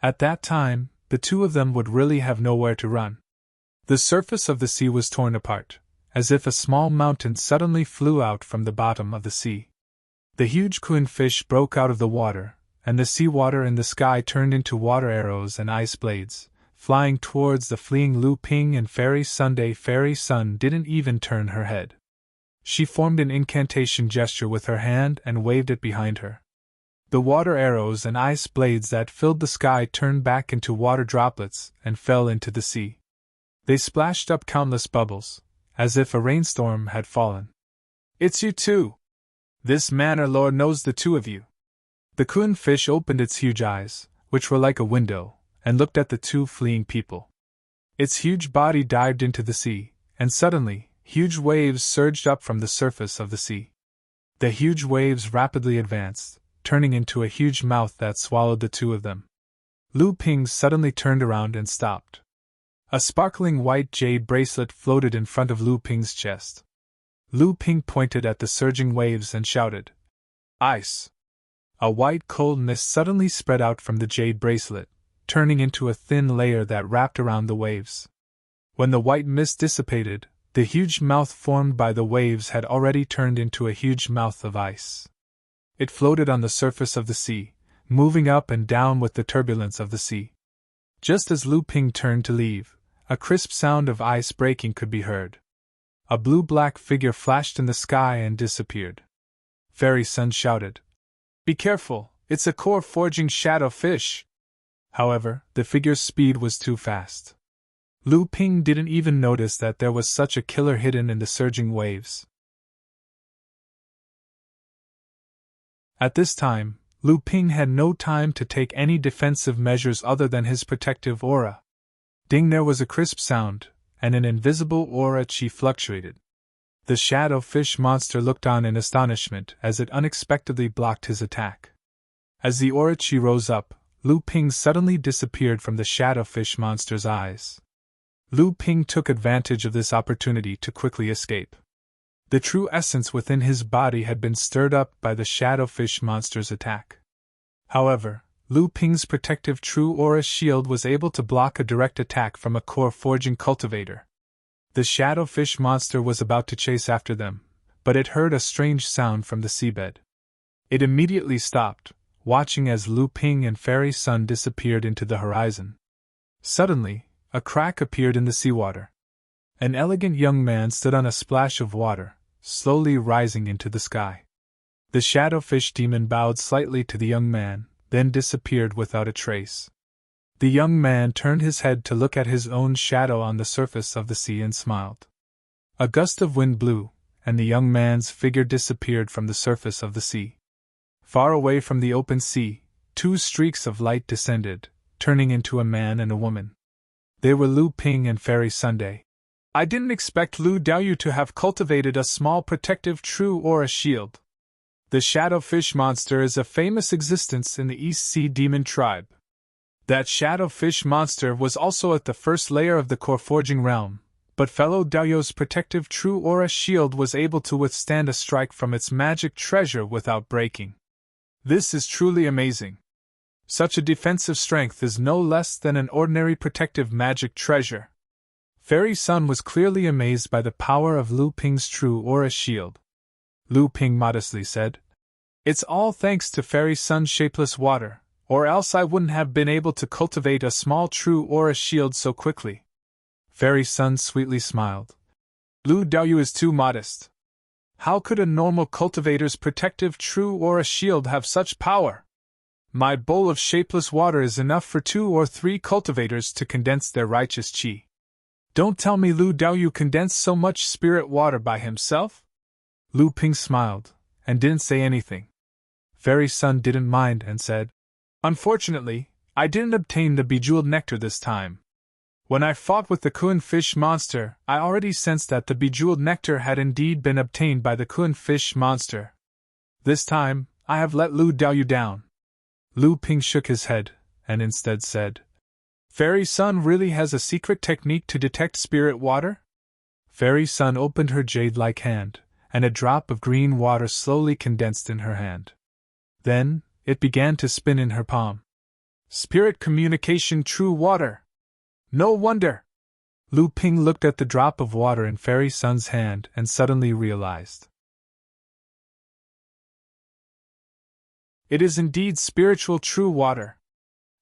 At that time, the two of them would really have nowhere to run. The surface of the sea was torn apart, as if a small mountain suddenly flew out from the bottom of the sea. The huge Kun fish broke out of the water, and the seawater in the sky turned into water arrows and ice blades, flying towards the fleeing Lu Ping and Fairy Sunday. Fairy Sun didn't even turn her head. She formed an incantation gesture with her hand and waved it behind her. The water arrows and ice blades that filled the sky turned back into water droplets and fell into the sea. They splashed up countless bubbles, as if a rainstorm had fallen. "It's you two! This manor lord knows the two of you." The Kun fish opened its huge eyes, which were like a window, and looked at the two fleeing people. Its huge body dived into the sea, and suddenly, huge waves surged up from the surface of the sea. The huge waves rapidly advanced, turning into a huge mouth that swallowed the two of them. Lu Ping suddenly turned around and stopped. A sparkling white jade bracelet floated in front of Lu Ping's chest. Lu Ping pointed at the surging waves and shouted, "Ice!" A white cold mist suddenly spread out from the jade bracelet, turning into a thin layer that wrapped around the waves. When the white mist dissipated, the huge mouth formed by the waves had already turned into a huge mouth of ice. It floated on the surface of the sea, moving up and down with the turbulence of the sea. Just as Lu Ping turned to leave, a crisp sound of ice breaking could be heard. A blue-black figure flashed in the sky and disappeared. Fairy Sun shouted, "Be careful, it's a core forging shadow fish!" However, the figure's speed was too fast. Lu Ping didn't even notice that there was such a killer hidden in the surging waves. At this time, Lu Ping had no time to take any defensive measures other than his protective aura. Ding, there was a crisp sound, and an invisible aura chi fluctuated. The shadow fish monster looked on in astonishment as it unexpectedly blocked his attack. As the Orochi rose up, Lu Ping suddenly disappeared from the shadow fish monster's eyes. Lu Ping took advantage of this opportunity to quickly escape. The true essence within his body had been stirred up by the shadow fish monster's attack. However, Lu Ping's protective true aura shield was able to block a direct attack from a core forging cultivator. The shadow fish monster was about to chase after them, but it heard a strange sound from the seabed. It immediately stopped, watching as Lu Ping and Fairy Sun disappeared into the horizon. Suddenly, a crack appeared in the seawater. An elegant young man stood on a splash of water, slowly rising into the sky. The shadowfish demon bowed slightly to the young man, then disappeared without a trace. The young man turned his head to look at his own shadow on the surface of the sea and smiled. A gust of wind blew, and the young man's figure disappeared from the surface of the sea. Far away from the open sea, two streaks of light descended, turning into a man and a woman. They were Lu Ping and Fairy Sunday. I didn't expect Lu Daoyu to have cultivated a small protective true aura shield. The shadowfish monster is a famous existence in the East Sea Demon tribe. That shadowfish monster was also at the first layer of the core forging realm, but fellow Daoyu's protective true aura shield was able to withstand a strike from its magic treasure without breaking. This is truly amazing. Such a defensive strength is no less than an ordinary protective magic treasure. Fairy Sun was clearly amazed by the power of Lu Ping's true aura shield. Lu Ping modestly said, "It's all thanks to Fairy Sun's shapeless water, or else I wouldn't have been able to cultivate a small true aura shield so quickly." Fairy Sun sweetly smiled. "Lu Daoyu is too modest. How could a normal cultivator's protective true aura shield have such power? My bowl of shapeless water is enough for 2 or 3 cultivators to condense their righteous qi. Don't tell me Lu Daoyu condensed so much spirit water by himself?" Lu Ping smiled, and didn't say anything. Fairy Sun didn't mind and said, "Unfortunately, I didn't obtain the bejeweled nectar this time. When I fought with the Kuan fish monster, I already sensed that the bejeweled nectar had indeed been obtained by the Kuan fish monster. This time, I have let Lu Daoyu down." Lu Ping shook his head, and instead said, "Fairy Sun really has a secret technique to detect spirit water?" Fairy Sun opened her jade-like hand, and a drop of green water slowly condensed in her hand. Then, it began to spin in her palm. "Spirit communication true water! No wonder!" Lu Ping looked at the drop of water in Fairy Sun's hand and suddenly realized. It is indeed spiritual true water.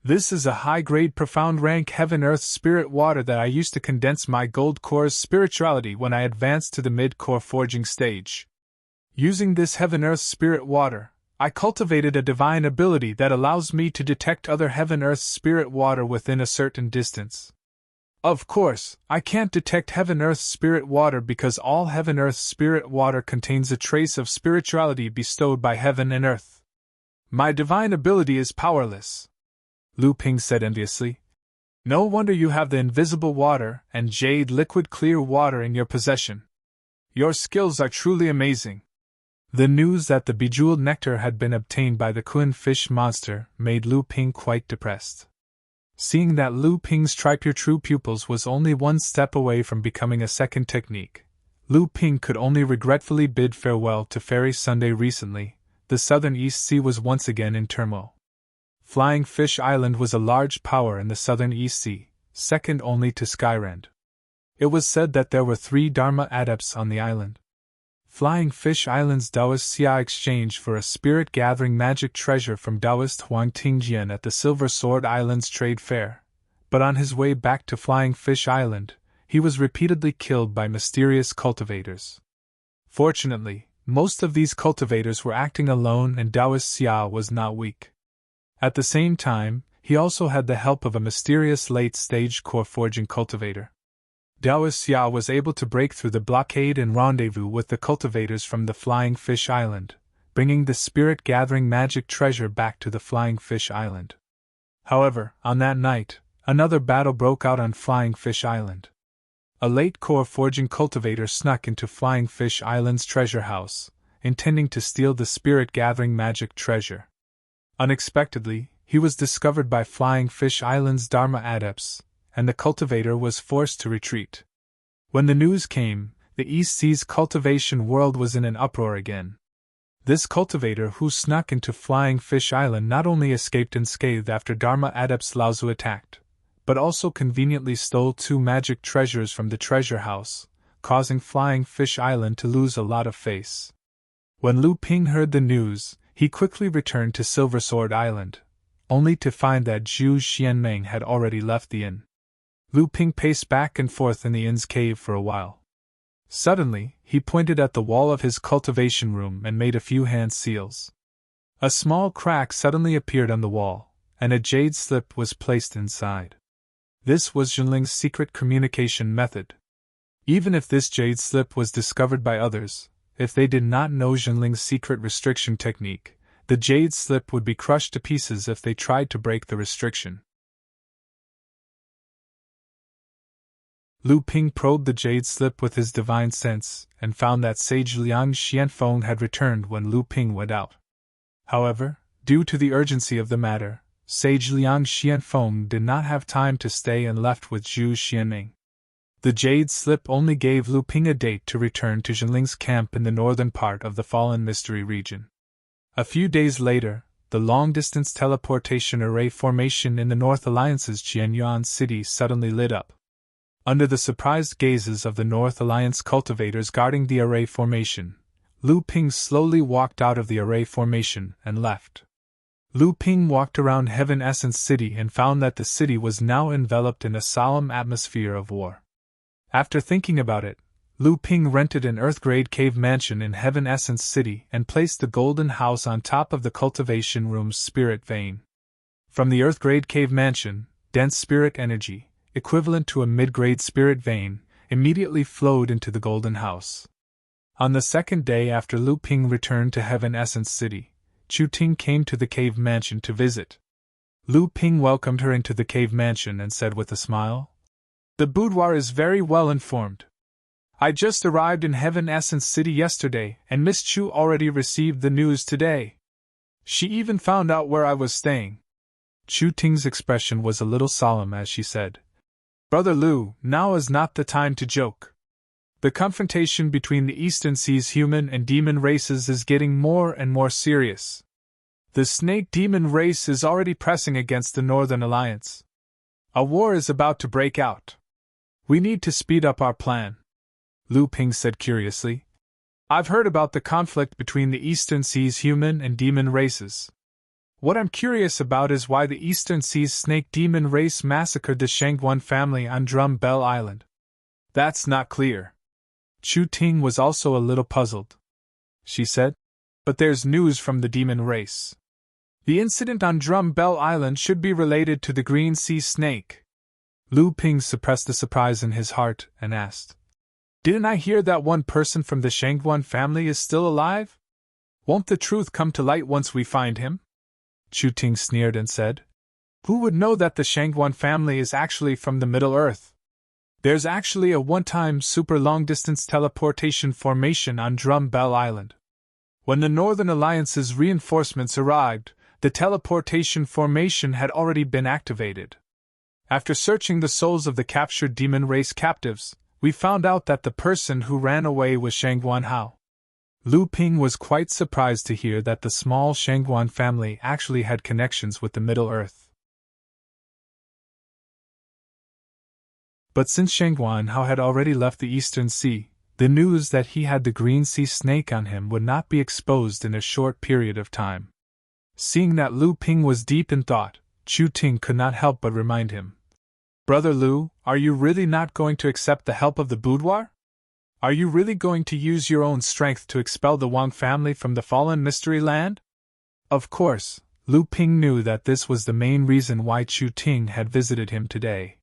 This is a high-grade profound rank heaven-earth spirit water that I used to condense my gold core's spirituality when I advanced to the mid-core forging stage. Using this heaven-earth spirit water, I cultivated a divine ability that allows me to detect other heaven-earth spirit water within a certain distance. Of course, I can't detect heaven-earth spirit water because all heaven-earth spirit water contains a trace of spirituality bestowed by heaven and earth. My divine ability is powerless," Lu Ping said enviously. "No wonder you have the invisible water and jade liquid clear water in your possession. Your skills are truly amazing." The news that the bejeweled nectar had been obtained by the Kuan fish monster made Lu Ping quite depressed. Seeing that Lu Ping's tripure true pupils was only one step away from becoming a second technique, Lu Ping could only regretfully bid farewell to Fairy Sunday. Recently, the southern East Sea was once again in turmoil. Flying Fish Island was a large power in the southern East Sea, second only to Skyrend. It was said that there were 3 Dharma adepts on the island. Flying Fish Island's Taoist Xia exchanged for a spirit-gathering magic treasure from Taoist Huang Tingjian at the Silver Sword Island's trade fair, but on his way back to Flying Fish Island, he was repeatedly killed by mysterious cultivators. Fortunately, most of these cultivators were acting alone and Taoist Xia was not weak. At the same time, he also had the help of a mysterious late-stage core forging cultivator. Taoist Xia was able to break through the blockade and rendezvous with the cultivators from the Flying Fish Island, bringing the spirit-gathering magic treasure back to the Flying Fish Island. However, on that night, another battle broke out on Flying Fish Island. A late core forging cultivator snuck into Flying Fish Island's treasure house, intending to steal the spirit-gathering magic treasure. Unexpectedly, he was discovered by Flying Fish Island's Dharma adepts, and the cultivator was forced to retreat. When the news came, the East Seas cultivation world was in an uproar again. This cultivator who snuck into Flying Fish Island not only escaped unscathed after Dharma adepts Laozu attacked, but also conveniently stole 2 magic treasures from the treasure house, causing Flying Fish Island to lose a lot of face. When Lu Ping heard the news, he quickly returned to Silver Sword Island, only to find that Zhu Xianmeng had already left the inn. Lu Ping paced back and forth in the inn's cave for a while. Suddenly, he pointed at the wall of his cultivation room and made a few hand seals. A small crack suddenly appeared on the wall, and a jade slip was placed inside. This was Zhenling's secret communication method. Even if this jade slip was discovered by others, if they did not know Zhenling's secret restriction technique, the jade slip would be crushed to pieces if they tried to break the restriction. Lu Ping probed the jade slip with his divine sense, and found that Sage Liang Xianfeng had returned when Lu Ping went out. However, due to the urgency of the matter, Sage Liang Xianfeng did not have time to stay and left with Zhu Xianming. The jade slip only gave Lu Ping a date to return to Zhenling's camp in the northern part of the Fallen Mystery region. A few days later, the long-distance teleportation array formation in the North Alliance's Jianyuan city suddenly lit up. Under the surprised gazes of the North Alliance cultivators guarding the array formation, Lu Ping slowly walked out of the array formation and left. Lu Ping walked around Heaven Essence City and found that the city was now enveloped in a solemn atmosphere of war. After thinking about it, Lu Ping rented an Earth-grade cave mansion in Heaven Essence City and placed the golden house on top of the cultivation room's spirit vein. From the Earth-grade cave mansion, dense spirit energy, equivalent to a mid-grade spirit vein, immediately flowed into the golden house. On the second day after Lu Ping returned to Heaven Essence City, Chu Ting came to the cave mansion to visit. Lu Ping welcomed her into the cave mansion and said with a smile, "The boudoir is very well informed. I just arrived in Heaven Essence City yesterday, and Miss Chu already received the news today. She even found out where I was staying." Chu Ting's expression was a little solemn as she said, "Brother Lu, now is not the time to joke. The confrontation between the Eastern Sea's human and demon races is getting more and more serious. The snake demon race is already pressing against the Northern Alliance. A war is about to break out. We need to speed up our plan." Lu Ping said curiously, "I've heard about the conflict between the Eastern Sea's human and demon races. What I'm curious about is why the Eastern Sea's snake demon race massacred the Shangguan family on Drum Bell Island. That's not clear." Chu Ting was also a little puzzled. She said, "But there's news from the demon race. The incident on Drum Bell Island should be related to the Green Sea snake." Lu Ping suppressed the surprise in his heart and asked, "Didn't I hear that one person from the Shangguan family is still alive? Won't the truth come to light once we find him?" Chu Ting sneered and said, "Who would know that the Shangguan family is actually from the Middle Earth? There's actually a one-time super long-distance teleportation formation on Drum Bell Island. When the Northern Alliance's reinforcements arrived, the teleportation formation had already been activated. After searching the souls of the captured demon race captives, we found out that the person who ran away was Shangguan Hao." Lu Ping was quite surprised to hear that the small Shangguan family actually had connections with the Middle Earth. But since Shangguan Hao had already left the Eastern Sea, the news that he had the Green Sea snake on him would not be exposed in a short period of time. Seeing that Lu Ping was deep in thought, Chu Ting could not help but remind him, "Brother Lu, are you really not going to accept the help of the boudoir? Are you really going to use your own strength to expel the Wang family from the fallen mystery land?" Of course, Lu Ping knew that this was the main reason why Chu Ting had visited him today.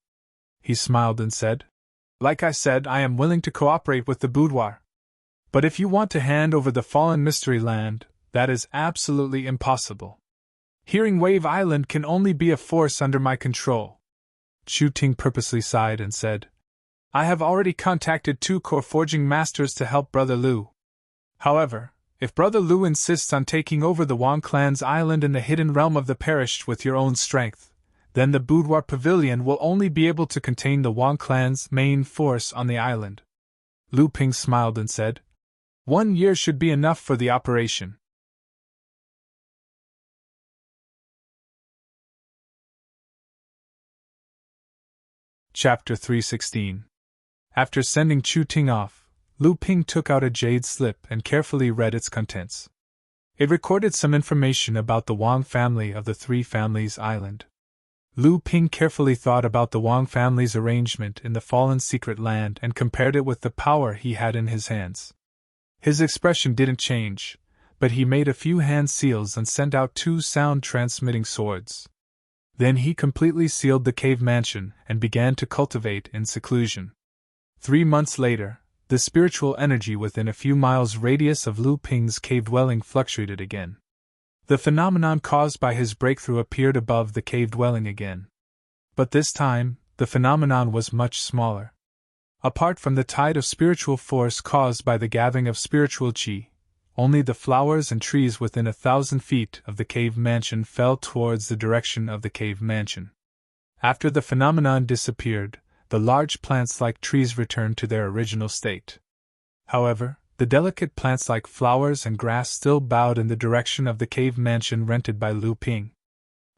He smiled and said, "Like I said, I am willing to cooperate with the boudoir. But if you want to hand over the fallen mystery land, that is absolutely impossible. Hearing Wave Island can only be a force under my control." Chu Ting purposely sighed and said, I have already contacted 2 core forging masters to help Brother Lu. However, if Brother Lu insists on taking over the Wang clan's island in the hidden realm of the perished with your own strength, then the boudoir pavilion will only be able to contain the Wang clan's main force on the island. Lu Ping smiled and said, 1 year should be enough for the operation. Chapter 316. After sending Chu Ting off, Lu Ping took out a jade slip and carefully read its contents. It recorded some information about the Wang family of the 3 families island. Lu Ping carefully thought about the Wang family's arrangement in the fallen secret land and compared it with the power he had in his hands. His expression didn't change, but he made a few hand seals and sent out 2 sound-transmitting swords. Then he completely sealed the cave mansion and began to cultivate in seclusion. 3 months later, the spiritual energy within a few miles radius of Lu Ping's cave dwelling fluctuated again. The phenomenon caused by his breakthrough appeared above the cave dwelling again. But this time, the phenomenon was much smaller. Apart from the tide of spiritual force caused by the gathering of spiritual qi, only the flowers and trees within 1,000 feet of the cave mansion fell towards the direction of the cave mansion. After the phenomenon disappeared, the large plants like trees returned to their original state. However, the delicate plants like flowers and grass still bowed in the direction of the cave mansion rented by Lu Ping.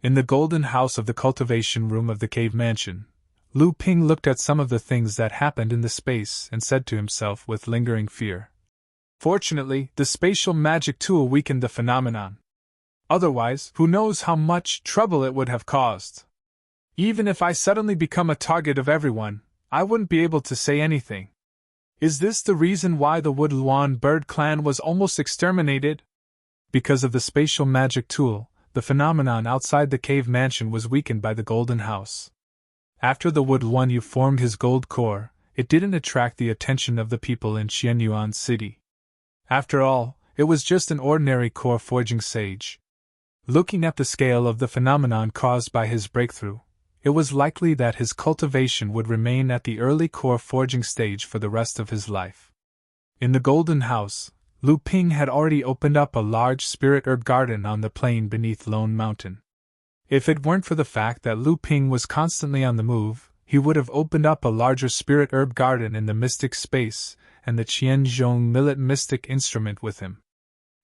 In the golden house of the cultivation room of the cave mansion, Lu Ping looked at some of the things that happened in the space and said to himself with lingering fear, "Fortunately, the spatial magic tool weakened the phenomenon. Otherwise, who knows how much trouble it would have caused. Even if I suddenly become a target of everyone, I wouldn't be able to say anything. Is this the reason why the Wood Luan bird clan was almost exterminated? Because of the spatial magic tool, the phenomenon outside the cave mansion was weakened by the golden house. After the Wood Luan Yu formed his gold core, it didn't attract the attention of the people in Xianyuan City. After all, it was just an ordinary core forging sage. Looking at the scale of the phenomenon caused by his breakthrough, it was likely that his cultivation would remain at the early core forging stage for the rest of his life. In the Golden House, Lu Ping had already opened up a large spirit herb garden on the plain beneath Lone Mountain. If it weren't for the fact that Lu Ping was constantly on the move, he would have opened up a larger spirit herb garden in the mystic space and the Qianzhong millet mystic instrument with him.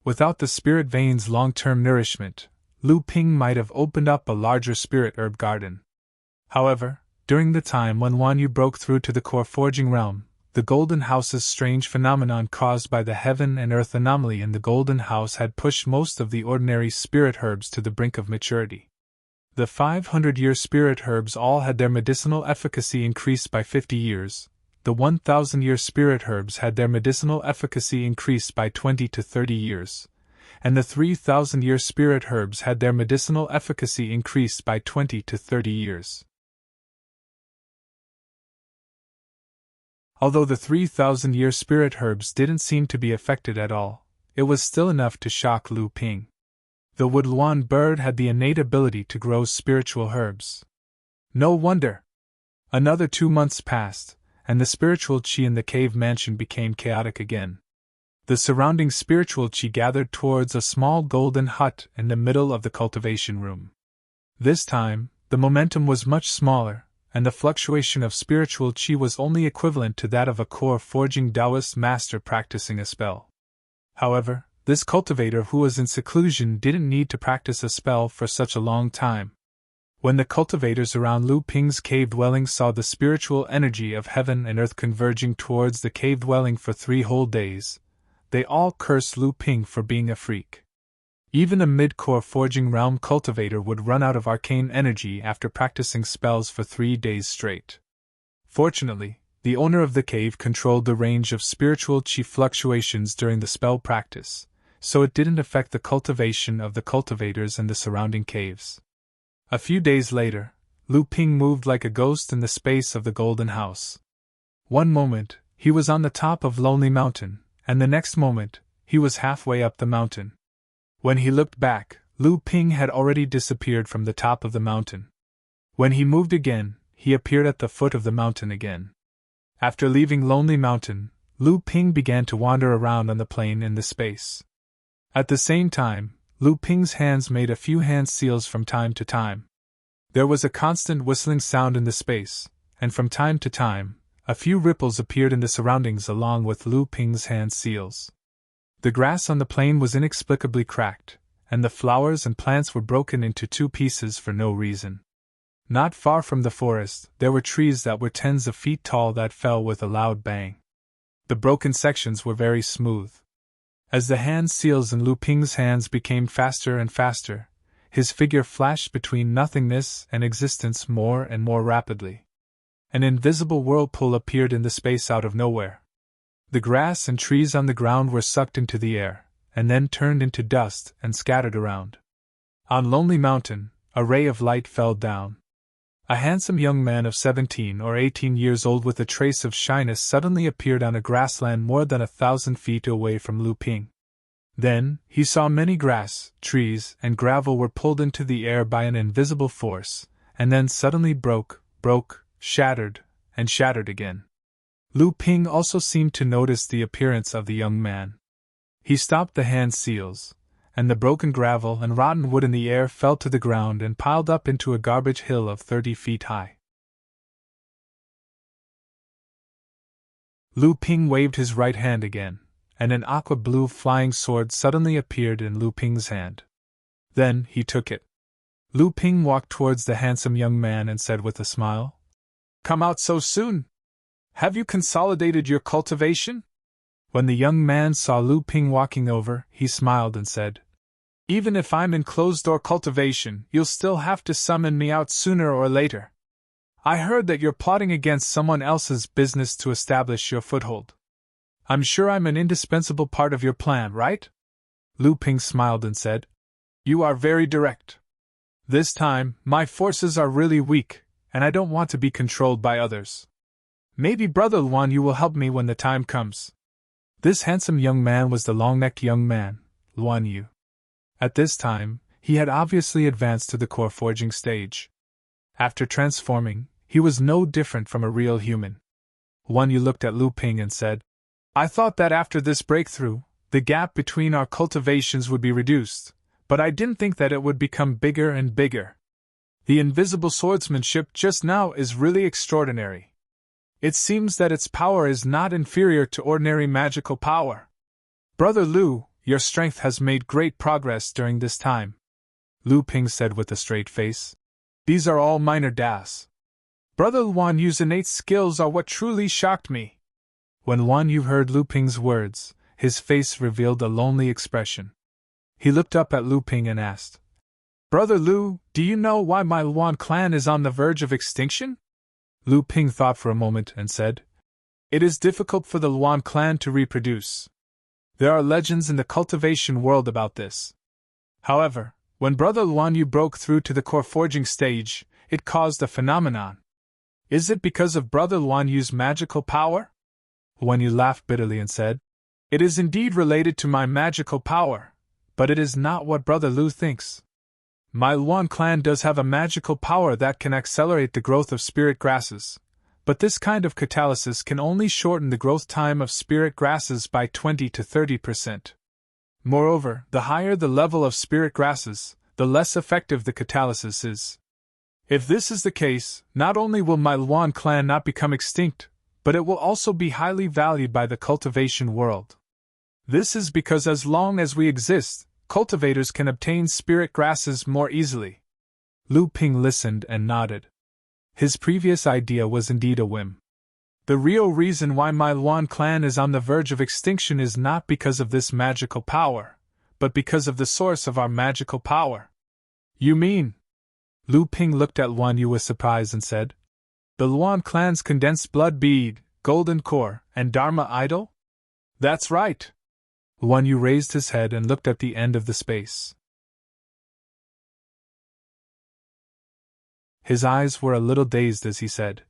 Without the spirit vein's long-term nourishment, Lu Ping might have opened up a larger spirit herb garden. However, during the time when Wan Yu broke through to the core forging realm, the Golden House's strange phenomenon caused by the heaven and earth anomaly in the Golden House had pushed most of the ordinary spirit herbs to the brink of maturity. The 500-year spirit herbs all had their medicinal efficacy increased by 50 years. The 1,000-year spirit herbs had their medicinal efficacy increased by 20 to 30 years, and the 3,000-year spirit herbs had their medicinal efficacy increased by 20 to 30 years. Although the 3,000-year spirit herbs didn't seem to be affected at all, it was still enough to shock Lu Ping. The Wood Luan bird had the innate ability to grow spiritual herbs. No wonder! Another 2 months passed, and the spiritual qi in the cave mansion became chaotic again. The surrounding spiritual qi gathered towards a small golden hut in the middle of the cultivation room. This time, the momentum was much smaller, and the fluctuation of spiritual qi was only equivalent to that of a core forging Taoist master practicing a spell. However, this cultivator who was in seclusion didn't need to practice a spell for such a long time. When the cultivators around Lu Ping's cave dwelling saw the spiritual energy of heaven and earth converging towards the cave dwelling for 3 whole days, they all cursed Lu Ping for being a freak. Even a mid-core forging realm cultivator would run out of arcane energy after practicing spells for 3 days straight. Fortunately, the owner of the cave controlled the range of spiritual qi fluctuations during the spell practice, so it didn't affect the cultivation of the cultivators and the surrounding caves. A few days later, Lu Ping moved like a ghost in the space of the Golden House. One moment, he was on the top of Lonely Mountain, and the next moment, he was halfway up the mountain. When he looked back, Lu Ping had already disappeared from the top of the mountain. When he moved again, he appeared at the foot of the mountain again. After leaving Lonely Mountain, Lu Ping began to wander around on the plain in the space. At the same time, Lu Ping's hands made a few hand seals from time to time. There was a constant whistling sound in the space, and from time to time, a few ripples appeared in the surroundings along with Lu Ping's hand seals. The grass on the plain was inexplicably cracked, and the flowers and plants were broken into two pieces for no reason. Not far from the forest, there were trees that were tens of feet tall that fell with a loud bang. The broken sections were very smooth. As the hand seals in Lu Ping's hands became faster and faster, his figure flashed between nothingness and existence more and more rapidly. An invisible whirlpool appeared in the space out of nowhere. The grass and trees on the ground were sucked into the air, and then turned into dust and scattered around. On Lonely Mountain, a ray of light fell down. A handsome young man of 17 or 18 years old with a trace of shyness suddenly appeared on a grassland more than 1,000 feet away from Lu Ping. Then, he saw many grass, trees, and gravel were pulled into the air by an invisible force, and then suddenly broke, shattered, and shattered again. Lu Ping also seemed to notice the appearance of the young man. He stopped the hand seals, and the broken gravel and rotten wood in the air fell to the ground and piled up into a garbage hill of 30 feet high. Lu Ping waved his right hand again, and an aqua-blue flying sword suddenly appeared in Lu Ping's hand. Then he took it. Lu Ping walked towards the handsome young man and said with a smile, "Come out so soon? Have you consolidated your cultivation?" When the young man saw Lu Ping walking over, he smiled and said, "Even if I'm in closed-door cultivation, you'll still have to summon me out sooner or later. I heard that you're plotting against someone else's business to establish your foothold. I'm sure I'm an indispensable part of your plan, right?" Lu Ping smiled and said, "You are very direct. This time, my forces are really weak, and I don't want to be controlled by others. Maybe Brother Luan Yu will help me when the time comes." This handsome young man was the long-necked young man, Luan Yu. At this time, he had obviously advanced to the core forging stage. After transforming, he was no different from a real human. Luan Yu looked at Lu Ping and said, "I thought that after this breakthrough, the gap between our cultivations would be reduced, but I didn't think that it would become bigger and bigger. The invisible swordsmanship just now is really extraordinary. It seems that its power is not inferior to ordinary magical power. Brother Lu, your strength has made great progress during this time." Lu Ping said with a straight face, "These are all minor das. Brother Luan Yu's innate skills are what truly shocked me." When Luan Yu heard Lu Ping's words, his face revealed a lonely expression. He looked up at Lu Ping and asked, "Brother Lu, do you know why my Luan clan is on the verge of extinction?" Lu Ping thought for a moment and said, "It is difficult for the Luan clan to reproduce. There are legends in the cultivation world about this. However, when Brother Luan Yu broke through to the core forging stage, it caused a phenomenon. Is it because of Brother Luan Yu's magical power?" Luan Yu laughed bitterly and said, "It is indeed related to my magical power, but it is not what Brother Lu thinks. My Luan clan does have a magical power that can accelerate the growth of spirit grasses, but this kind of catalysis can only shorten the growth time of spirit grasses by 20 to 30%. Moreover, the higher the level of spirit grasses, the less effective the catalysis is. If this is the case, not only will my Luan clan not become extinct, but it will also be highly valued by the cultivation world. This is because as long as we exist, cultivators can obtain spirit grasses more easily." Lu Ping listened and nodded. His previous idea was indeed a whim. The real reason why my Luan clan is on the verge of extinction is not because of this magical power, but because of the source of our magical power. "You mean?" Lu Ping looked at Luan Yu with surprise and said, "The Luan clan's condensed blood bead, golden core, and Dharma idol?" "That's right." Luan Yu raised his head and looked at the end of the space. His eyes were a little dazed as he said,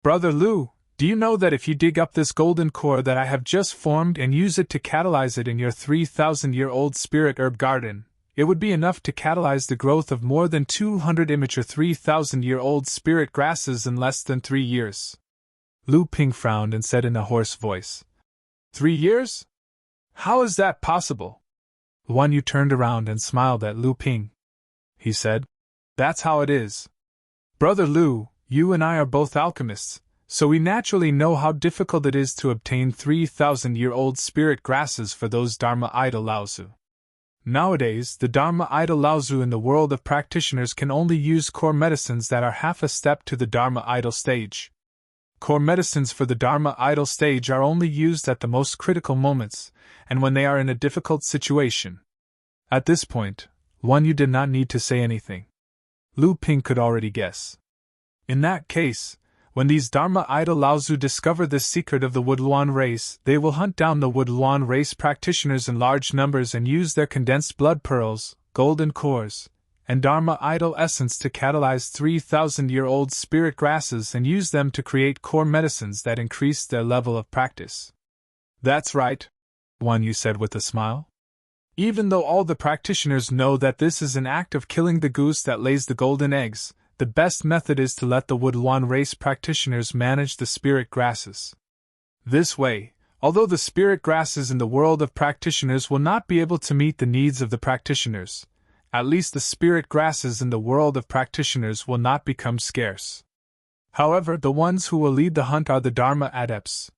"Brother Lu, do you know that if you dig up this golden core that I have just formed and use it to catalyze it in your 3,000-year-old spirit herb garden, it would be enough to catalyze the growth of more than 200 immature 3,000-year-old spirit grasses in less than 3 years?" Lu Ping frowned and said in a hoarse voice. 3 years? How is that possible? Guan Yu turned around and smiled at Lu Ping. He said, That's how it is. Brother Lu, you and I are both alchemists, so we naturally know how difficult it is to obtain 3,000-year-old spirit grasses for those Dharma idol Laozu. Nowadays, the Dharma idol Laozu in the world of practitioners can only use core medicines that are half a step to the Dharma idol stage. Core medicines for the Dharma idol stage are only used at the most critical moments, and when they are in a difficult situation. At this point, Guan Yu did not need to say anything. Lu Ping could already guess. In that case, when these Dharma idol Laozu discover the secret of the Woodluan race, they will hunt down the Woodluan race practitioners in large numbers and use their condensed blood pearls, golden cores, and Dharma idol essence to catalyze 3,000-year-old spirit grasses and use them to create core medicines that increase their level of practice. That's right, Guan Yu said with a smile. Even though all the practitioners know that this is an act of killing the goose that lays the golden eggs, the best method is to let the Woodluan race practitioners manage the spirit grasses. This way, although the spirit grasses in the world of practitioners will not be able to meet the needs of the practitioners, at least the spirit grasses in the world of practitioners will not become scarce. However, the ones who will lead the hunt are the Dharma adepts.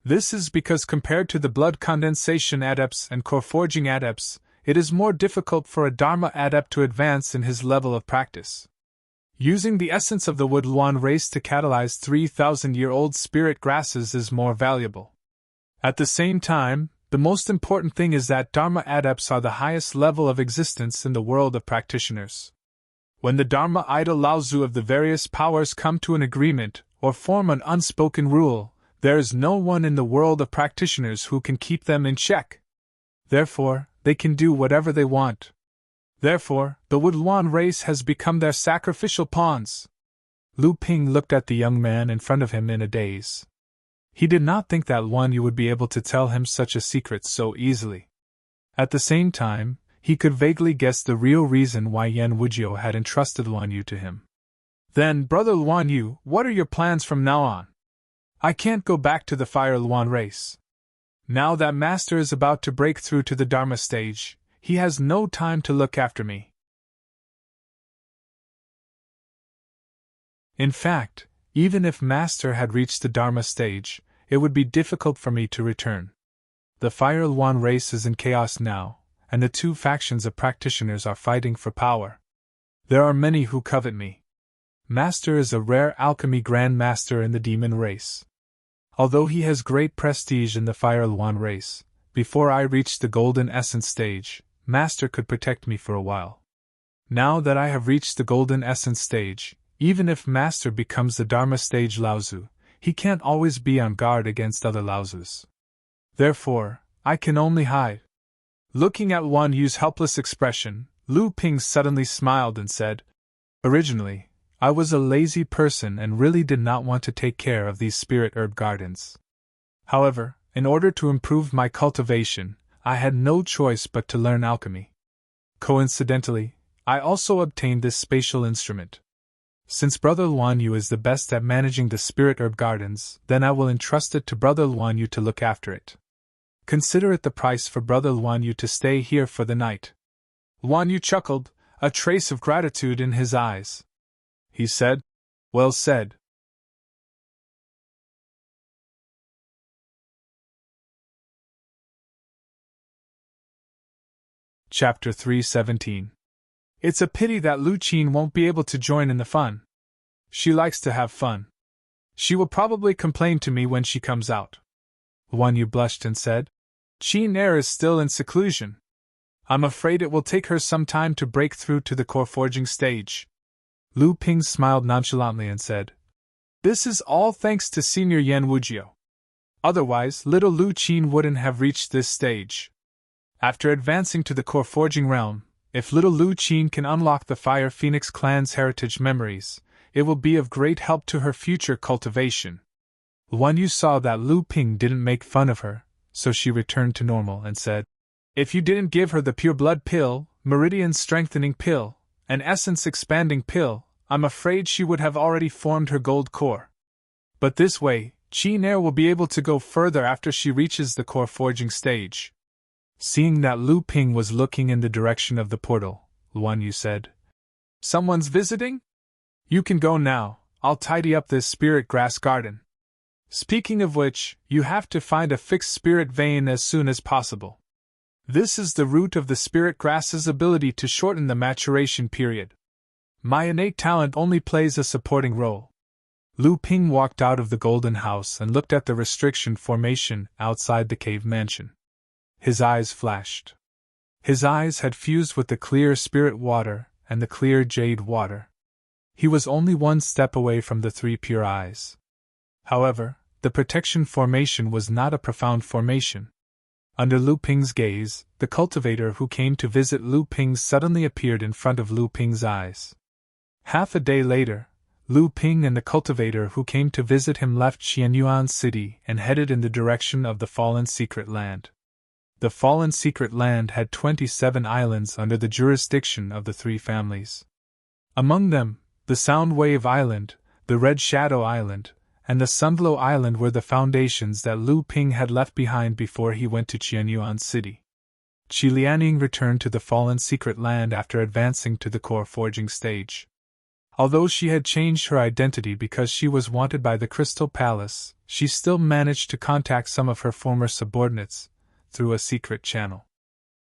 This is because compared to the blood condensation adepts and core forging adepts, it is more difficult for a Dharma adept to advance in his level of practice. Using the essence of the Woodluan race to catalyze 3,000-year-old spirit grasses is more valuable. At the same time, the most important thing is that Dharma adepts are the highest level of existence in the world of practitioners. When the Dharma idol Laozu of the various powers come to an agreement or form an unspoken rule, there is no one in the world of practitioners who can keep them in check. Therefore, they can do whatever they want. Therefore, the Woodluan race has become their sacrificial pawns. Lu Ping looked at the young man in front of him in a daze. He did not think that Guan Yu would be able to tell him such a secret so easily. At the same time, he could vaguely guess the real reason why Yan Wujiu had entrusted Guan Yu to him. Then, Brother Guan Yu, what are your plans from now on? I can't go back to the Fire Luan race. Now that Master is about to break through to the Dharma stage, he has no time to look after me. In fact, even if Master had reached the Dharma stage, it would be difficult for me to return. The Fire Luan race is in chaos now, and the two factions of practitioners are fighting for power. There are many who covet me. Master is a rare alchemy Grand Master in the demon race. Although he has great prestige in the Fire Luan race, before I reach the Golden Essence stage, Master could protect me for a while. Now that I have reached the Golden Essence stage, even if Master becomes the Dharma stage Laozu, he can't always be on guard against other Laozus. Therefore, I can only hide. Looking at Guan Yu's helpless expression, Lu Ping suddenly smiled and said, Originally, I was a lazy person and really did not want to take care of these spirit herb gardens. However, in order to improve my cultivation, I had no choice but to learn alchemy. Coincidentally, I also obtained this spatial instrument. Since Brother Guan Yu is the best at managing the spirit herb gardens, then I will entrust it to Brother Guan Yu to look after it. Consider it the price for Brother Guan Yu to stay here for the night. Guan Yu chuckled, a trace of gratitude in his eyes. He said, Well said. Chapter 3:17. It's a pity that Lu Qin won't be able to join in the fun. She likes to have fun. She will probably complain to me when she comes out. Guan Yu blushed and said, Qin Er is still in seclusion. I'm afraid it will take her some time to break through to the core forging stage. Lu Ping smiled nonchalantly and said, This is all thanks to Senior Yan Wujiu. Otherwise, little Lu Qin wouldn't have reached this stage. After advancing to the core forging realm, if little Lu Qin can unlock the Fire Phoenix clan's heritage memories, it will be of great help to her future cultivation. Guan Yu saw that Lu Ping didn't make fun of her, so she returned to normal and said, If you didn't give her the pure blood pill, meridian strengthening pill, and essence expanding pill, I'm afraid she would have already formed her gold core. But this way, Chi-Nair will be able to go further after she reaches the core forging stage. Seeing that Lu Ping was looking in the direction of the portal, Luan Yu said, Someone's visiting? You can go now, I'll tidy up this spirit grass garden. Speaking of which, you have to find a fixed spirit vein as soon as possible. This is the root of the spirit grass's ability to shorten the maturation period. My innate talent only plays a supporting role. Lu Ping walked out of the golden house and looked at the restriction formation outside the cave mansion. His eyes flashed. His eyes had fused with the clear spirit water and the clear jade water. He was only one step away from the three pure eyes. However, the protection formation was not a profound formation. Under Lu Ping's gaze, the cultivator who came to visit Lu Ping suddenly appeared in front of Lu Ping's eyes. Half a day later, Lu Ping and the cultivator who came to visit him left Xianyuan City and headed in the direction of the Fallen Secret Land. The Fallen Secret Land had 27 islands under the jurisdiction of the three families. Among them, the Soundwave Island, the Red Shadow Island, and the Sunflow Island were the foundations that Lu Ping had left behind before he went to Qianyuan City. Qi Lianing returned to the Fallen Secret Land after advancing to the core forging stage. Although she had changed her identity because she was wanted by the Crystal Palace, she still managed to contact some of her former subordinates through a secret channel.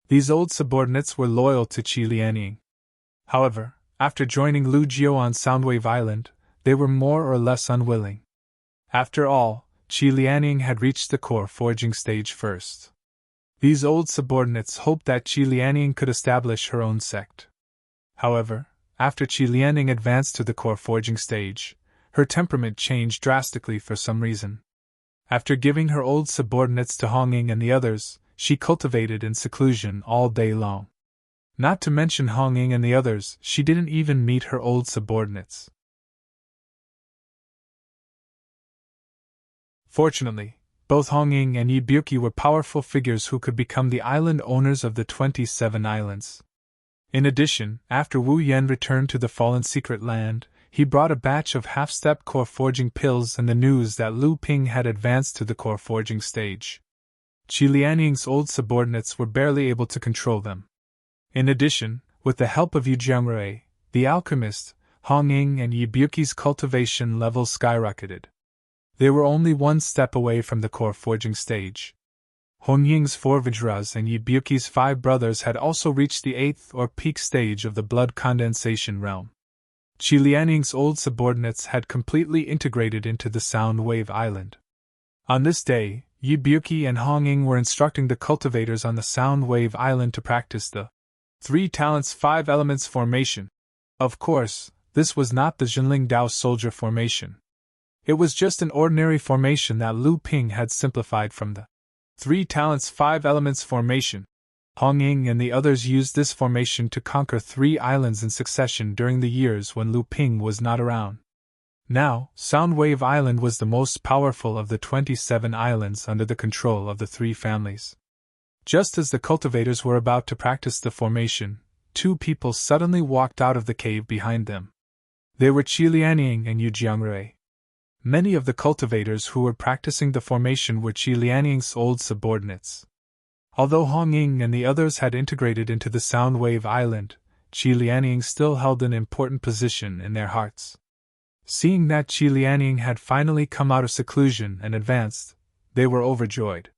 These old subordinates were loyal to Qi Lianing. However, after joining Lu Jiu on Soundwave Island, they were more or less unwilling. After all, Qi Lianing had reached the core forging stage first. These old subordinates hoped that Qi Lianing could establish her own sect. However, after Qi Lianing advanced to the core forging stage, her temperament changed drastically for some reason. After giving her old subordinates to Hongying and the others, she cultivated in seclusion all day long. Not to mention Hongying and the others, she didn't even meet her old subordinates. Fortunately, both Hongying and Yibuki were powerful figures who could become the island owners of the 27 islands. In addition, after Wu Yan returned to the Fallen Secret Land, he brought a batch of half-step core forging pills and the news that Lu Ping had advanced to the core forging stage. Qi Lianing's old subordinates were barely able to control them. In addition, with the help of Yu Jiangrui, the alchemist, Hongying and Yibuki's cultivation levels skyrocketed. They were only one step away from the core forging stage. Hongying's 4 Vajras and Yibuki's 5 brothers had also reached the 8th or peak stage of the blood condensation realm. Qi Lianing's old subordinates had completely integrated into the Soundwave Island. On this day, Yibuki and Hongying were instructing the cultivators on the Soundwave Island to practice the 3 talents 5 elements formation. Of course, this was not the Jinling Dao soldier formation. It was just an ordinary formation that Lu Ping had simplified from the 3 talents 5 elements formation. Hongying and the others used this formation to conquer 3 islands in succession during the years when Lu Ping was not around. Now, Soundwave Island was the most powerful of the 27 islands under the control of the 3 families. Just as the cultivators were about to practice the formation, 2 people suddenly walked out of the cave behind them. They were Qi Lianing and Yu Jiangrui. Many of the cultivators who were practicing the formation were Qi Lianing's old subordinates. Although Hongying and the others had integrated into the Soundwave Island, Qi Lianing still held an important position in their hearts. Seeing that Qi Lianing had finally come out of seclusion and advanced, they were overjoyed.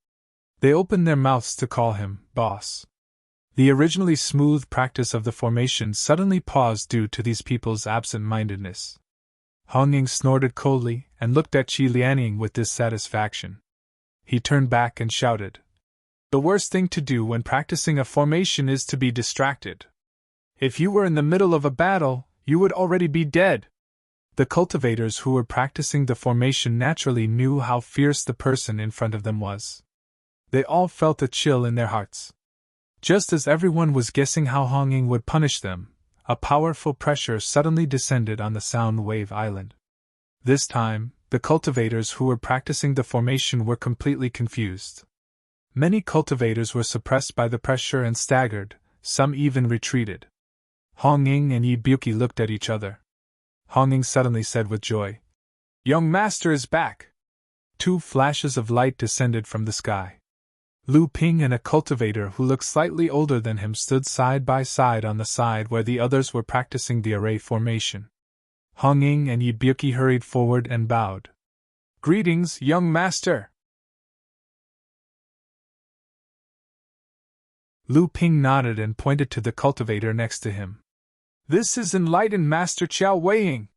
They opened their mouths to call him boss. The originally smooth practice of the formation suddenly paused due to these people's absent-mindedness. Hongying snorted coldly and looked at Qi Lianing with dissatisfaction. He turned back and shouted, "The worst thing to do when practicing a formation is to be distracted. If you were in the middle of a battle, you would already be dead." The cultivators who were practicing the formation naturally knew how fierce the person in front of them was. They all felt a chill in their hearts. Just as everyone was guessing how Hongying would punish them, a powerful pressure suddenly descended on the Soundwave Island. This time, the cultivators who were practicing the formation were completely confused. Many cultivators were suppressed by the pressure and staggered, some even retreated. Hongying and Yibuki looked at each other. Hongying suddenly said with joy, "Young master is back! 2 flashes of light descended from the sky. Lu Ping and a cultivator who looked slightly older than him stood side by side on the side where the others were practicing the array formation. Hong Ying and Yi Byuki hurried forward and bowed. "Greetings, young master!" Lu Ping nodded and pointed to the cultivator next to him. "This is enlightened Master Qiao Weiying."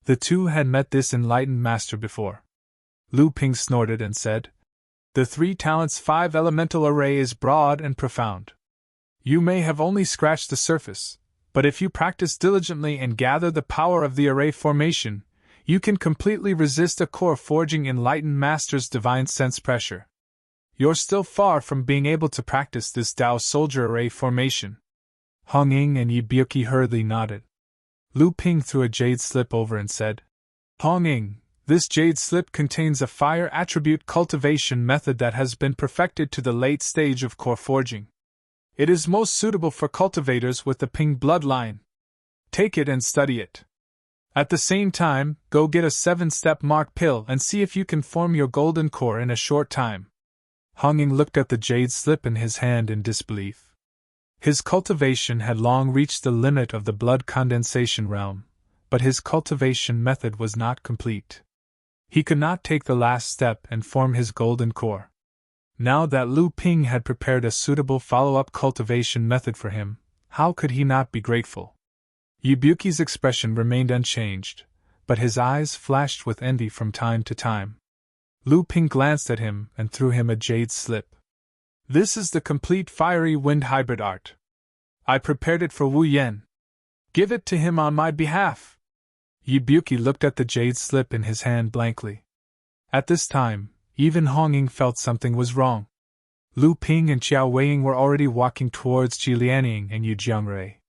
The two had met this enlightened master before. Lu Ping snorted and said, "The 3 talents 5 elemental array is broad and profound. You may have only scratched the surface, but if you practice diligently and gather the power of the array formation, you can completely resist a core forging enlightened master's divine sense pressure. You're still far from being able to practice this Tao soldier array formation." Hong Ying and Yi Byuki hurriedly nodded. Lu Ping threw a jade slip over and said, "Hong Ying, this jade slip contains a fire attribute cultivation method that has been perfected to the late stage of core forging. It is most suitable for cultivators with the Ping bloodline. Take it and study it. At the same time, go get a 7-step mark pill and see if you can form your golden core in a short time." Hong Ying looked at the jade slip in his hand in disbelief. His cultivation had long reached the limit of the blood condensation realm, but his cultivation method was not complete. He could not take the last step and form his golden core. Now that Lu Ping had prepared a suitable follow-up cultivation method for him, how could he not be grateful? Yi Byuki's expression remained unchanged, but his eyes flashed with envy from time to time. Lu Ping glanced at him and threw him a jade slip. "This is the complete fiery wind hybrid art. I prepared it for Wu Yen. Give it to him on my behalf." Yi Byuki looked at the jade slip in his hand blankly. At this time, even Hong Ying felt something was wrong. Lu Ping and Qiao Weiying were already walking towards Qi Lianying and Yu Jiangrui.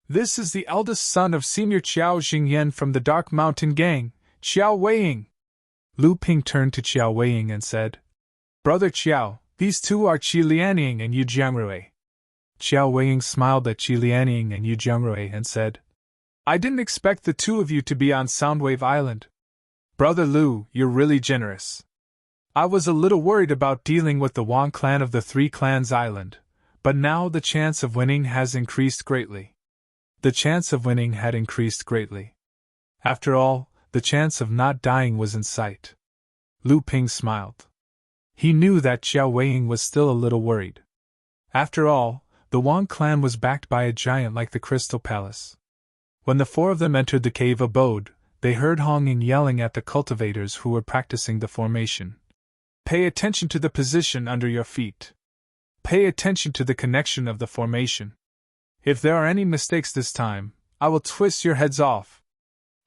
"This is the eldest son of Senior Qiao Xingyan from the Dark Mountain Gang, Qiao Weiying." Lu Ping turned to Qiao Weiying and said, "Brother Qiao, these 2 are Qi Lianying and Yu Jiangrui." Qiao Weiying smiled at Qi Lianying and Yu Jiangrui and said, "I didn't expect the 2 of you to be on Soundwave Island. Brother Lu, you're really generous. I was a little worried about dealing with the Wang clan of the 3 Clans Island, but now the chance of winning has increased greatly." The chance of winning had increased greatly. After all, the chance of not dying was in sight. Lu Ping smiled. He knew that Qiao Weiying was still a little worried. After all, the Wang clan was backed by a giant like the Crystal Palace. When the 4 of them entered the cave abode, they heard Hong Ying yelling at the cultivators who were practicing the formation. "Pay attention to the position under your feet. Pay attention to the connection of the formation. If there are any mistakes this time, I will twist your heads off."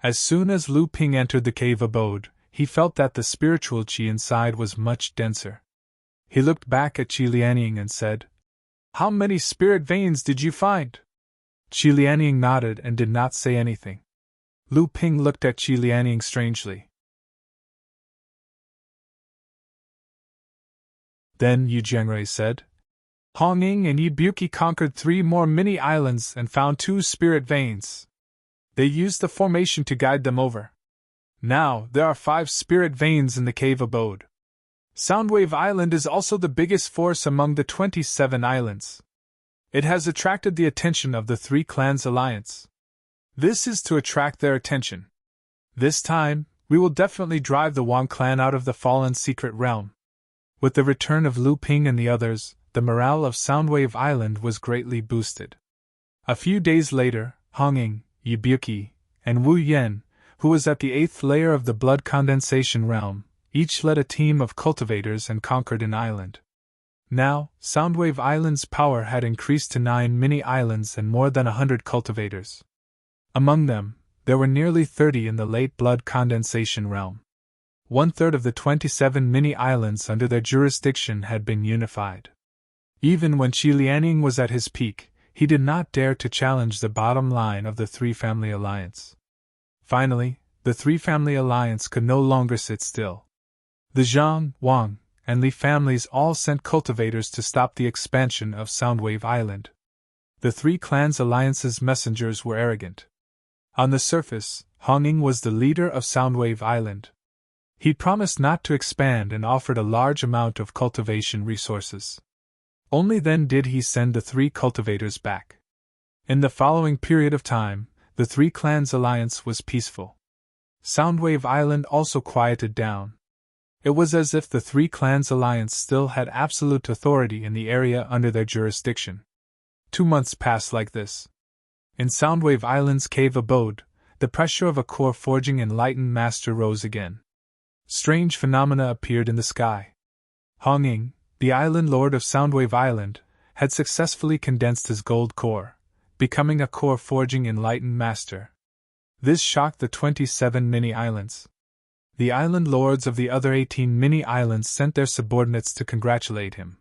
As soon as Lu Ping entered the cave abode, he felt that the spiritual qi inside was much denser. He looked back at Qi Lianying and said, "How many spirit veins did you find?" Qi Lianying nodded and did not say anything. Lu Ping looked at Qi Lianying strangely. Then Yu Jiangrui said, "Hong Ying and Yi Byuki conquered 3 more mini-islands and found 2 spirit veins. They used the formation to guide them over. Now, there are 5 spirit veins in the cave abode. Soundwave Island is also the biggest force among the 27 islands. It has attracted the attention of the 3 Clans Alliance. This is to attract their attention. This time, we will definitely drive the Wang clan out of the fallen secret realm." With the return of Lu Ping and the others, the morale of Soundwave Island was greatly boosted. A few days later, Hong Ying, Yi Byuki, and Wu Yen, who was at the 8th layer of the blood condensation realm, each led a team of cultivators and conquered an island. Now, Soundwave Island's power had increased to 9 mini-islands and more than 100 cultivators. Among them, there were nearly 30 in the late blood condensation realm. 1/3 of the 27 mini-islands under their jurisdiction had been unified. Even when Qi Lianying was at his peak, he did not dare to challenge the bottom line of the 3-family alliance. Finally, the 3-family alliance could no longer sit still. The Zhang, Wang, and Li families all sent cultivators to stop the expansion of Soundwave Island. The 3 Clans Alliance's messengers were arrogant. On the surface, Hong Ying was the leader of Soundwave Island. He promised not to expand and offered a large amount of cultivation resources. Only then did he send the 3 cultivators back. In the following period of time, the 3 clans' alliance was peaceful. Soundwave Island also quieted down. It was as if the 3 clans' alliance still had absolute authority in the area under their jurisdiction. 2 months passed like this. In Soundwave Island's cave abode, the pressure of a core forging enlightened master rose again. Strange phenomena appeared in the sky. Honging, the island lord of Soundwave Island, had successfully condensed his gold core, becoming a core forging enlightened master. This shocked the 27 mini-islands. The island lords of the other 18 mini-islands sent their subordinates to congratulate him.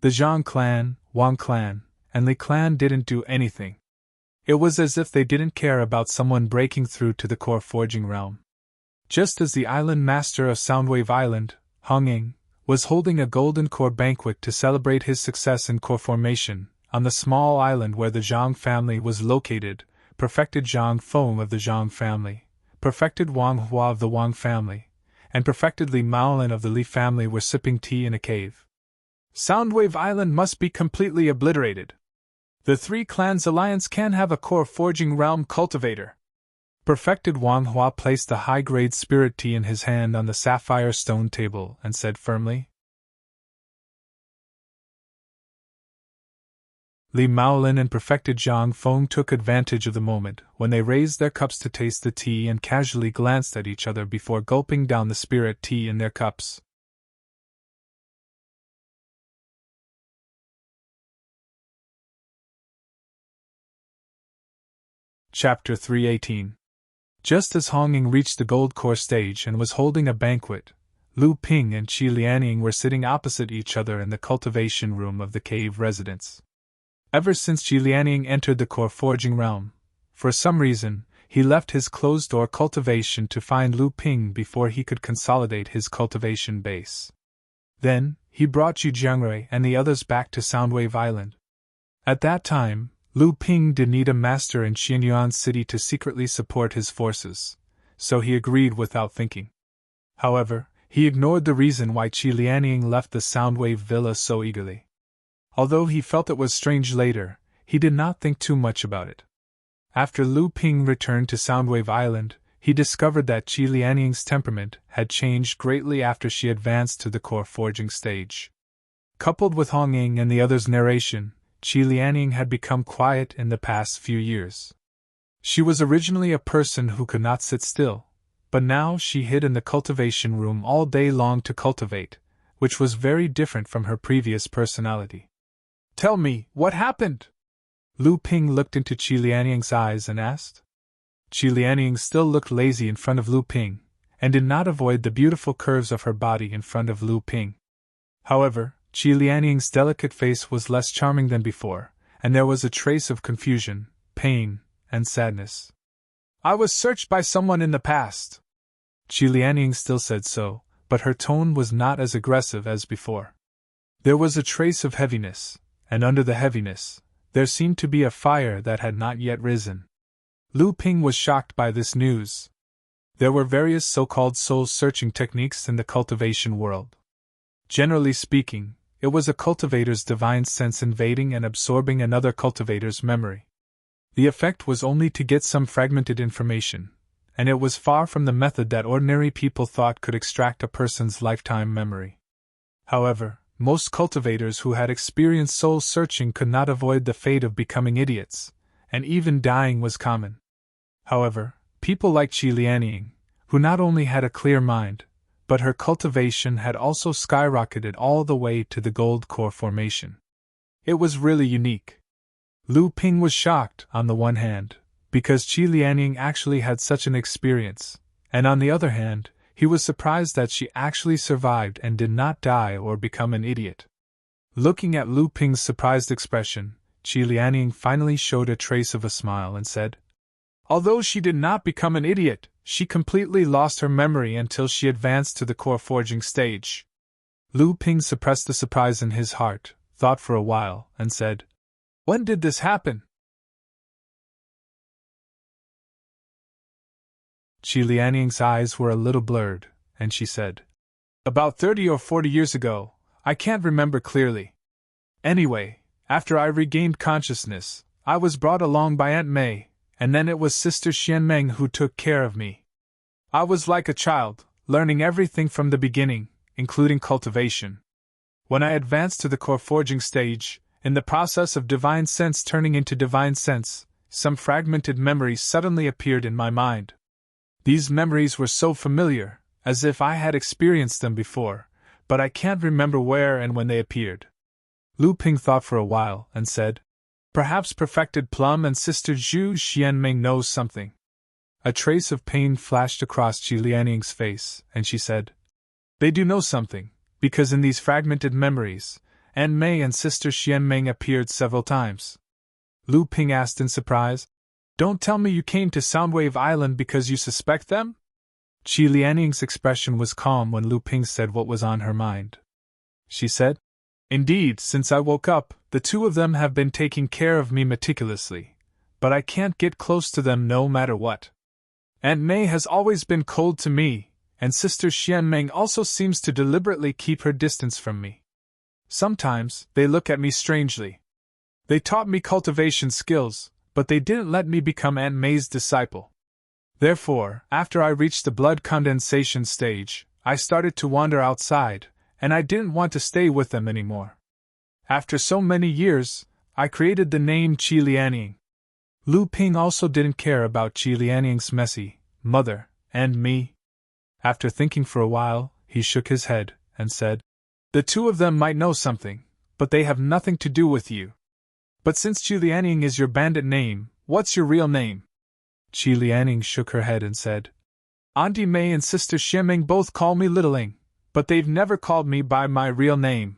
The Zhang clan, Wang clan, and Li clan didn't do anything. It was as if they didn't care about someone breaking through to the core forging realm. Just as the island master of Soundwave Island, Honging, was holding a golden core banquet to celebrate his success in core formation, on the small island where the Zhang family was located, perfected Zhang Feng of the Zhang family, perfected Wang Hua of the Wang family, and perfected Li Maolin of the Li family were sipping tea in a cave. Soundwave Island must be completely obliterated. The 3 clans' alliance can have a core forging realm cultivator. Perfected Wang Hua placed the high-grade spirit tea in his hand on the sapphire stone table and said firmly. Li Maolin and perfected Zhang Feng took advantage of the moment when they raised their cups to taste the tea and casually glanced at each other before gulping down the spirit tea in their cups. Chapter 318. Just as Honging reached the gold core stage and was holding a banquet, Lu Ping and Qi Lianying were sitting opposite each other in the cultivation room of the cave residence. Ever since Qi Lianying entered the core forging realm, for some reason, he left his closed-door cultivation to find Lu Ping before he could consolidate his cultivation base. Then, he brought Xu Jiangrui and the others back to Soundwave Island. At that time, Lu Ping did need a master in Xianyuan City to secretly support his forces, so he agreed without thinking. However, he ignored the reason why Qi Lianying left the Soundwave Villa so eagerly. Although he felt it was strange later, he did not think too much about it. After Lu Ping returned to Soundwave Island, he discovered that Qi Lianying's temperament had changed greatly after she advanced to the core forging stage. Coupled with Honging and the others' narration, Qi Lianying had become quiet in the past few years. She was originally a person who could not sit still, but now she hid in the cultivation room all day long to cultivate, which was very different from her previous personality. "Tell me, what happened?" Lu Ping looked into Qi Lianying's eyes and asked. Qi Lianying still looked lazy in front of Lu Ping, and did not avoid the beautiful curves of her body in front of Lu Ping. However, Qi Lianying's delicate face was less charming than before, and there was a trace of confusion, pain, and sadness. "I was searched by someone in the past." Qi Lianying still said so, but her tone was not as aggressive as before. There was a trace of heaviness, and under the heaviness, there seemed to be a fire that had not yet risen. Lu Ping was shocked by this news. There were various so-called soul-searching techniques in the cultivation world. Generally speaking, it was a cultivator's divine sense invading and absorbing another cultivator's memory. The effect was only to get some fragmented information, and it was far from the method that ordinary people thought could extract a person's lifetime memory. However, most cultivators who had experienced soul-searching could not avoid the fate of becoming idiots, and even dying was common. However, people like Qi Lianying, who not only had a clear mind, but her cultivation had also skyrocketed all the way to the gold core formation. It was really unique. Lu Ping was shocked, on the one hand, because Qi Lianying actually had such an experience, and on the other hand, he was surprised that she actually survived and did not die or become an idiot. Looking at Lu Ping's surprised expression, Qi Lianying finally showed a trace of a smile and said, "Although she did not become an idiot, she completely lost her memory until she advanced to the core forging stage." Lu Ping suppressed the surprise in his heart, thought for a while, and said, "When did this happen?" Qi Lianying's eyes were a little blurred, and she said, "About 30 or 40 years ago, I can't remember clearly. Anyway, after I regained consciousness, I was brought along by Aunt May, and then it was Sister Xianmeng who took care of me. I was like a child, learning everything from the beginning, including cultivation. When I advanced to the core forging stage, in the process of divine sense turning into divine sense, some fragmented memories suddenly appeared in my mind. These memories were so familiar, as if I had experienced them before, but I can't remember where and when they appeared." Lu Ping thought for a while and said, "Perhaps Perfected Plum and Sister Zhu Xianming knows something." A trace of pain flashed across Qi Lianning's face, and she said, "They do know something, because in these fragmented memories, Aunt May and Sister Xianmeng appeared several times." Lu Ping asked in surprise, "Don't tell me you came to Soundwave Island because you suspect them?" Qi Lianning's expression was calm when Lu Ping said what was on her mind. She said, "Indeed, since I woke up, the two of them have been taking care of me meticulously, but I can't get close to them no matter what. Aunt May has always been cold to me, and Sister Xianmeng also seems to deliberately keep her distance from me. Sometimes, they look at me strangely. They taught me cultivation skills, but they didn't let me become Aunt May's disciple. Therefore, after I reached the blood condensation stage, I started to wander outside, and I didn't want to stay with them anymore. After so many years, I created the name Qi Lianning." Lu Ping also didn't care about Qi Lianning's messy mother and me. After thinking for a while, he shook his head and said, "The two of them might know something, but they have nothing to do with you. But since Qi Lianning is your bandit name, what's your real name?" Qi Lianning shook her head and said, "Auntie May and Sister Xianmeng both call me Littling, but they've never called me by my real name.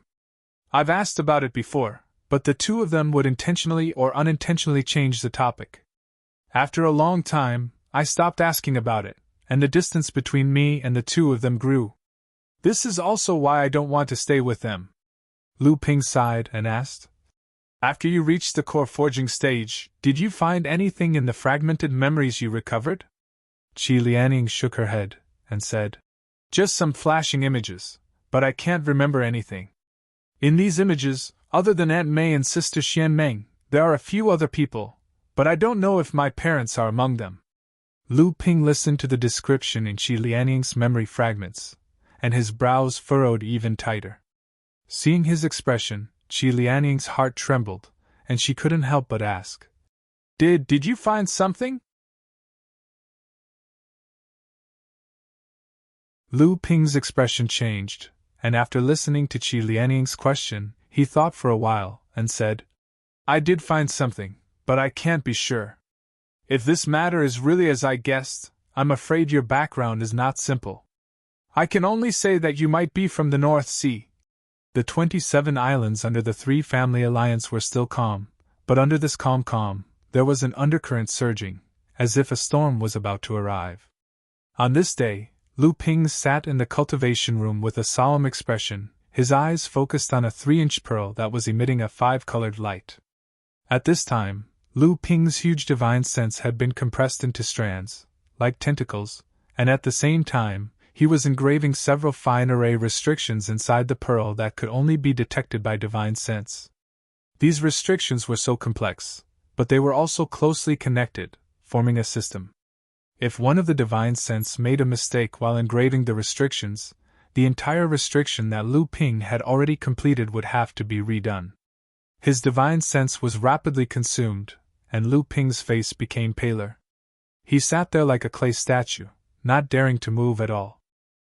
I've asked about it before, but the two of them would intentionally or unintentionally change the topic. After a long time, I stopped asking about it, and the distance between me and the two of them grew. This is also why I don't want to stay with them." Lu Ping sighed and asked, "After you reached the core forging stage, did you find anything in the fragmented memories you recovered?" Qi Lianning shook her head and said, "Just some flashing images, but I can't remember anything. In these images, other than Aunt May and Sister Xianmeng, there are a few other people, but I don't know if my parents are among them." Lu Ping listened to the description in Qi Lianning's memory fragments, and his brows furrowed even tighter. Seeing his expression, Qi Lianning's heart trembled, and she couldn't help but ask, Did you find something?" Lu Ping's expression changed, and after listening to Qi Lianning's question, he thought for a while and said, "I did find something, but I can't be sure. If this matter is really as I guessed, I'm afraid your background is not simple. I can only say that you might be from the North Sea." The 27 islands under the three-family alliance were still calm, but under this calm, there was an undercurrent surging, as if a storm was about to arrive. On this day, Lu Ping sat in the cultivation room with a solemn expression, his eyes focused on a 3-inch pearl that was emitting a 5-colored light. At this time, Lu Ping's huge divine sense had been compressed into strands, like tentacles, and at the same time, he was engraving several fine array restrictions inside the pearl that could only be detected by divine sense. These restrictions were so complex, but they were also closely connected, forming a system. If one of the divine sense made a mistake while engraving the restrictions, the entire restriction that Lu Ping had already completed would have to be redone. His divine sense was rapidly consumed, and Lu Ping's face became paler. He sat there like a clay statue, not daring to move at all.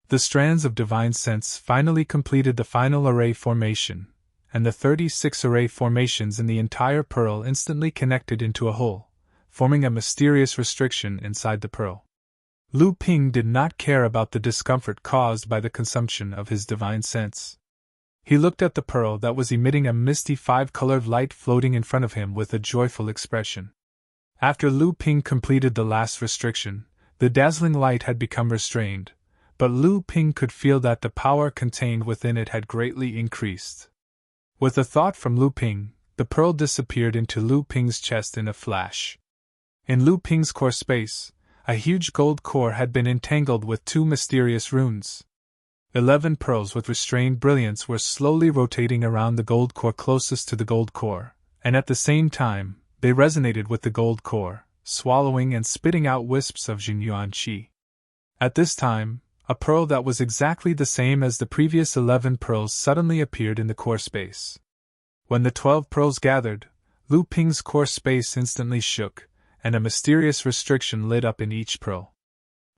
The strands of divine sense finally completed the final array formation, and the 36 array formations in the entire pearl instantly connected into a whole, forming a mysterious restriction inside the pearl. Lu Ping did not care about the discomfort caused by the consumption of his divine sense. He looked at the pearl that was emitting a misty 5-colored light floating in front of him with a joyful expression. After Lu Ping completed the last restriction, the dazzling light had become restrained, but Lu Ping could feel that the power contained within it had greatly increased. With a thought from Lu Ping, the pearl disappeared into Lu Ping's chest in a flash. In Lu Ping's core space, a huge gold core had been entangled with 2 mysterious runes. 11 pearls with restrained brilliance were slowly rotating around the gold core closest to the gold core, and at the same time, they resonated with the gold core, swallowing and spitting out wisps of Jinyuan qi. At this time, a pearl that was exactly the same as the previous 11 pearls suddenly appeared in the core space. When the 12 pearls gathered, Lu Ping's core space instantly shook, and a mysterious restriction lit up in each pearl.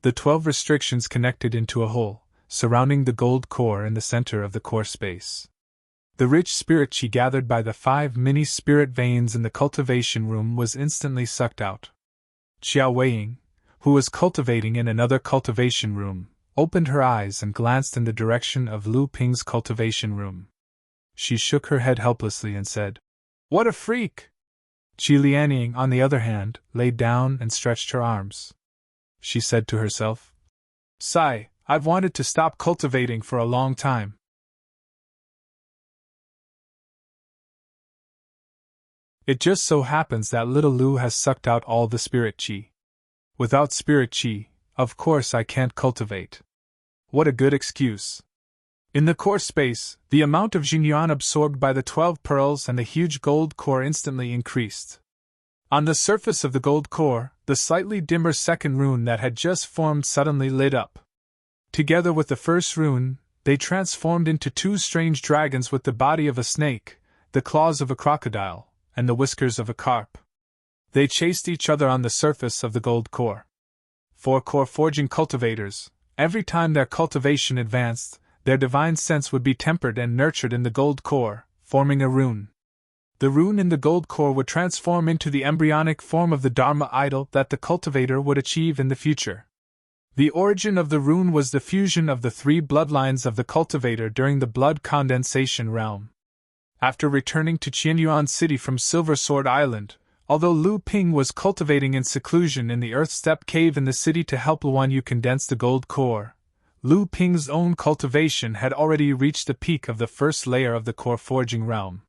The 12 restrictions connected into a hole, surrounding the gold core in the center of the core space. The rich spirit qi gathered by the 5 mini spirit veins in the cultivation room was instantly sucked out. Xiao Weiying, who was cultivating in another cultivation room, opened her eyes and glanced in the direction of Lu Ping's cultivation room. She shook her head helplessly and said, "What a freak!" Qi Lianying, on the other hand, lay down and stretched her arms. She said to herself, "Sigh, I've wanted to stop cultivating for a long time." It just so happens that little Lu has sucked out all the spirit qi. Without spirit qi, of course I can't cultivate. What a good excuse. In the core space, the amount of Jinyuan absorbed by the 12 pearls and the huge gold core instantly increased. On the surface of the gold core, the slightly dimmer second rune that had just formed suddenly lit up. Together with the first rune, they transformed into 2 strange dragons with the body of a snake, the claws of a crocodile, and the whiskers of a carp. They chased each other on the surface of the gold core. For core forging cultivators, every time their cultivation advanced, their divine sense would be tempered and nurtured in the gold core, forming a rune. The rune in the gold core would transform into the embryonic form of the Dharma idol that the cultivator would achieve in the future. The origin of the rune was the fusion of the 3 bloodlines of the cultivator during the blood condensation realm. After returning to Qianyuan City from Silver Sword Island, although Lu Ping was cultivating in seclusion in the Earth Step Cave in the city to help Luan Yu condense the gold core, Lu Ping's own cultivation had already reached the peak of the first layer of the core forging realm.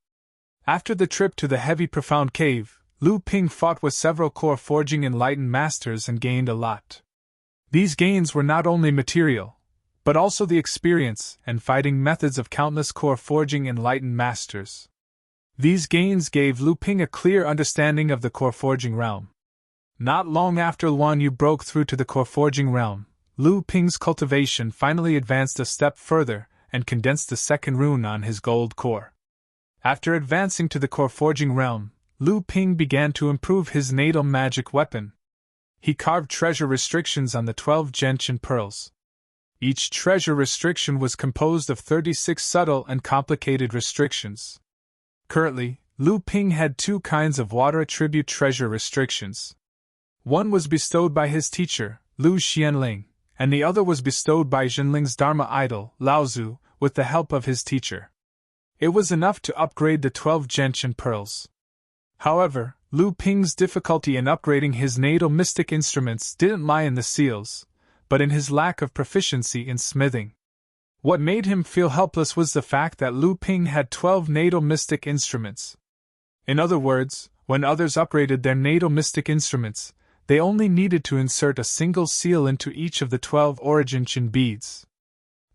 After the trip to the heavy profound cave, Lu Ping fought with several core forging enlightened masters and gained a lot. These gains were not only material, but also the experience and fighting methods of countless core forging enlightened masters. These gains gave Lu Ping a clear understanding of the core forging realm. Not long after Luan Yu broke through to the core forging realm, Lu Ping's cultivation finally advanced a step further and condensed the second rune on his gold core. After advancing to the core forging realm, Lu Ping began to improve his natal magic weapon. He carved treasure restrictions on the 12 gentian pearls. Each treasure restriction was composed of 36 subtle and complicated restrictions. Currently, Lu Ping had 2 kinds of water attribute treasure restrictions. One was bestowed by his teacher, Lu Xianling, and the other was bestowed by Zhenling's Dharma idol, Laozu, with the help of his teacher. It was enough to upgrade the 12 gentian pearls. However, Lu Ping's difficulty in upgrading his natal mystic instruments didn't lie in the seals, but in his lack of proficiency in smithing. What made him feel helpless was the fact that Lu Ping had 12 natal mystic instruments. In other words, when others upgraded their natal mystic instruments, they only needed to insert a single seal into each of the 12 origin chin beads.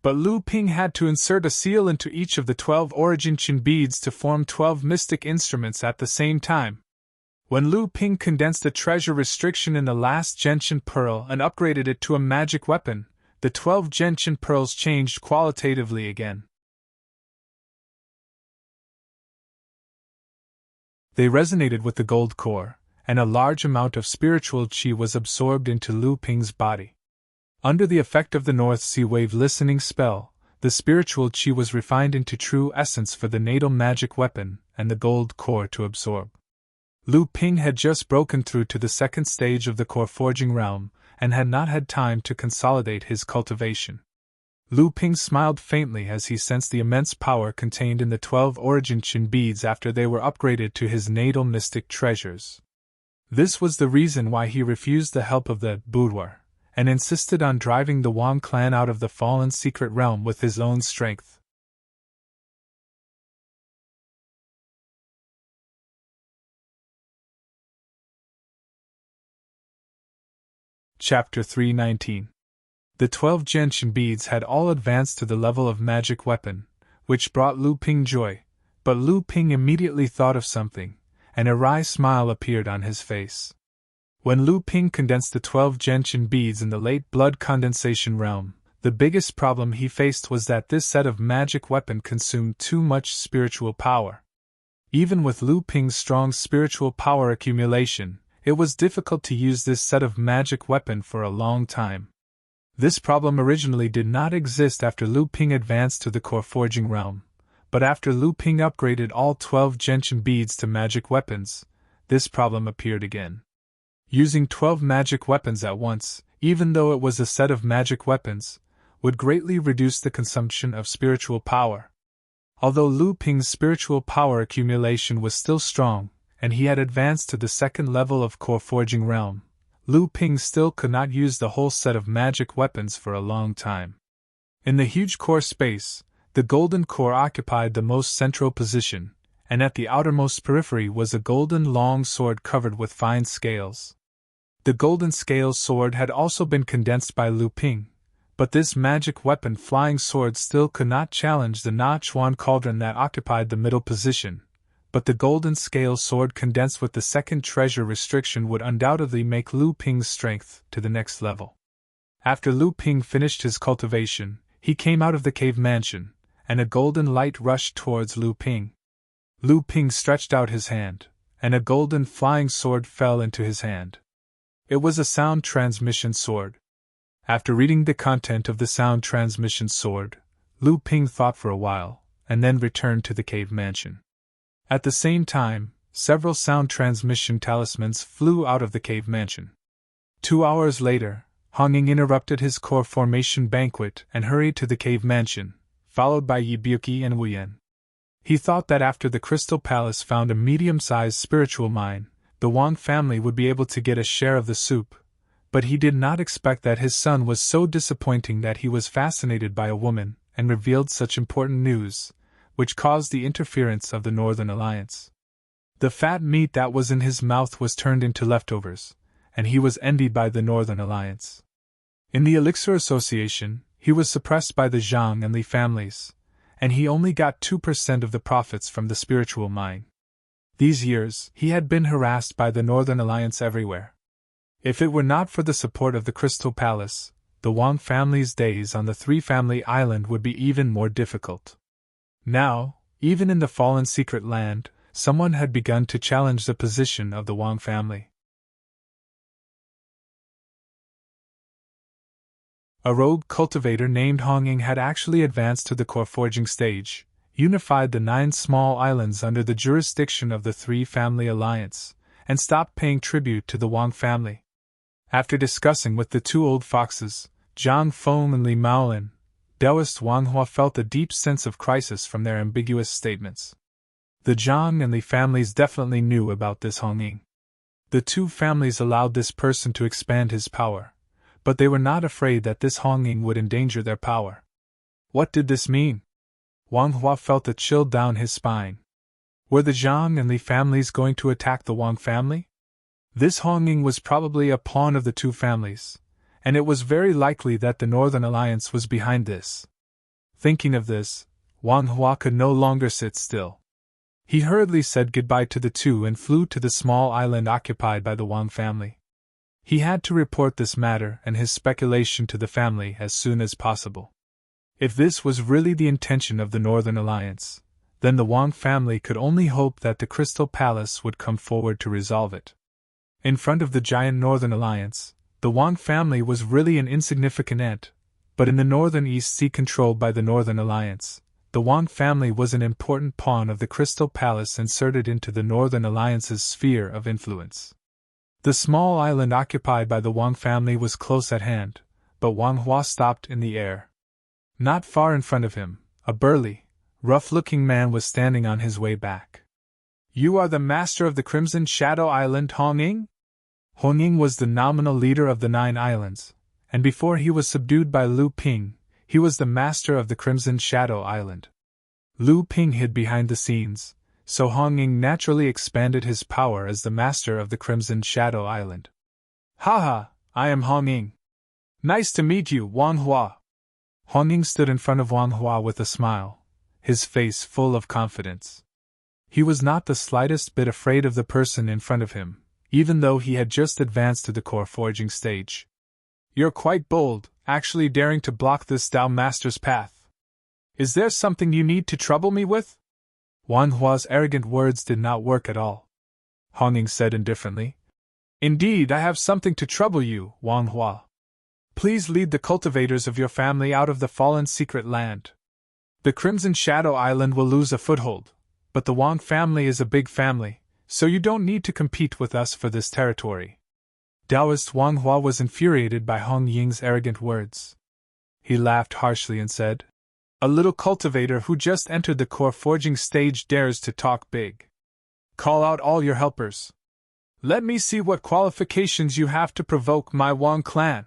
But Lu Ping had to insert a seal into each of the 12 origin chin beads to form 12 mystic instruments at the same time. When Lu Ping condensed a treasure restriction in the last gentian pearl and upgraded it to a magic weapon, the 12 gentian pearls changed qualitatively again. They resonated with the gold core, and a large amount of spiritual qi was absorbed into Lu Ping's body. Under the effect of the North Sea Wave listening spell, the spiritual qi was refined into true essence for the natal magic weapon and the gold core to absorb. Lu Ping had just broken through to the second stage of the core forging realm, and had not had time to consolidate his cultivation. Lu Ping smiled faintly as he sensed the immense power contained in the 12 origin chin beads after they were upgraded to his natal mystic treasures. This was the reason why he refused the help of the boudoir, and insisted on driving the Wang clan out of the fallen secret realm with his own strength. Chapter 319. The 12 gentian beads had all advanced to the level of magic weapon, which brought Lu Ping joy, but Lu Ping immediately thought of something, and a wry smile appeared on his face. When Lu Ping condensed the 12 gentian beads in the late blood condensation realm, the biggest problem he faced was that this set of magic weapon consumed too much spiritual power. Even with Lu Ping's strong spiritual power accumulation, it was difficult to use this set of magic weapon for a long time. This problem originally did not exist after Lu Ping advanced to the core forging realm, but after Lu Ping upgraded all 12 gentian beads to magic weapons, this problem appeared again. Using 12 magic weapons at once, even though it was a set of magic weapons, would greatly reduce the consumption of spiritual power. Although Lu Ping's spiritual power accumulation was still strong, and he had advanced to the second level of core forging realm, Lu Ping still could not use the whole set of magic weapons for a long time. In the huge core space, the golden core occupied the most central position, and at the outermost periphery was a golden long sword covered with fine scales. The golden scale sword had also been condensed by Lu Ping, but this magic weapon flying sword still could not challenge the Na-Chuan cauldron that occupied the middle position, but the golden scale sword condensed with the second treasure restriction would undoubtedly make Lu Ping's strength to the next level. After Lu Ping finished his cultivation, he came out of the cave mansion, and a golden light rushed towards Lu Ping. Lu Ping stretched out his hand, and a golden flying sword fell into his hand. It was a sound transmission sword. After reading the content of the sound transmission sword, Lu Ping thought for a while, and then returned to the cave mansion. At the same time, several sound transmission talismans flew out of the cave mansion. 2 hours later, Hong Ying interrupted his core formation banquet and hurried to the cave mansion, followed by Yi Biuqi and Wu Yan. He thought that after the Crystal Palace found a medium-sized spiritual mine, the Wang family would be able to get a share of the soup, but he did not expect that his son was so disappointing that he was fascinated by a woman and revealed such important news, which caused the interference of the Northern Alliance. The fat meat that was in his mouth was turned into leftovers, and he was envied by the Northern Alliance. In the Elixir Association, he was suppressed by the Zhang and Li families, and he only got 2% of the profits from the spiritual mine. These years, he had been harassed by the Northern Alliance everywhere. If it were not for the support of the Crystal Palace, the Wang family's days on the Three-Family Island would be even more difficult. Now, even in the fallen secret land, someone had begun to challenge the position of the Wang family. A rogue cultivator named Hong Ying had actually advanced to the core forging stage, unified the 9 small islands under the jurisdiction of the Three-Family Alliance, and stopped paying tribute to the Wang family. After discussing with the 2 old foxes, Zhang Feng and Li Maolin, Taoist Wang Hua felt a deep sense of crisis from their ambiguous statements. The Zhang and Li families definitely knew about this Hong Ying. The 2 families allowed this person to expand his power, but they were not afraid that this Hong Ying would endanger their power. What did this mean? Wang Hua felt a chill down his spine. Were the Zhang and Li families going to attack the Wang family? This Hong Ying was probably a pawn of the 2 families, and it was very likely that the Northern Alliance was behind this. Thinking of this, Wang Hua could no longer sit still. He hurriedly said goodbye to the 2 and flew to the small island occupied by the Wang family. He had to report this matter and his speculation to the family as soon as possible. If this was really the intention of the Northern Alliance, then the Wang family could only hope that the Crystal Palace would come forward to resolve it. In front of the giant Northern Alliance, the Wang family was really an insignificant ant, but in the Northern East Sea controlled by the Northern Alliance, the Wang family was an important pawn of the Crystal Palace inserted into the Northern Alliance's sphere of influence. The small island occupied by the Wang family was close at hand, but Wang Hua stopped in the air. Not far in front of him, a burly, rough-looking man was standing on his way back. "You are the master of the Crimson Shadow Island, Hong Ying?" Hong Ying was the nominal leader of the 9 islands, and before he was subdued by Lu Ping, he was the master of the Crimson Shadow Island. Lu Ping hid behind the scenes, so Hong Ying naturally expanded his power as the master of the Crimson Shadow Island. "Haha, I am Hong Ying. Nice to meet you, Wang Hua. Hong Ying stood in front of Wang Hua with a smile, his face full of confidence. He was not the slightest bit afraid of the person in front of him, even though he had just advanced to the core forging stage. You're quite bold, actually daring to block this Tao Master's path. Is there something you need to trouble me with? Wang Hua's arrogant words did not work at all. Hong Ying said indifferently. Indeed, I have something to trouble you, Wang Hua. Please lead the cultivators of your family out of the fallen secret land. The Crimson Shadow Island will lose a foothold, but the Wang family is a big family, so you don't need to compete with us for this territory. Taoist Wang Hua was infuriated by Hong Ying's arrogant words. He laughed harshly and said, A little cultivator who just entered the core forging stage dares to talk big. Call out all your helpers. Let me see what qualifications you have to provoke my Wang clan.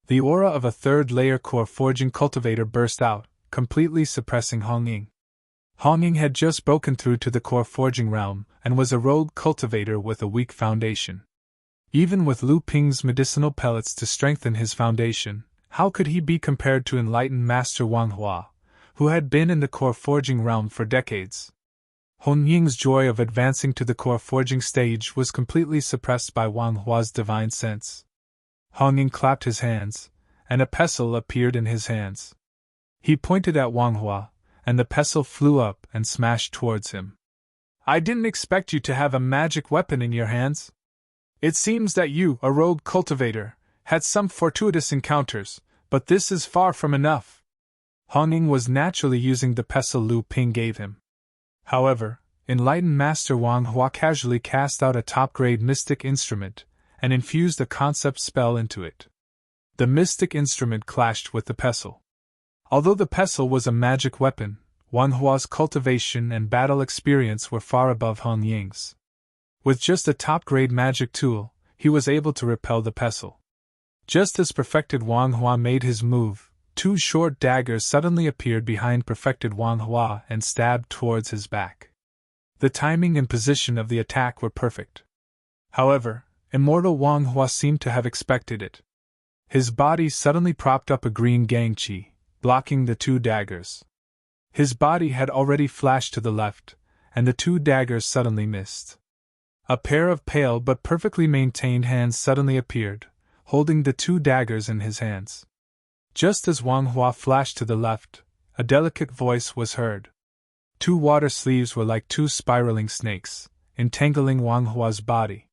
The aura of a third-layer core forging cultivator burst out, completely suppressing Hong Ying. Hong Ying had just broken through to the core forging realm and was a rogue cultivator with a weak foundation. Even with Lu Ping's medicinal pellets to strengthen his foundation, how could he be compared to enlightened Master Wang Hua, who had been in the core forging realm for decades? Hong Ying's joy of advancing to the core forging stage was completely suppressed by Wang Hua's divine sense. Hong Ying clapped his hands, and a pestle appeared in his hands. He pointed at Wang Hua, and the pestle flew up and smashed towards him. I didn't expect you to have a magic weapon in your hands. It seems that you, a rogue cultivator, had some fortuitous encounters, but this is far from enough. Hong Ying was naturally using the pestle Lu Ping gave him. However, enlightened Master Wang Hua casually cast out a top-grade mystic instrument, and infused a concept spell into it. The mystic instrument clashed with the pestle. Although the pestle was a magic weapon, Wang Hua's cultivation and battle experience were far above Hong Ying's. With just a top-grade magic tool, he was able to repel the pestle. Just as perfected Wang Hua made his move, two short daggers suddenly appeared behind perfected Wang Hua and stabbed towards his back. The timing and position of the attack were perfect. However, immortal Wang Hua seemed to have expected it. His body suddenly propped up a green gangqi, blocking the two daggers. His body had already flashed to the left, and the two daggers suddenly missed. A pair of pale but perfectly maintained hands suddenly appeared, holding the two daggers in his hands. Just as Wang Hua flashed to the left, a delicate voice was heard. Two water sleeves were like two spiraling snakes, entangling Wang Hua's body.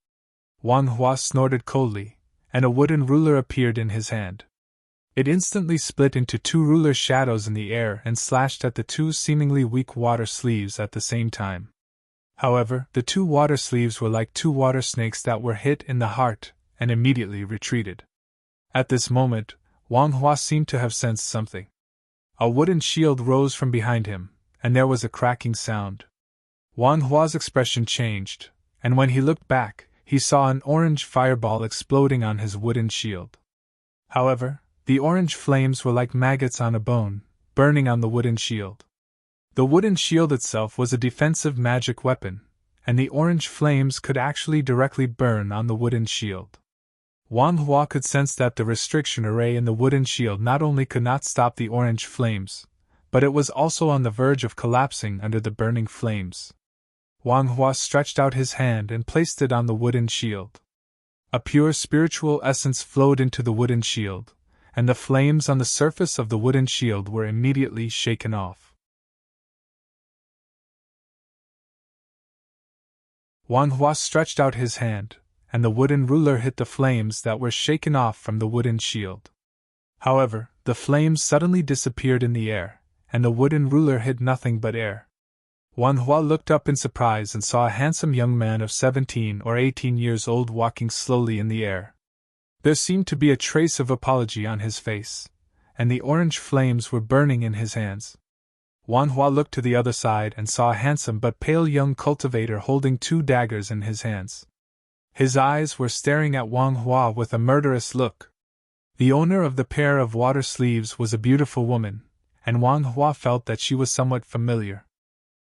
Wang Hua snorted coldly, and a wooden ruler appeared in his hand. It instantly split into two ruler shadows in the air and slashed at the two seemingly weak water sleeves at the same time. However, the two water sleeves were like two water snakes that were hit in the heart and immediately retreated. At this moment, Wang Hua seemed to have sensed something. A wooden shield rose from behind him, and there was a cracking sound. Wang Hua's expression changed, and when he looked back, he saw an orange fireball exploding on his wooden shield. However, the orange flames were like maggots on a bone, burning on the wooden shield. The wooden shield itself was a defensive magic weapon, and the orange flames could actually directly burn on the wooden shield. Wang Hua could sense that the restriction array in the wooden shield not only could not stop the orange flames, but it was also on the verge of collapsing under the burning flames. Wang Hua stretched out his hand and placed it on the wooden shield. A pure spiritual essence flowed into the wooden shield, and the flames on the surface of the wooden shield were immediately shaken off. Wang Hua stretched out his hand, and the wooden ruler hit the flames that were shaken off from the wooden shield. However, the flames suddenly disappeared in the air, and the wooden ruler hit nothing but air. Wang Hua looked up in surprise and saw a handsome young man of 17 or 18 years old walking slowly in the air. There seemed to be a trace of apology on his face, and the orange flames were burning in his hands. Wang Hua looked to the other side and saw a handsome but pale young cultivator holding two daggers in his hands. His eyes were staring at Wang Hua with a murderous look. The owner of the pair of water sleeves was a beautiful woman, and Wang Hua felt that she was somewhat familiar.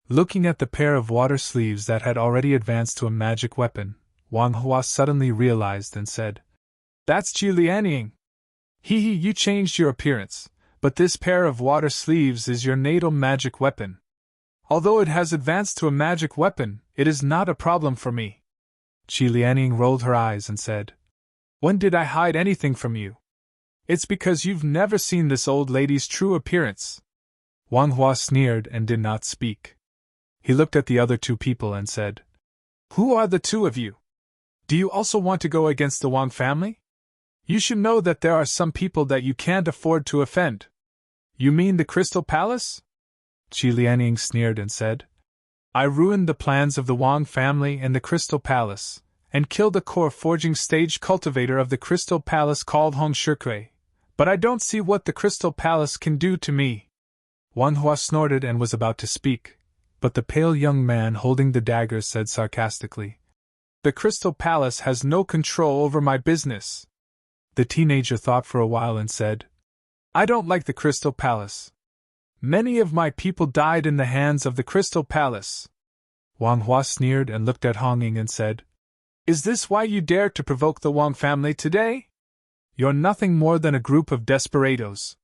Looking at the pair of water sleeves that had already advanced to a magic weapon, Wang Hua suddenly realized and said, "That's Lianing. Hee, you changed your appearance, but this pair of water sleeves is your natal magic weapon. Although it has advanced to a magic weapon, it is not a problem for me." Lianing rolled her eyes and said, "When did I hide anything from you? It's because you've never seen this old lady's true appearance." Wang Hua sneered and did not speak. He looked at the other two people and said, "Who are the two of you? Do you also want to go against the Wang family? You should know that there are some people that you can't afford to offend." "You mean the Crystal Palace?" Lianing sneered and said, "I ruined the plans of the Wang family and the Crystal Palace, and killed a core forging stage cultivator of the Crystal Palace called Hong Shikui, but I don't see what the Crystal Palace can do to me." Wang Hua snorted and was about to speak, but the pale young man holding the dagger said sarcastically, "The Crystal Palace has no control over my business." The teenager thought for a while and said, "I don't like the Crystal Palace. Many of my people died in the hands of the Crystal Palace." Wang Hua sneered and looked at Hong Ying and said, "Is this why you dare to provoke the Wang family today? You're nothing more than a group of desperados.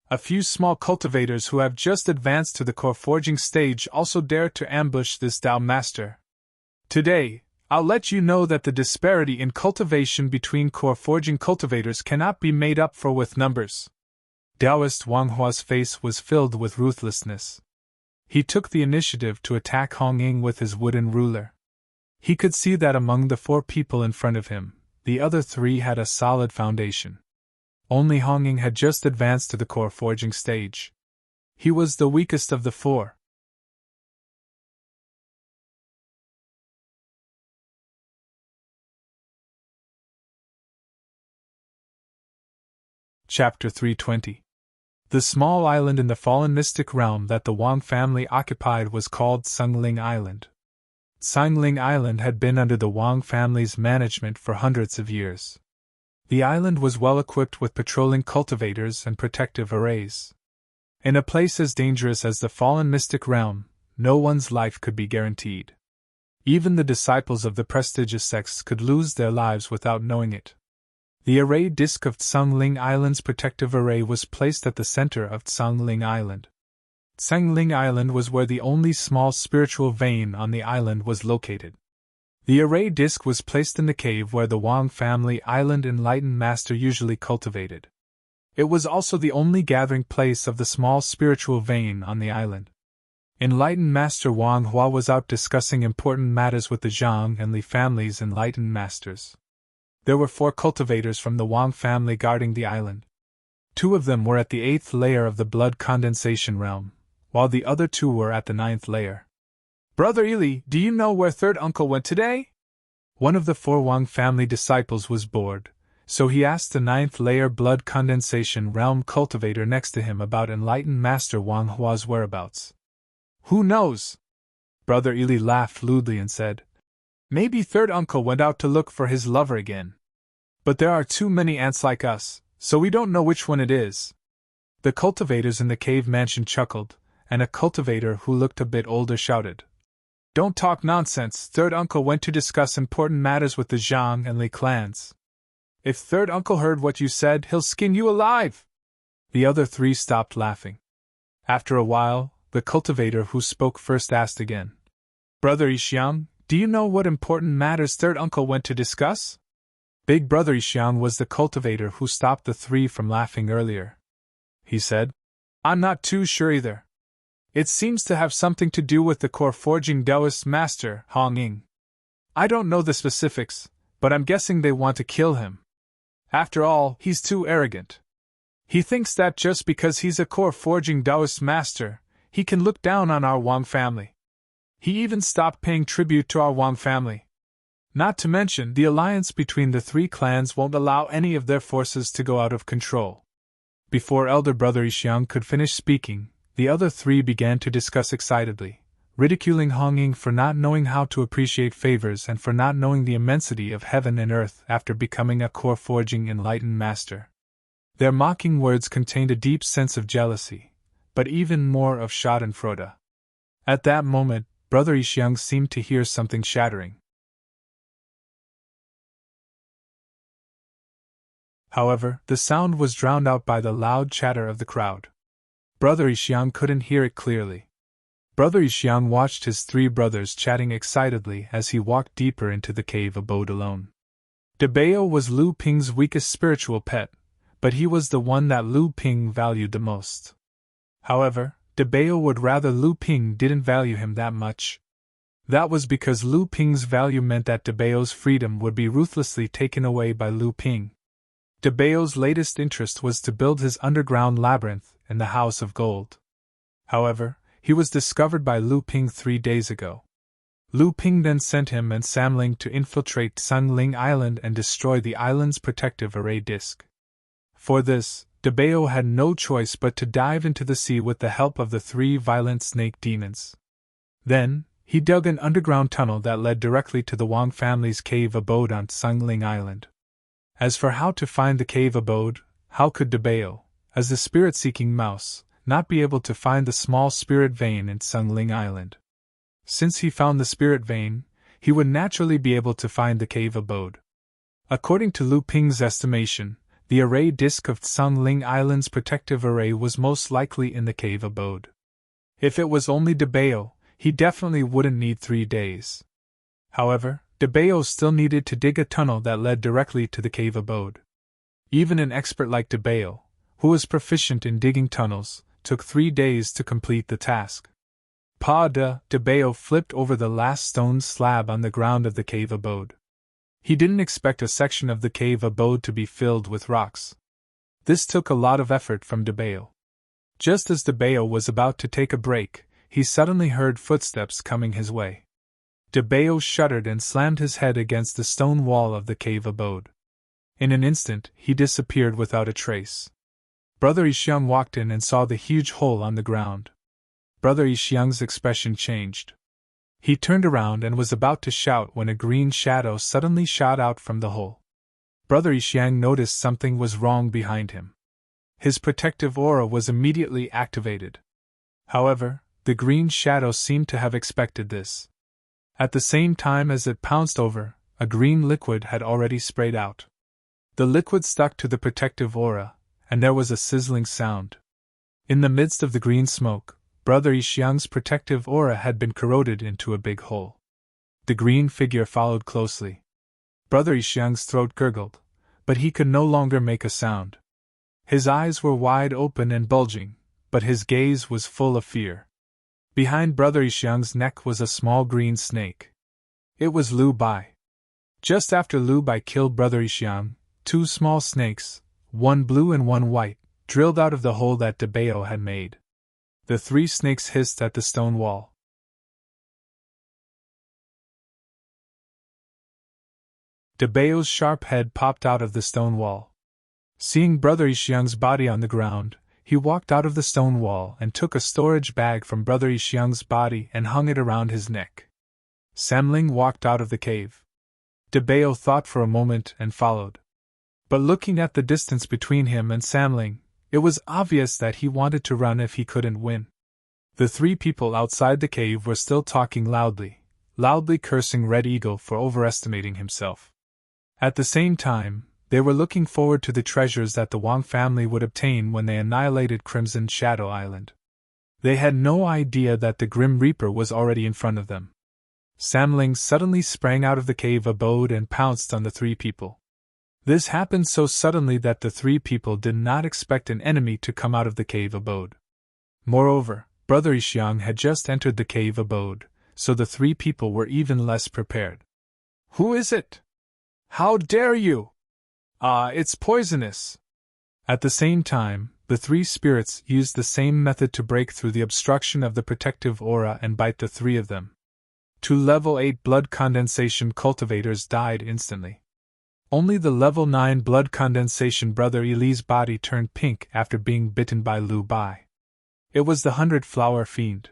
A few small cultivators who have just advanced to the core forging stage also dare to ambush this Tao master. Today, I'll let you know that the disparity in cultivation between core forging cultivators cannot be made up for with numbers." Taoist Wang Hua's face was filled with ruthlessness. He took the initiative to attack Hong Ying with his wooden ruler. He could see that among the 4 people in front of him, the other 3 had a solid foundation. Only Hong Ying had just advanced to the core forging stage. He was the weakest of the 4. Chapter 320. The small island in the fallen mystic realm that the Wang family occupied was called Sungling Island. Sungling Island had been under the Wang family's management for hundreds of years. The island was well equipped with patrolling cultivators and protective arrays. In a place as dangerous as the fallen mystic realm, no one's life could be guaranteed. Even the disciples of the prestigious sects could lose their lives without knowing it. The array disk of Tsangling Island's protective array was placed at the center of Tsangling Island. Tsangling Island was where the only small spiritual vein on the island was located. The array disk was placed in the cave where the Wang family island enlightened master usually cultivated. It was also the only gathering place of the small spiritual vein on the island. Enlightened master Wang Hua was out discussing important matters with the Zhang and Li families' enlightened masters. There were 4 cultivators from the Wang family guarding the island. 2 of them were at the 8th layer of the blood condensation realm, while the other 2 were at the 9th layer. "Brother Ili, do you know where third uncle went today?" One of the 4 Wang family disciples was bored, so he asked the 9th layer blood condensation realm cultivator next to him about enlightened master Wang Hua's whereabouts. "Who knows?" Brother Ili laughed lewdly and said, "Maybe third uncle went out to look for his lover again. But there are too many ants like us, so we don't know which one it is." The cultivators in the cave mansion chuckled, and a cultivator who looked a bit older shouted, "Don't talk nonsense, third uncle went to discuss important matters with the Zhang and Li clans. If third uncle heard what you said, he'll skin you alive." The other 3 stopped laughing. After a while, the cultivator who spoke first asked again, "Brother Yixiang, do you know what important matters third uncle went to discuss?" Big brother Yixiang was the cultivator who stopped the 3 from laughing earlier. He said, "I'm not too sure either. It seems to have something to do with the core forging Taoist master, Hong Ying. I don't know the specifics, but I'm guessing they want to kill him. After all, he's too arrogant. He thinks that just because he's a core forging Taoist master, he can look down on our Wang family. He even stopped paying tribute to our Wang family. Not to mention, the alliance between the 3 clans won't allow any of their forces to go out of control." Before elder brother Yixiang could finish speaking, the other 3 began to discuss excitedly, ridiculing Hong Ying for not knowing how to appreciate favors and for not knowing the immensity of heaven and earth after becoming a core forging enlightened master. Their mocking words contained a deep sense of jealousy, but even more of schadenfreude. At that moment, Brother Yixiang seemed to hear something shattering. However, the sound was drowned out by the loud chatter of the crowd. Brother Yixiang couldn't hear it clearly. Brother Yixiang watched his three brothers chatting excitedly as he walked deeper into the cave abode alone. Debao was Lu Ping's weakest spiritual pet, but he was the one that Lu Ping valued the most. However, Debao would rather Lu Ping didn't value him that much. That was because Lu Ping's value meant that Debao's freedom would be ruthlessly taken away by Lu Ping. Debao's latest interest was to build his underground labyrinth in the House of Gold. However, he was discovered by Lu Ping 3 days ago. Lu Ping then sent him and Samling to infiltrate Sunling Island and destroy the island's protective array disk. For this, Debao had no choice but to dive into the sea with the help of the 3 violent snake demons. Then, he dug an underground tunnel that led directly to the Wang family's cave abode on Sunling Island. As for how to find the cave abode, how could Debao, as the spirit-seeking mouse, not be able to find the small spirit vein in Sunling Island? Since he found the spirit vein, he would naturally be able to find the cave abode. According to Lu Ping's estimation, the array disk of Sunling Island's protective array was most likely in the cave abode. If it was only Debao, he definitely wouldn't need 3 days. However, Debao still needed to dig a tunnel that led directly to the cave abode. Even an expert like Debao, who was proficient in digging tunnels, took 3 days to complete the task. Debao flipped over the last stone slab on the ground of the cave abode. He didn't expect a section of the cave abode to be filled with rocks. This took a lot of effort from Debao. Just as Debao was about to take a break, he suddenly heard footsteps coming his way. Debao shuddered and slammed his head against the stone wall of the cave abode. In an instant, he disappeared without a trace. Brother Yixiang walked in and saw the huge hole on the ground. Brother Yixiang's expression changed. He turned around and was about to shout when a green shadow suddenly shot out from the hole. Brother Yixiang noticed something was wrong behind him. His protective aura was immediately activated. However, the green shadow seemed to have expected this. At the same time as it pounced over, a green liquid had already sprayed out. The liquid stuck to the protective aura, and there was a sizzling sound. In the midst of the green smoke, Brother Yixiang's protective aura had been corroded into a big hole. The green figure followed closely. Brother Yixiang's throat gurgled, but he could no longer make a sound. His eyes were wide open and bulging, but his gaze was full of fear. Behind Brother Yixiang's neck was a small green snake. It was Lu Bai. Just after Lu Bai killed Brother Yixiang, 2 small snakes, one blue and one white, drilled out of the hole that Debao had made. The 3 snakes hissed at the stone wall. Debao's sharp head popped out of the stone wall. Seeing Brother Yixiang's body on the ground, he walked out of the stone wall and took a storage bag from Brother Yixiang's body and hung it around his neck. Samling walked out of the cave. Debao thought for a moment and followed. But looking at the distance between him and Samling, it was obvious that he wanted to run if he couldn't win. The 3 people outside the cave were still talking loudly cursing Red Eagle for overestimating himself. At the same time, they were looking forward to the treasures that the Wang family would obtain when they annihilated Crimson Shadow Island. They had no idea that the Grim Reaper was already in front of them. Samling suddenly sprang out of the cave abode and pounced on the 3 people. This happened so suddenly that the 3 people did not expect an enemy to come out of the cave abode. Moreover, Brother Yixiang had just entered the cave abode, so the 3 people were even less prepared. "Who is it? How dare you? It's poisonous!" At the same time, the 3 spirits used the same method to break through the obstruction of the protective aura and bite the 3 of them. 2 level 8 blood condensation cultivators died instantly. Only the level 9 blood condensation Brother Eli's body turned pink after being bitten by Lu Bai. It was the 100-flower fiend.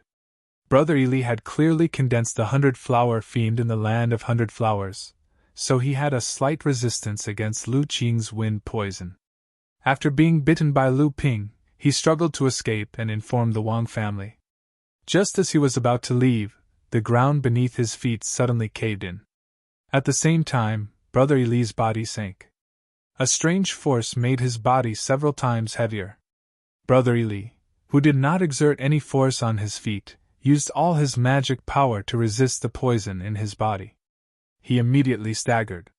Brother Eli had clearly condensed the 100-flower fiend in the land of 100 flowers, so he had a slight resistance against Lu Qing's wind poison. After being bitten by Lu Ping, he struggled to escape and informed the Wang family. Just as he was about to leave, the ground beneath his feet suddenly caved in. At the same time, Brother Eli's body sank. A strange force made his body several times heavier. Brother Eli, who did not exert any force on his feet, used all his magic power to resist the poison in his body. He immediately staggered.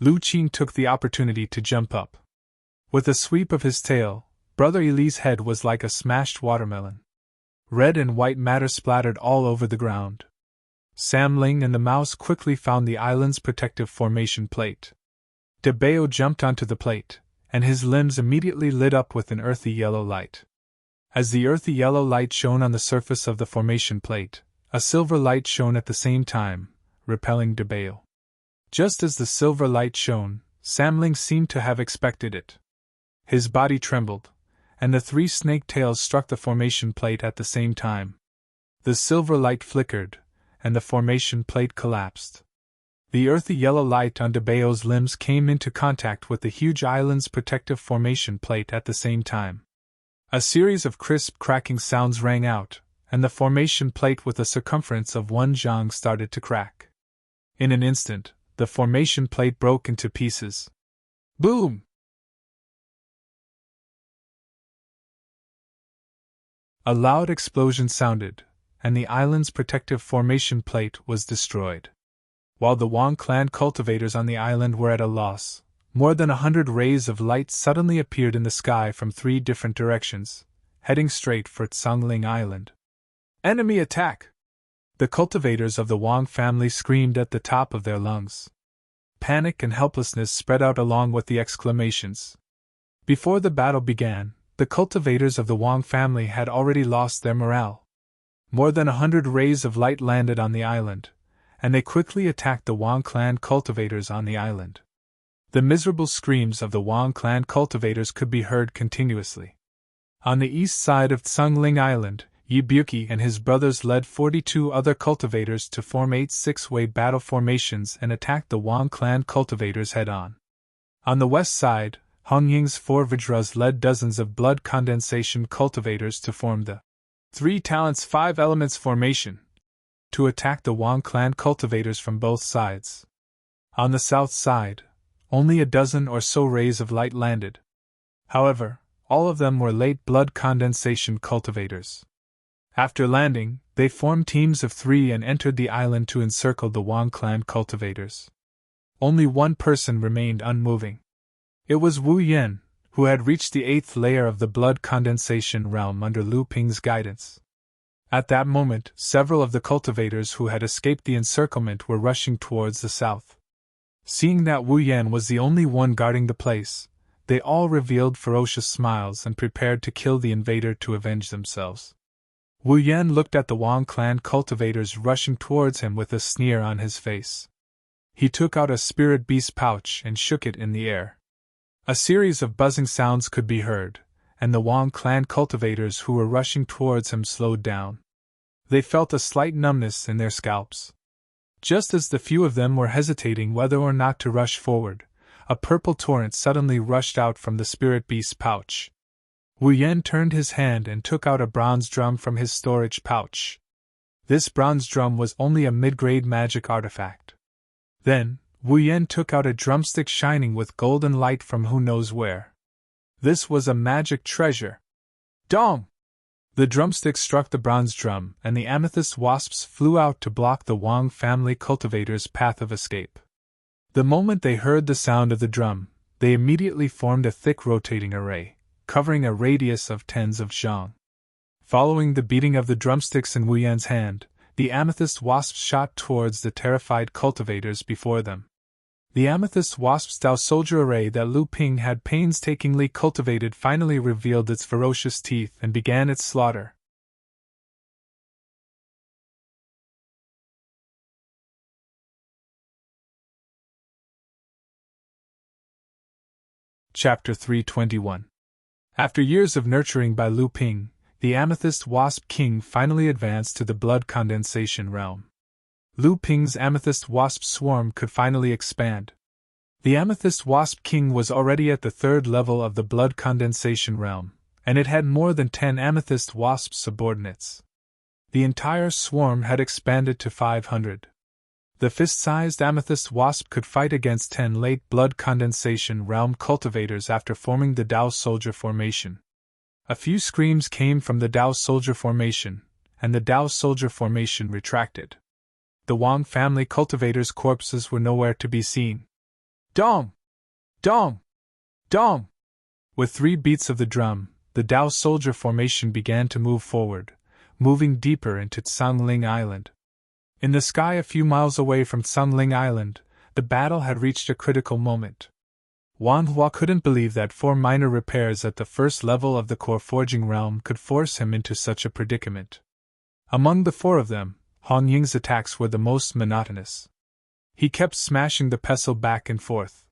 Lu Qing took the opportunity to jump up. With a sweep of his tail, Brother Eli's head was like a smashed watermelon. Red and white matter splattered all over the ground. Sam Ling and the mouse quickly found the island's protective formation plate. De Bao jumped onto the plate, and his limbs immediately lit up with an earthy yellow light. As the earthy yellow light shone on the surface of the formation plate, a silver light shone at the same time, repelling De Bao. Just as the silver light shone, Sam Ling seemed to have expected it. His body trembled, and the three snake tails struck the formation plate at the same time. The silver light flickered, and the formation plate collapsed. The earthy yellow light on De Bao's limbs came into contact with the huge island's protective formation plate at the same time. A series of crisp cracking sounds rang out, and the formation plate with a circumference of 1 zhang started to crack. In an instant, the formation plate broke into pieces. Boom! A loud explosion sounded, and the island's protective formation plate was destroyed. While the Wang clan cultivators on the island were at a loss, more than 100 rays of light suddenly appeared in the sky from 3 different directions, heading straight for Tsangling Island. Enemy attack! The cultivators of the Wang family screamed at the top of their lungs. Panic and helplessness spread out along with the exclamations. Before the battle began, the cultivators of the Wang family had already lost their morale. More than 100 rays of light landed on the island, and they quickly attacked the Wang clan cultivators on the island. The miserable screams of the Wang clan cultivators could be heard continuously. On the east side of Tsangling Island, Yi Buki and his brothers led 42 other cultivators to form 8 six-way battle formations and attacked the Wang clan cultivators head-on. On the west side, Hong Ying's 4 Vajras led dozens of blood condensation cultivators to form the 3 talents 5 elements formation, to attack the Wang clan cultivators from both sides. On the south side, only a dozen or so rays of light landed. However, all of them were late blood condensation cultivators. After landing, they formed teams of 3 and entered the island to encircle the Wang clan cultivators. Only one person remained unmoving. It was Wu Yan, who had reached the 8th layer of the blood condensation realm under Lu Ping's guidance. At that moment, several of the cultivators who had escaped the encirclement were rushing towards the south. Seeing that Wu Yan was the only one guarding the place, they all revealed ferocious smiles and prepared to kill the invader to avenge themselves. Wu Yan looked at the Wang clan cultivators rushing towards him with a sneer on his face. He took out a spirit beast pouch and shook it in the air. A series of buzzing sounds could be heard, and the Wang clan cultivators who were rushing towards him slowed down. They felt a slight numbness in their scalps. Just as the few of them were hesitating whether or not to rush forward, a purple torrent suddenly rushed out from the spirit beast's pouch. Wu Yan turned his hand and took out a bronze drum from his storage pouch. This bronze drum was only a mid-grade magic artifact. Then, Wu Yan took out a drumstick shining with golden light from who knows where. This was a magic treasure. Dong! The drumstick struck the bronze drum, and the amethyst wasps flew out to block the Wang family cultivators' path of escape. The moment they heard the sound of the drum, they immediately formed a thick rotating array, covering a radius of tens of zhang. Following the beating of the drumsticks in Wu Yan's hand, the amethyst wasps shot towards the terrified cultivators before them. The amethyst wasp-style soldier array that Lu Ping had painstakingly cultivated finally revealed its ferocious teeth and began its slaughter. Chapter 321. After years of nurturing by Lu Ping, the Amethyst Wasp King finally advanced to the blood condensation realm. Lu Ping's Amethyst Wasp swarm could finally expand. The Amethyst Wasp King was already at the 3rd level of the blood condensation realm, and it had more than 10 Amethyst Wasp subordinates. The entire swarm had expanded to 500. The fist-sized amethyst wasp could fight against 10 late blood condensation realm cultivators after forming the Dao soldier formation. A few screams came from the Dao soldier formation, and the Dao soldier formation retracted. The Wang family cultivators' corpses were nowhere to be seen. Dong! Dong! Dong! With 3 beats of the drum, the Dao soldier formation began to move forward, moving deeper into Tsangling Island. In the sky a few miles away from Tsangling Island, the battle had reached a critical moment. Wan Hua couldn't believe that 4 minor repairs at the first level of the core forging realm could force him into such a predicament. Among the 4 of them, Hong Ying's attacks were the most monotonous. He kept smashing the pestle back and forth.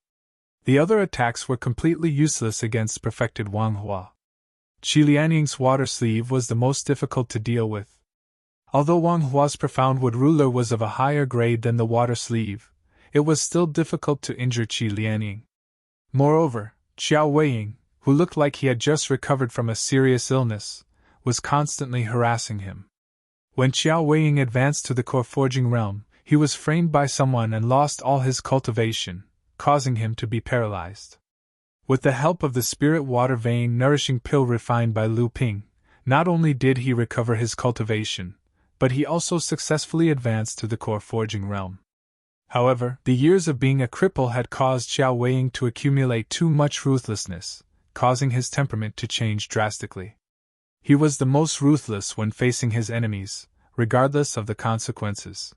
The other attacks were completely useless against perfected Wang Hua. Qi Lianying's water sleeve was the most difficult to deal with. Although Wang Hua's profound wood ruler was of a higher grade than the water sleeve, it was still difficult to injure Qi Lianying. Moreover, Xiao Weiying, who looked like he had just recovered from a serious illness, was constantly harassing him. When Xiao Weiying advanced to the core forging realm, he was framed by someone and lost all his cultivation, causing him to be paralyzed. With the help of the spirit water vein nourishing pill refined by Lu Ping, not only did he recover his cultivation, but he also successfully advanced to the core forging realm. However, the years of being a cripple had caused Xiao Weiying to accumulate too much ruthlessness, causing his temperament to change drastically. He was the most ruthless when facing his enemies, regardless of the consequences.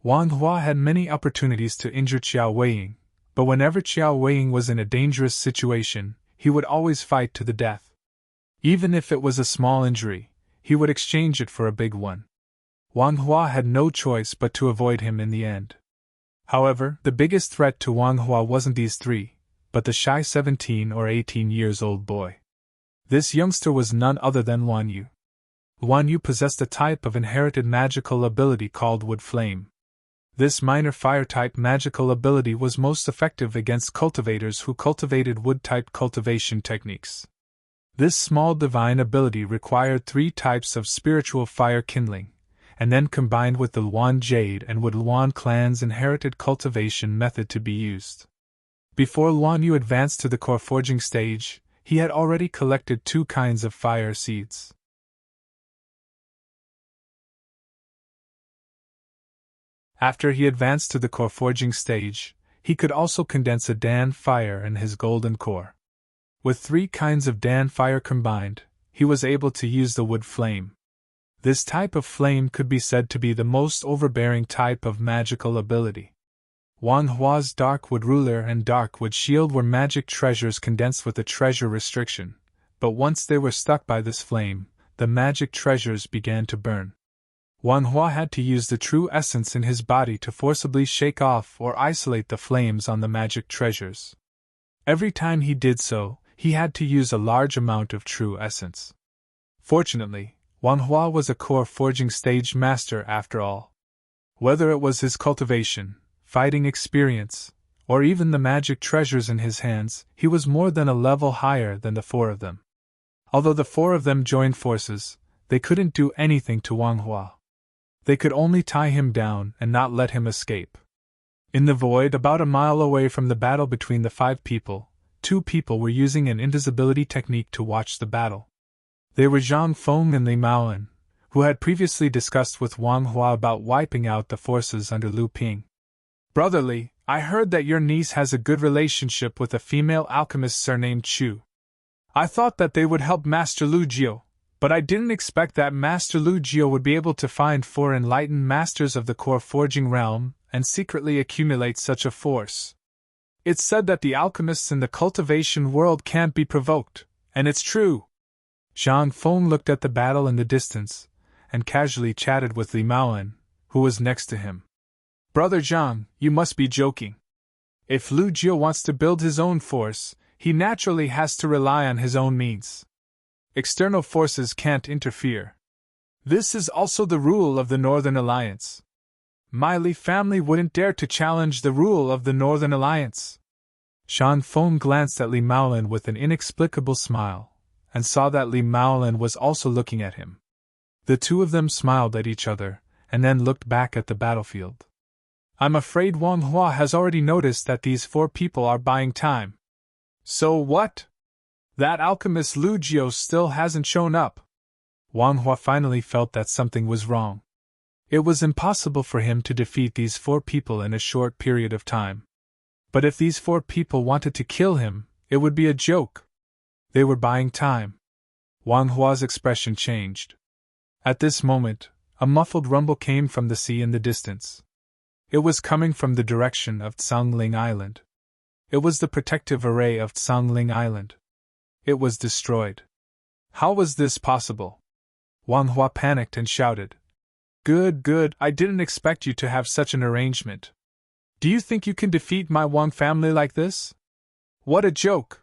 Wang Hua had many opportunities to injure Xiao Weiying, but whenever Xiao Weiying was in a dangerous situation, he would always fight to the death. Even if it was a small injury, he would exchange it for a big one. Wang Hua had no choice but to avoid him in the end. However, the biggest threat to Wang Hua wasn't these 3, but the shy 17 or 18 years old boy. This youngster was none other than Luan Yu. Luan Yu possessed a type of inherited magical ability called Wood Flame. This minor fire-type magical ability was most effective against cultivators who cultivated wood-type cultivation techniques. This small divine ability required 3 types of spiritual fire kindling, and then combined with the Luan Jade and Wood Luan clan's inherited cultivation method to be used. Before Luan Yu advanced to the core forging stage, he had already collected 2 kinds of fire seeds. After he advanced to the core forging stage, he could also condense a Dan fire in his golden core. With 3 kinds of Dan fire combined, he was able to use the wood flame. This type of flame could be said to be the most overbearing type of magical ability. Wang Hua's dark wood ruler and dark wood shield were magic treasures condensed with a treasure restriction, but once they were stuck by this flame, the magic treasures began to burn. Wang Hua had to use the true essence in his body to forcibly shake off or isolate the flames on the magic treasures. Every time he did so, he had to use a large amount of true essence. Fortunately, Wang Hua was a core forging stage master after all. Whether it was his cultivation, fighting experience, or even the magic treasures in his hands, he was more than a level higher than the 4 of them. Although the 4 of them joined forces, they couldn't do anything to Wang Hua. They could only tie him down and not let him escape. In the void about a mile away from the battle between the 5 people, 2 people were using an invisibility technique to watch the battle. They were Zhang Feng and Li Maoan, who had previously discussed with Wang Hua about wiping out the forces under Lu Ping. "Brother Li, I heard that your niece has a good relationship with a female alchemist surnamed Chu. I thought that they would help Master Lu Jiu, but I didn't expect that Master Lu Jiu would be able to find 4 enlightened masters of the core forging realm and secretly accumulate such a force. It's said that the alchemists in the cultivation world can't be provoked, and it's true." Zhang Feng looked at the battle in the distance, and casually chatted with Li Maoan, who was next to him. "Brother Zhang, you must be joking. If Lu Jiu wants to build his own force, he naturally has to rely on his own means. External forces can't interfere. This is also the rule of the Northern Alliance. My Li family wouldn't dare to challenge the rule of the Northern Alliance." Zhang Feng glanced at Li Maolan with an inexplicable smile, and saw that Li Maolan was also looking at him. The two of them smiled at each other, and then looked back at the battlefield. I'm afraid Wang Hua has already noticed that these 4 people are buying time. So what? That alchemist Lu Jiu still hasn't shown up. Wang Hua finally felt that something was wrong. It was impossible for him to defeat these 4 people in a short period of time. But if these 4 people wanted to kill him, it would be a joke. They were buying time. Wang Hua's expression changed. At this moment, a muffled rumble came from the sea in the distance. It was coming from the direction of Tsangling Island. It was the protective array of Tsangling Island. It was destroyed. How was this possible? Wang Hua panicked and shouted. Good, I didn't expect you to have such an arrangement. Do you think you can defeat my Wang family like this? What a joke!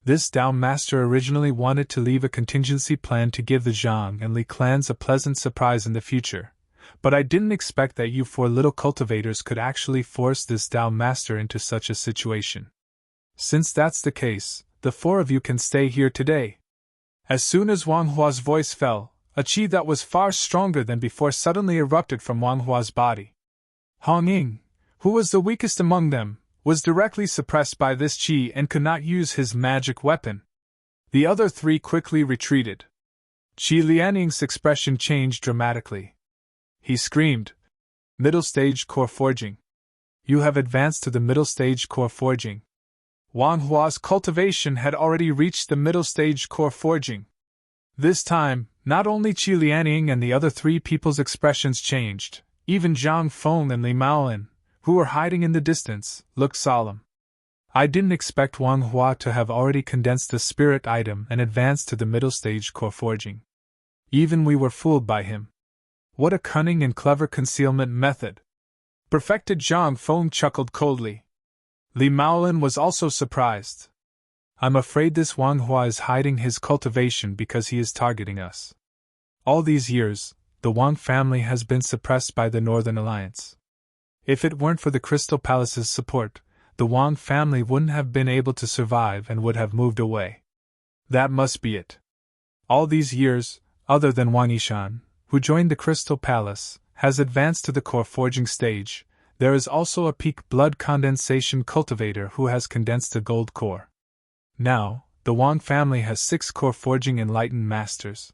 This Dao master originally wanted to leave a contingency plan to give the Zhang and Li clans a pleasant surprise in the future, but I didn't expect that you 4 little cultivators could actually force this Dao master into such a situation. Since that's the case, the 4 of you can stay here today. As soon as Wang Hua's voice fell, a qi that was far stronger than before suddenly erupted from Wang Hua's body. Hong Ying, who was the weakest among them, was directly suppressed by this qi and could not use his magic weapon. The other 3 quickly retreated. Qi Lianying's expression changed dramatically. He screamed, "Middle stage core forging. You have advanced to the middle stage core forging." Wang Hua's cultivation had already reached the middle stage core forging. This time, not only Qi Lianying and the other 3 people's expressions changed, even Zhang Feng and Li Maolin, who were hiding in the distance, looked solemn. I didn't expect Wang Hua to have already condensed the spirit item and advanced to the middle stage core forging. Even we were fooled by him. What a cunning and clever concealment method! Perfected Zhang Feng chuckled coldly. Li Maolin was also surprised. I'm afraid this Wang Hua is hiding his cultivation because he is targeting us. All these years, the Wang family has been suppressed by the Northern Alliance. If it weren't for the Crystal Palace's support, the Wang family wouldn't have been able to survive and would have moved away. That must be it. All these years, other than Wang Yishan, who joined the Crystal Palace, has advanced to the core forging stage. There is also a peak blood condensation cultivator who has condensed a gold core. Now, the Wang family has 6 core forging enlightened masters.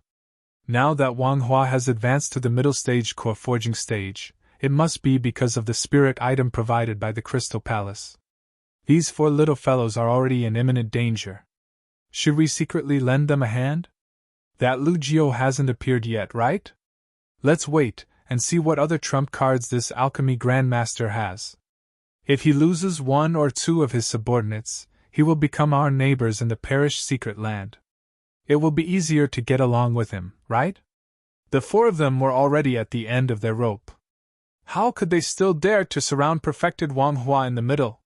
Now that Wang Hua has advanced to the middle stage core forging stage, it must be because of the spirit item provided by the Crystal Palace. These 4 little fellows are already in imminent danger. Should we secretly lend them a hand? That Lu Jiu hasn't appeared yet, right? Let's wait and see what other trump cards this alchemy grandmaster has. If he loses 1 or 2 of his subordinates, he will become our neighbors in the parish secret land. It will be easier to get along with him, right? The 4 of them were already at the end of their rope. How could they still dare to surround perfected Wang Hua in the middle?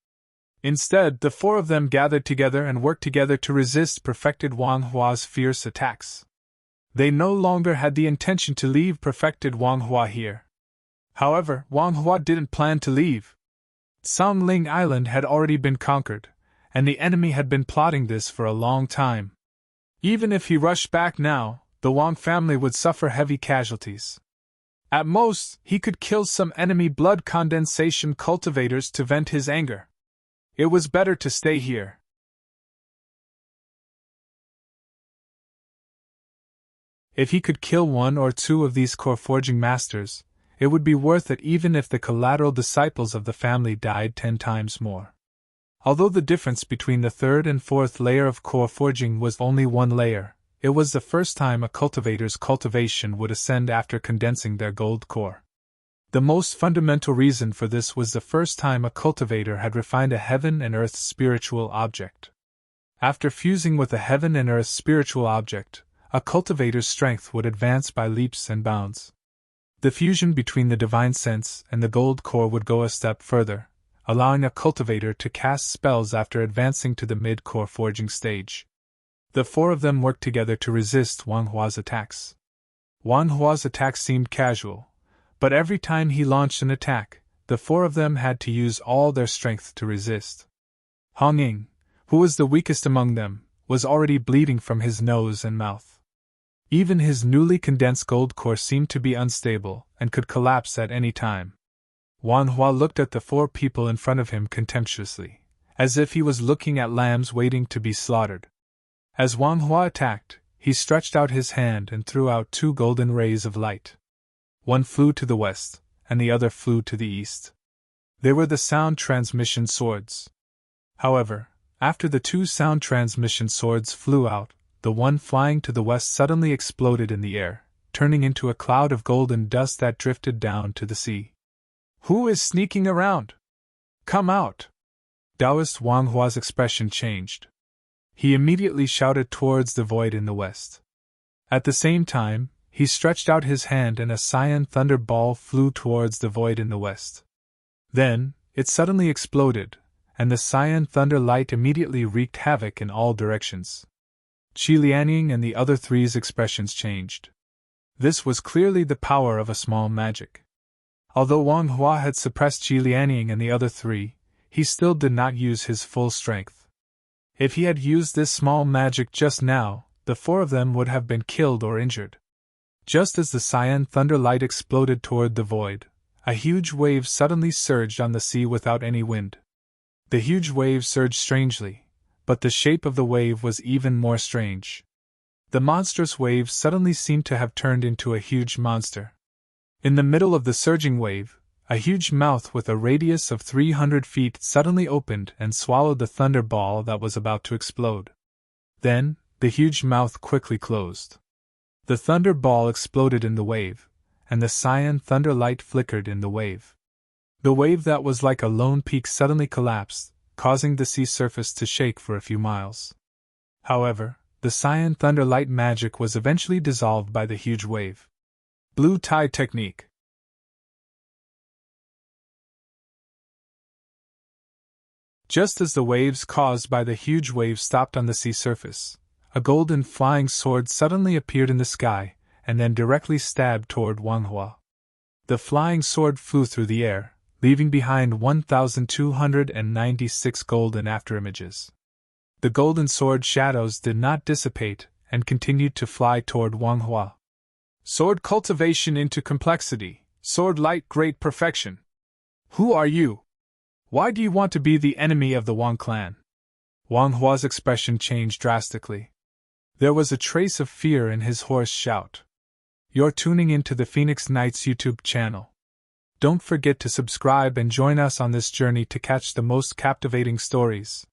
Instead, the 4 of them gathered together and worked together to resist perfected Wang Hua's fierce attacks. They no longer had the intention to leave perfected Wang Hua here. However, Wang Hua didn't plan to leave. Tsangling Island had already been conquered, and the enemy had been plotting this for a long time. Even if he rushed back now, the Wang family would suffer heavy casualties. At most, he could kill some enemy blood condensation cultivators to vent his anger. It was better to stay here. If he could kill 1 or 2 of these core forging masters, it would be worth it even if the collateral disciples of the family died 10 times more. Although the difference between the 3rd and 4th layer of core forging was only 1 layer, it was the first time a cultivator's cultivation would ascend after condensing their gold core. The most fundamental reason for this was the first time a cultivator had refined a heaven and earth spiritual object. After fusing with a heaven and earth spiritual object, a cultivator's strength would advance by leaps and bounds. The fusion between the divine sense and the gold core would go a step further, allowing a cultivator to cast spells after advancing to the mid-core forging stage. The 4 of them worked together to resist Wang Hua's attacks. Wang Hua's attacks seemed casual, but every time he launched an attack, the 4 of them had to use all their strength to resist. Hong Ying, who was the weakest among them, was already bleeding from his nose and mouth. Even his newly condensed gold core seemed to be unstable and could collapse at any time. Wang Hua looked at the 4 people in front of him contemptuously, as if he was looking at lambs waiting to be slaughtered. As Wang Hua attacked, he stretched out his hand and threw out 2 golden rays of light. One flew to the west, and the other flew to the east. They were the sound transmission swords. However, after the 2 sound transmission swords flew out, the one flying to the west suddenly exploded in the air, turning into a cloud of golden dust that drifted down to the sea. "Who is sneaking around? Come out!" Taoist Wang Hua's expression changed. He immediately shouted towards the void in the west. At the same time, he stretched out his hand and a cyan thunder ball flew towards the void in the west. Then, it suddenly exploded, and the cyan thunder light immediately wreaked havoc in all directions. Qi Lianying and the other 3's expressions changed. This was clearly the power of a small magic. Although Wang Hua had suppressed Qi Lianying and the other 3, he still did not use his full strength. If he had used this small magic just now, the 4 of them would have been killed or injured. Just as the cyan thunder light exploded toward the void, a huge wave suddenly surged on the sea without any wind. The huge wave surged strangely, but the shape of the wave was even more strange. The monstrous wave suddenly seemed to have turned into a huge monster. In the middle of the surging wave, a huge mouth with a radius of 300 feet suddenly opened and swallowed the thunder ball that was about to explode. Then, the huge mouth quickly closed. The thunder ball exploded in the wave, and the cyan thunder light flickered in the wave. The wave that was like a lone peak suddenly collapsed, causing the sea surface to shake for a few miles. However, the cyan thunder light magic was eventually dissolved by the huge wave. Blue tide technique. Just as the waves caused by the huge wave stopped on the sea surface, a golden flying sword suddenly appeared in the sky, and then directly stabbed toward Wang Hua. The flying sword flew through the air, leaving behind 1,296 golden afterimages. The golden sword shadows did not dissipate and continued to fly toward Wang Hua. Sword cultivation into complexity, sword light great perfection. Who are you? Why do you want to be the enemy of the Wang clan? Wang Hua's expression changed drastically. There was a trace of fear in his hoarse shout. You're tuning into the Phoenix Knights YouTube channel. Don't forget to subscribe and join us on this journey to catch the most captivating stories.